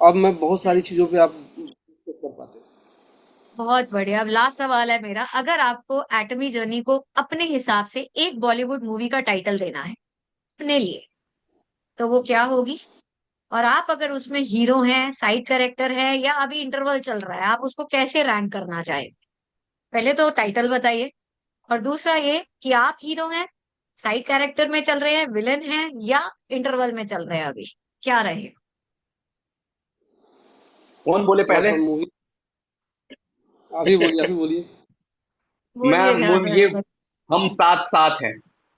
अब मैं बहुत सारी चीज़ों पे आप डिस्कस कर पाते हैं।
बहुत बढ़िया। अब लास्ट सवाल है मेरा, अगर आपको एटमी जर्नी को अपने हिसाब से एक बॉलीवुड मूवी का टाइटल देना है अपने लिए, तो वो क्या होगी? और आप अगर उसमें हीरो हैं, साइड कैरेक्टर है, या अभी इंटरवल चल रहा है, आप उसको कैसे रैंक करना चाहे? पहले तो टाइटल बताइए, और दूसरा ये कि आप हीरो हैं, साइड कैरेक्टर में चल रहे हैं, विलन हैं, या इंटरवल में चल रहे हैं, अभी क्या रहे?
कौन बोले
थोड़ा
पहले?
सा मूवी, अभी बोलिए, अभी बोलिए।
मैं
बोलिए जरा
ये
सर।
हम साथ साथ हैं,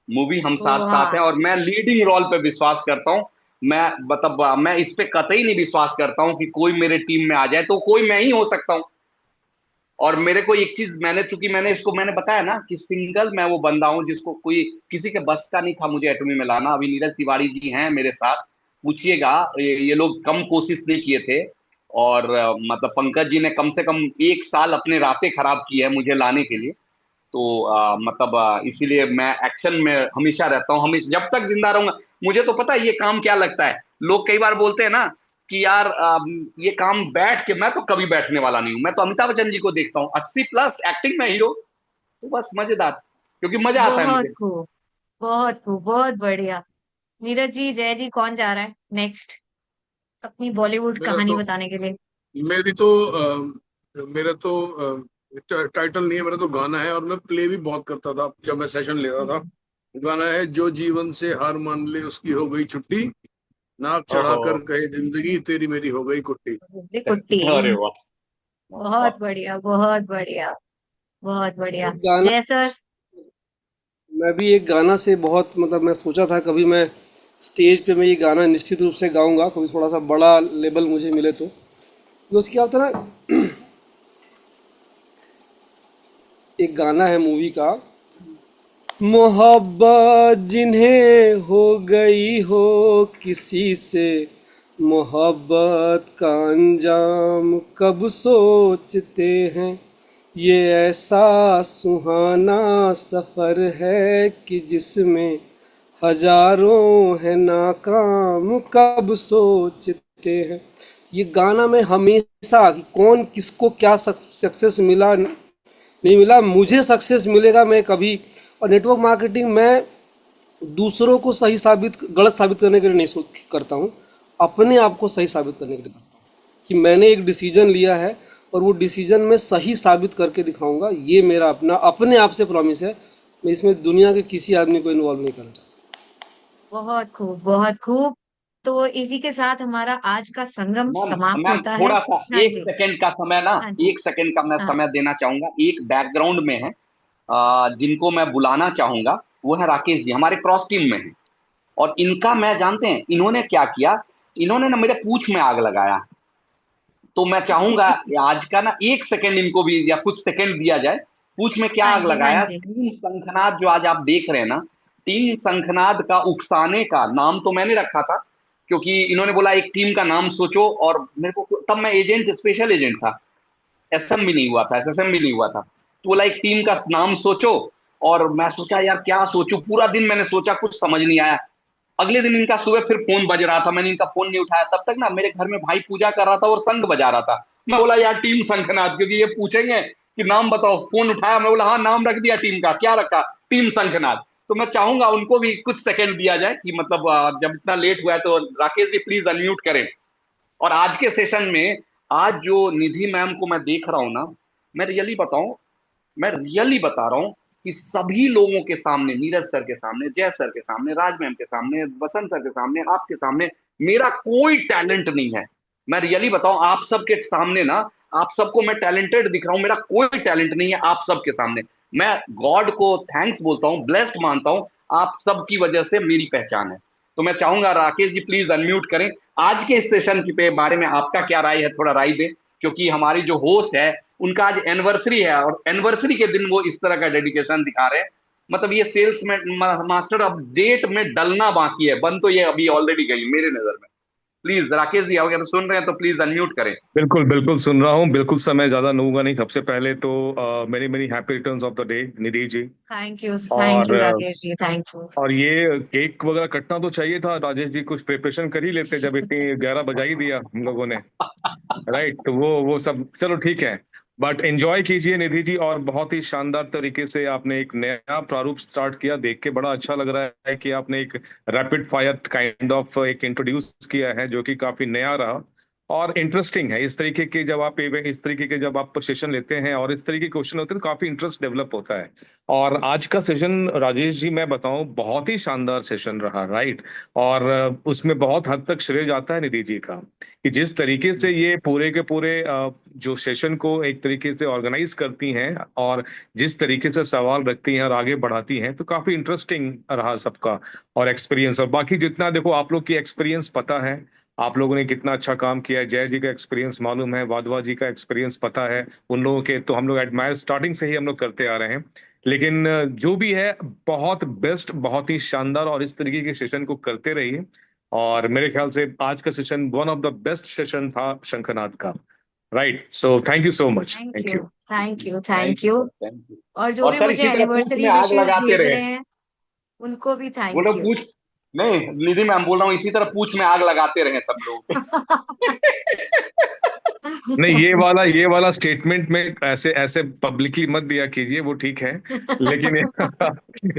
मूवी हम साथ साथ
वाह,
हैं, और मैं लीडिंग रोल पे विश्वास करता हूं। मैं मतलब मैं इस पे कतई नहीं विश्वास करता हूं कि कोई मेरे टीम में आ जाए, तो कोई मैं ही हो सकता हूं। और मेरे को एक चीज चूंकि मैंने बताया ना कि सिंगल मैं वो बंदा हूं जिसको कोई किसी के बस का नहीं था मुझे एटॉमी में लाना। अभी नीरज तिवारी जी हैं मेरे साथ, पूछिएगा, ये लोग कम कोशिश नहीं किए थे। और मतलब पंकज जी ने कम से कम 1 साल अपने रातें खराब की है मुझे लाने के लिए। तो मतलब इसीलिए मैं एक्शन में हमेशा रहता हूँ, हमेशा जब तक जिंदा रहूंगा। मुझे तो पता है ये काम क्या लगता है। लोग कई बार बोलते हैं ना कि यार ये काम बैठ के, मैं तो कभी बैठने वाला नहीं हूं। मैं तो अमिताभ बच्चन जी को देखता हूँ 80+ एक्टिंग में हीरो, तो बस मजेदार, क्योंकि मजा आता है
बहुत
मुझे।
खूब, बहुत खूब, बहुत बढ़िया। नीरज जी, जय जी, कौन जा रहा है नेक्स्ट अपनी बॉलीवुड
मेरा
कहानी
तो
बताने के लिए?
मेरी तो मेरा तो टाइटल नहीं है, मेरा तो गाना है, और मैं प्ले भी बहुत करता था जब मैं सेशन लेता था। गाना है, जो जीवन से हार मान ले उसकी हो गई छुट्टी, नाक
ओहो।
चढ़ाकर कहे जिंदगी तेरी मेरी हो गई कुट्टी।
दिल्ली कुट्टी।
अरे वाह, वाह, वाह।
बहुत बढ़िया, बहुत बढ़िया, बहुत बढ़िया।
एक गाना,
जय सर।
मैं भी एक गाना से बहुत मतलब मैं सोचा था कभी मैं स्टेज पे मैं ये गाना निश्चित रूप से गाऊंगा, कभी थोड़ा सा बड़ा लेवल मुझे मिले तो उसकी क्या होता है ना, एक गाना है मूवी का, मोहब्बत जिन्हें हो गई हो किसी से, मोहब्बत का अंजाम कब सोचते हैं, ये ऐसा सुहाना सफ़र है कि जिसमें हजारों है नाकाम कब सोचते हैं। ये गाना में हमेशा कि कौन किसको क्या सक्सेस मिला नहीं मिला, मुझे सक्सेस मिलेगा मैं कभी। और नेटवर्क मार्केटिंग में दूसरों को सही साबित गलत साबित करने के लिए नहीं सोच करता हूँ, अपने आप को सही साबित करने के लिए करता हूँ कि मैंने एक डिसीजन लिया है और वो डिसीजन मैं सही साबित करके दिखाऊंगा। ये मेरा अपना अपने आप से प्रॉमिस है। मैं इसमें दुनिया के किसी आदमी को इन्वॉल्व नहीं करना चाहता।
बहुत खूब, बहुत खूब। तो इसी के साथ हमारा आज का संगम
मैम,
समाप्त
मैम
होता है।
थोड़ा सा
हाँ
एक
जी।
सेकंड का समय ना,
हाँ जी।
1 सेकंड का मैं
हाँ।
समय देना चाहूंगा। एक बैकग्राउंड में है, जिनको मैं बुलाना चाहूंगा, वो है राकेश जी, हमारे क्रॉस टीम में है। और इनका मैं जानते हैं इन्होंने क्या किया, इन्होंने ना मेरे पूंछ में आग लगाया। तो मैं चाहूंगा आज का ना 1 सेकंड इनको भी या कुछ सेकंड दिया जाए। पूंछ में क्या
हाँ
आग
जी। हाँ
लगाया,
जी।
3 शंखनाद जो आज आप देख रहे हैं ना, 3 शंखनाद का उकसाने का नाम तो मैंने रखा था, क्योंकि इन्होंने बोला एक टीम का नाम सोचो। और मेरे को तब मैं एजेंट, स्पेशल एजेंट था, एसएम भी नहीं हुआ था, एसएसएम भी नहीं हुआ था। तो बोला एक टीम का नाम सोचो। और मैं सोचा यार क्या सोचूं, पूरा दिन मैंने सोचा, कुछ समझ नहीं आया। अगले दिन इनका सुबह फिर फोन बज रहा था, मैंने इनका फोन नहीं उठाया। तब तक ना मेरे घर में भाई पूजा कर रहा था और शंख बजा रहा था। मैं बोला यार टीम शंखनाद, क्योंकि ये पूछेंगे कि नाम बताओ। फोन उठाया, मैं बोला हाँ नाम रख दिया टीम का, क्या रखा, टीम शंखनाद। तो मैं चाहूंगा उनको भी कुछ सेकंड दिया जाए कि मतलब जब इतना लेट हुआ है तो राकेश जी प्लीज अनम्यूट करें। और आज के सेशन में, आज जो निधि मैम को मैं देख रहा हूं ना, मैं रियली बताऊं, मैं रियली बता रहा हूं कि सभी लोगों के सामने, नीरज सर के सामने, जय सर के सामने, राज मैम के सामने, बसंत सर के सामने, आपके सामने, मेरा कोई टैलेंट नहीं है। मैं रियली बताऊं आप सबके सामने ना, आप सबको मैं टैलेंटेड दिख रहा हूं, मेरा कोई टैलेंट नहीं है आप सबके सामने। मैं गॉड को थैंक्स बोलता हूं, ब्लेस्ड मानता हूं, आप सबकी वजह से मेरी पहचान है। तो मैं चाहूंगा राकेश जी प्लीज अनम्यूट करें। आज के इस सेशन के बारे में आपका क्या राय है, थोड़ा राय दें, क्योंकि हमारी जो होस्ट है उनका आज एनिवर्सरी है, और एनिवर्सरी के दिन वो इस तरह का डेडिकेशन दिखा रहे हैं। मतलब ये सेल्स में मास्टर अब डेट में डलना बाकी है, बन तो ये अभी ऑलरेडी गई मेरे नजर में। प्लीज राकेश जी अगर सुन रहे हैं तो प्लीज अनम्यूट करें।
बिल्कुल बिल्कुल सुन रहा हूँ। बिल्कुल समय ज्यादा लूंगा नहीं। सबसे पहले तो many many happy returns of the day Nidhi ji.
Thank you, thank
और
you Rakesh ji, thank you.
और ये केक वगैरह कटना तो चाहिए था, राजेश जी कुछ प्रिपरेशन कर ही लेते जब इतनी 11 बजा ही दिया हम लोगों ने। राइट, तो वो सब चलो ठीक है। बट एंजॉय कीजिए निधि जी, और बहुत ही शानदार तरीके से आपने एक नया प्रारूप स्टार्ट किया। देख के बड़ा अच्छा लग रहा है कि आपने एक रैपिड फायर काइंड ऑफ एक इंट्रोड्यूस किया है जो कि काफी नया रहा और इंटरेस्टिंग है। इस तरीके के जब आप सेशन लेते हैं और इस तरीके के क्वेश्चन होते हैं तो काफी इंटरेस्ट डेवलप होता है। और आज का सेशन राजेश जी मैं बताऊं बहुत ही शानदार सेशन रहा, राइट। और उसमें बहुत हद तक श्रेय जाता है निधि जी का कि जिस तरीके से ये पूरे के पूरे जो सेशन को एक तरीके से ऑर्गेनाइज करती हैं और जिस तरीके से सवाल रखती हैं और आगे बढ़ाती हैं, तो काफी इंटरेस्टिंग रहा सबका और एक्सपीरियंस। और बाकी जितना देखो आप लोग की एक्सपीरियंस पता है, आप लोगों ने कितना अच्छा काम किया है। जय जी का एक्सपीरियंस मालूम है, वाधवा जी का एक्सपीरियंस पता है, उन लोगों के तो हम लोग एडमायर स्टार्टिंग से ही हम लोग करते आ रहे हैं। लेकिन जो भी है, बहुत बेस्ट, बहुत ही शानदार, और इस तरीके के सेशन को करते रहिए। और मेरे ख्याल से आज का session one of the best session था शंखनाद का। Right, so thank you so much,
thank
thank
you,
you.
Thank you,
thank
thank
you
you.
Sir, thank you.
और जो
और
भी
सर
मुझे
इसी तरह पूछ
एनिवर्सरी
में आग
विशेस
लगाते
भेज
रहे।
रहे हैं उनको भी
वो
थैंक
लोग
यू।
पूछ, नहीं निधि मैम बोल रहा हूँ, इसी तरह पूछ में आग लगाते रहे सब लोग।
नहीं, ये वाला स्टेटमेंट में ऐसे ऐसे पब्लिकली मत दिया कीजिए, वो ठीक है। लेकिन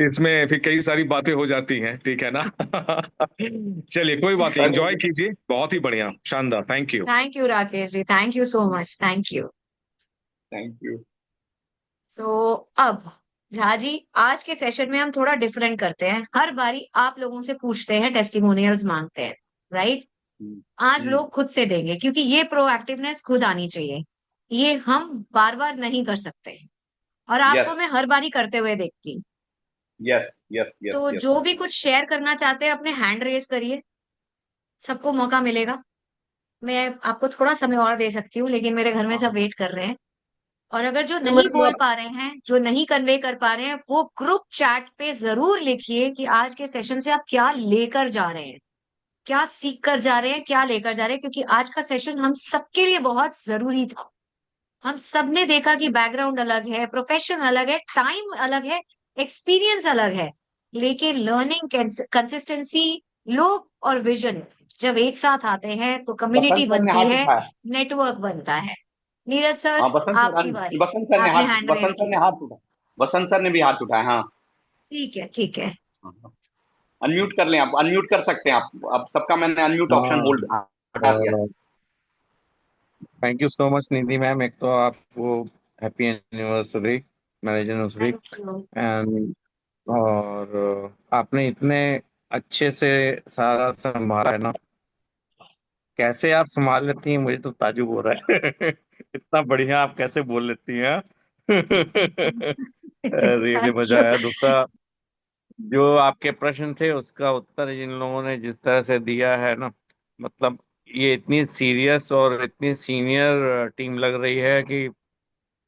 इसमें फिर कई सारी बातें हो जाती हैं, ठीक है ना। चलिए, कोई बात नहीं,
अरे
एंजॉय कीजिए, बहुत ही बढ़िया, शानदार, thank you.
Thank you Rakesh ji, thank you so much, thank you.
Thank you.
So अब झा जी, आज के सेशन में हम थोड़ा डिफरेंट करते हैं। हर बारी आप लोगों से पूछते हैं, टेस्टिमोनियल्स मांगते हैं, राइट? आज लोग खुद से देंगे, क्योंकि ये प्रोएक्टिवनेस खुद आनी चाहिए। ये हम बार बार नहीं कर सकते, और आपको
यस
मैं हर बारी करते हुए देखती हूँ।
यस यस यस
तो
यस।
जो भी कुछ शेयर करना चाहते हैं, अपने हैंड रेज करिए, सबको मौका मिलेगा। मैं आपको थोड़ा समय और दे सकती हूँ, लेकिन मेरे घर में
हाँ
सब
हाँ।
वेट कर रहे हैं। और अगर जो
नहीं
नहीं
मतलब
बोल पा रहे हैं, जो नहीं कन्वे कर पा रहे हैं, वो ग्रुप चैट पे जरूर लिखिए कि आज के सेशन से आप क्या लेकर जा रहे हैं, क्या सीख कर जा रहे हैं, क्या लेकर जा रहे हैं। क्योंकि आज का सेशन हम सबके लिए बहुत जरूरी था। हम सबने देखा कि बैकग्राउंड अलग है, प्रोफेशन अलग है, टाइम अलग है, एक्सपीरियंस अलग है, लेकिन लर्निंग, कंसिस्टेंसी, लोग और विजन जब एक साथ आते हैं तो कम्युनिटी
बसंत सर ने
बनती
हाथ
है,
उठाया।
नेटवर्क बनता है। नीरज सर,
हाँ बसंत सर,
आपकी बारी।
बसंत सर ने
आपने
हाथ,
हैंड रेस
बसंत सर ने
किया।
हाथ उठाया। बसंत सर ने भी हाथ उठाया, हाँ।
ठीक है, ठीक है।
अनम्यूट कर लें आप, अनम्यूट कर सकते हैं आप। अब सबका मैंने अनम्यूट ऑप्शन
हाँ,
होल्ड हटा दिया।
Thank you so much Nidhi ma'am, एक तो आपको happy anniversary, marriage anniversary.
Thank you.
And और आपने इतने अच्छे से सारा संभाला है ना, कैसे आप संभाल लेती हैं, मुझे तो ताजुब हो रहा है। इतना बढ़िया आप कैसे बोल लेती हैं। रियली
थैंक
मजा
यू।
आया। दूसरा, जो आपके प्रश्न थे उसका उत्तर जिन लोगों ने जिस तरह से दिया है ना, मतलब ये इतनी सीरियस और इतनी सीनियर टीम लग रही है कि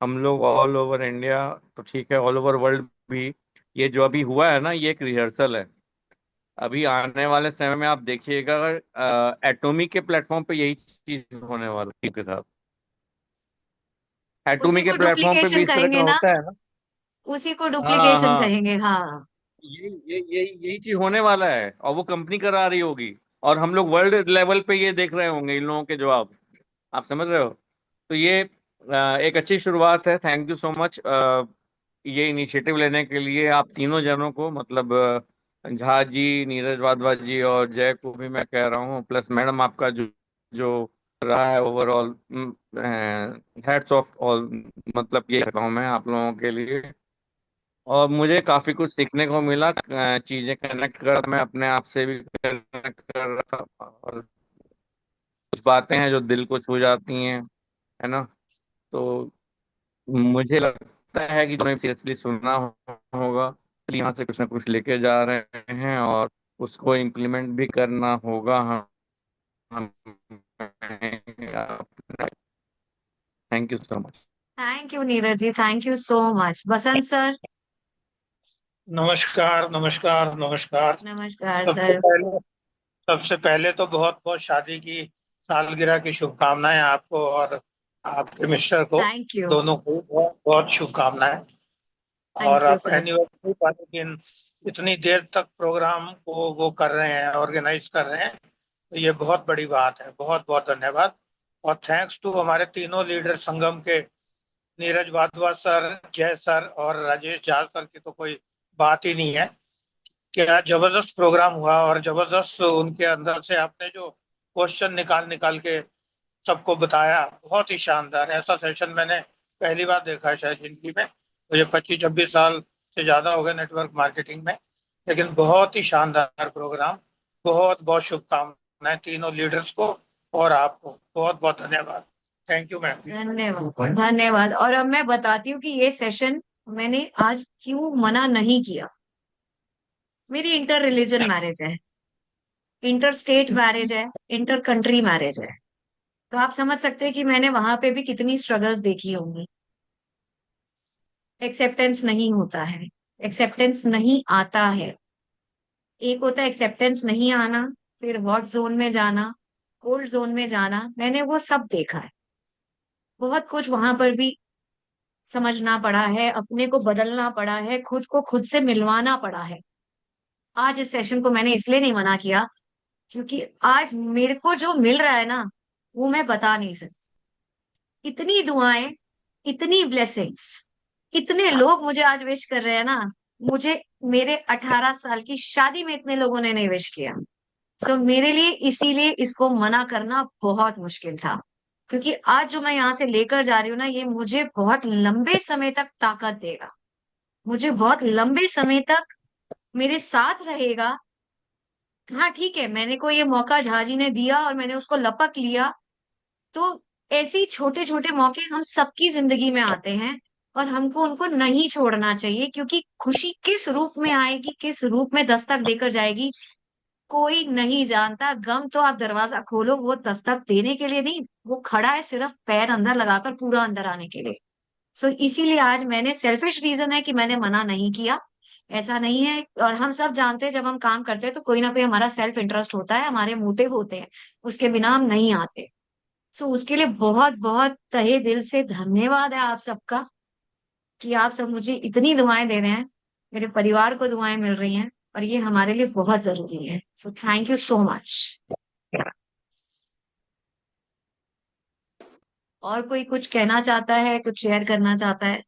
हम लोग ऑल ओवर इंडिया तो ठीक है, ऑल ओवर वर्ल्ड भी, ये जो अभी हुआ है ना, ये एक रिहर्सल है। अभी आने वाले समय में आप देखिएगा, एटोमी के प्लेटफॉर्म पे यही चीज होने वाला है के साथ।
उसी
एटोमी के
को
प्लेटफॉर्म पे भी
डुप्लीकेशन
इस तरह का
कहेंगे ना,
होता है ना।
उसी को
हाँ
डुप्लीकेशन
हाँ,
कहेंगे, हाँ।
यही चीज होने वाला है, और वो कंपनी करा रही होगी, और हम लोग वर्ल्ड लेवल पे ये देख रहे होंगे इन लोगों के जवाब। आप समझ रहे हो? तो ये एक अच्छी शुरुआत है। थैंक यू सो मच ये इनिशिएटिव लेने के लिए आप तीनों जनों को, मतलब झा जी, नीरज वाधवा जी और जय को भी मैं कह रहा हूँ, प्लस मैडम आपका जो जो रहा है ओवरऑल, हेड्स ऑफ ऑल, मतलब ये कह रहा हूँ मैं आप लोगों के लिए। और मुझे काफी कुछ सीखने को मिला, चीजें कनेक्ट कर, मैं अपने आप से भी कनेक्ट कर रहा था, और कुछ बातें हैं जो दिल को छू जाती हैं, है ना। तो मुझे लगता है कि तुम्हें सीरियसली सुनना होगा, यहाँ से कुछ ना कुछ लेके जा रहे हैं, और उसको इम्प्लीमेंट भी करना होगा हम। Thank you so much.
Thank you Neeraj ji, thank you so much. Basant sir.
नमस्कार नमस्कार नमस्कार।
नमस्कार
सबसे
सर।
पहले सबसे पहले तो बहुत बहुत शादी की सालगिरह की शुभकामनाएं आपको और आपके मिस्टर को,
थैंक यू।
दोनों को बहुत बहुत शुभकामनाएं। और
थैंक यू
आप
सर।
एनिवर्सरी वाले दिन इतनी देर तक प्रोग्राम को वो कर रहे हैं, ऑर्गेनाइज कर रहे हैं, तो ये बहुत बड़ी बात है। बहुत बहुत धन्यवाद। और थैंक्स टू हमारे तीनों लीडर संगम के, नीरज वाधवा सर, जय सर और राजेश झाल सर की तो कोई बात ही नहीं है। क्या जबरदस्त प्रोग्राम हुआ, और जबरदस्त उनके अंदर से आपने जो क्वेश्चन निकाल निकाल के सबको बताया, बहुत ही शानदार। ऐसा सेशन मैंने पहली बार देखा है शायद जिंदगी में। मुझे 25-26 साल से ज्यादा हो गए नेटवर्क मार्केटिंग में, लेकिन बहुत ही शानदार प्रोग्राम। बहुत बहुत शुभकामनाएं तीनों लीडर्स को, और आपको बहुत बहुत धन्यवाद। Thank you ma'am.
धन्यवाद, धन्यवाद। और अब मैं बताती हूँ कि ये सेशन मैंने आज क्यों मना नहीं किया। मेरी इंटर रिलीजन मैरिज है। इंटर स्टेट मैरिज है, इंटर कंट्री मैरिज है। तो आप समझ सकते हैं कि मैंने वहां पे भी कितनी स्ट्रगल्स देखी होंगी। एक्सेप्टेंस नहीं होता है, एक्सेप्टेंस नहीं आता है। एक होता है एक्सेप्टेंस नहीं आना, फिर हॉट जोन में जाना, कोल्ड जोन में जाना, मैंने वो सब देखा है। बहुत कुछ वहां पर भी समझना पड़ा है, अपने को बदलना पड़ा है, खुद को खुद से मिलवाना पड़ा है। आज इस सेशन को मैंने इसलिए नहीं मना किया, क्योंकि आज मेरे को जो मिल रहा है ना, वो मैं बता नहीं सकती। इतनी दुआएं, इतनी ब्लेसिंग्स, इतने लोग मुझे आज विश कर रहे हैं ना। मुझे मेरे 18 साल की शादी में इतने लोगों ने नहीं विश किया। सो मेरे लिए इसीलिए इसको मना करना बहुत मुश्किल था, क्योंकि आज जो मैं यहाँ से लेकर जा रही हूँ ना, ये मुझे बहुत लंबे समय तक ताकत देगा, मुझे बहुत लंबे समय तक मेरे साथ रहेगा। हाँ ठीक है, मैंने को ये मौका झाजी ने दिया और मैंने उसको लपक लिया। तो ऐसे ही छोटे छोटे मौके हम सबकी जिंदगी में आते हैं, और हमको उनको नहीं छोड़ना चाहिए, क्योंकि खुशी किस रूप में आएगी, किस रूप में दस्तक देकर जाएगी, कोई नहीं जानता। गम तो आप दरवाजा खोलो, वो दस्तक देने के लिए नहीं, वो खड़ा है सिर्फ पैर अंदर लगाकर पूरा अंदर आने के लिए। सो इसीलिए आज मैंने, सेल्फिश रीजन है कि मैंने मना नहीं किया, ऐसा नहीं है। और हम सब जानते हैं जब हम काम करते हैं तो कोई ना कोई हमारा सेल्फ इंटरेस्ट होता है, हमारे मोटिव होते हैं, उसके बिना हम नहीं आते। सो उसके लिए बहुत बहुत तहे दिल से धन्यवाद है आप सबका, कि आप सब मुझे इतनी दुआएं दे रहे हैं, मेरे परिवार को दुआएं मिल रही हैं, और ये हमारे लिए बहुत जरूरी है। So thank you so much. और कोई कुछ कहना चाहता है, कुछ शेयर करना चाहता है?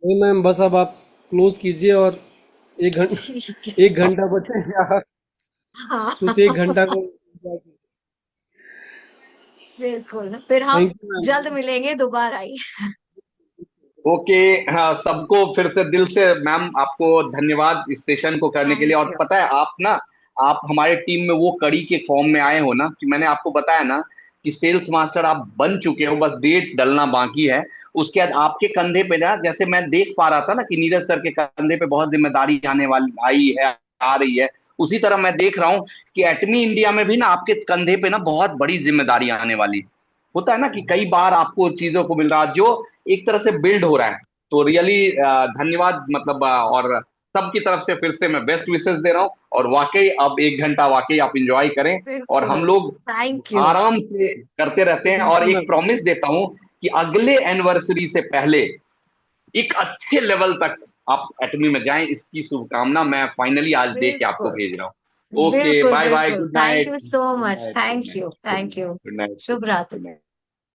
नहीं मैम, बस अब आप क्लोज कीजिए और एक
ठीक है।
घंटा एक घंटा बचे या
हाँ
उस एक घंटा को।
बिल्कुल, फिर हम
थैंक यू मैम।
जल्द मिलेंगे दोबारा ही।
ओके। हाँ, सबको फिर से दिल से मैम आपको धन्यवाद इस सेशन को करने के लिए।
थैंक
और
यू।
पता है आप ना, आप हमारे टीम में वो कड़ी के फॉर्म में आए हो ना, कि मैंने आपको बताया ना कि सेल्स मास्टर आप बन चुके हो, बस डेट डलना बाकी है। उसके बाद आपके कंधे पे ना, जैसे मैं देख पा रहा था ना कि नीरज सर के कंधे पे बहुत जिम्मेदारी आने वाली आई है, आ रही है, उसी तरह मैं देख रहा हूँ कि एटमी इंडिया में भी ना आपके कंधे पे ना बहुत बड़ी जिम्मेदारी आने वाली है। होता है ना कि कई बार आपको चीजों को मिल रहा है जो एक तरह से बिल्ड हो रहा है। तो रियली धन्यवाद, मतलब और सबकी तरफ से फिर से मैं बेस्ट विशेस दे रहा हूँ। और वाकई अब एक घंटा वाकई आप इंजॉय करें, और हम
बिल्कुल।
लोग
थैंक यू।
आराम से करते रहते हैं। और
बिल्कुल
एक
मैम।
प्रॉमिस देता हूं कि अगले एनिवर्सरी से पहले एक अच्छे लेवल तक आप एटमी में जाएं, इसकी शुभकामना मैं फाइनली आज दे के आपको
बिल्कुल
भेज रहा हूँ। ओके,
बिल्कुल
बाय बाय,
बिल्कुल,
good
thank
night,
you so
good
much,
night, good
thank
night,
you,
good
thank
night,
you.
Good night,
शुभ रात्रि।
Good night.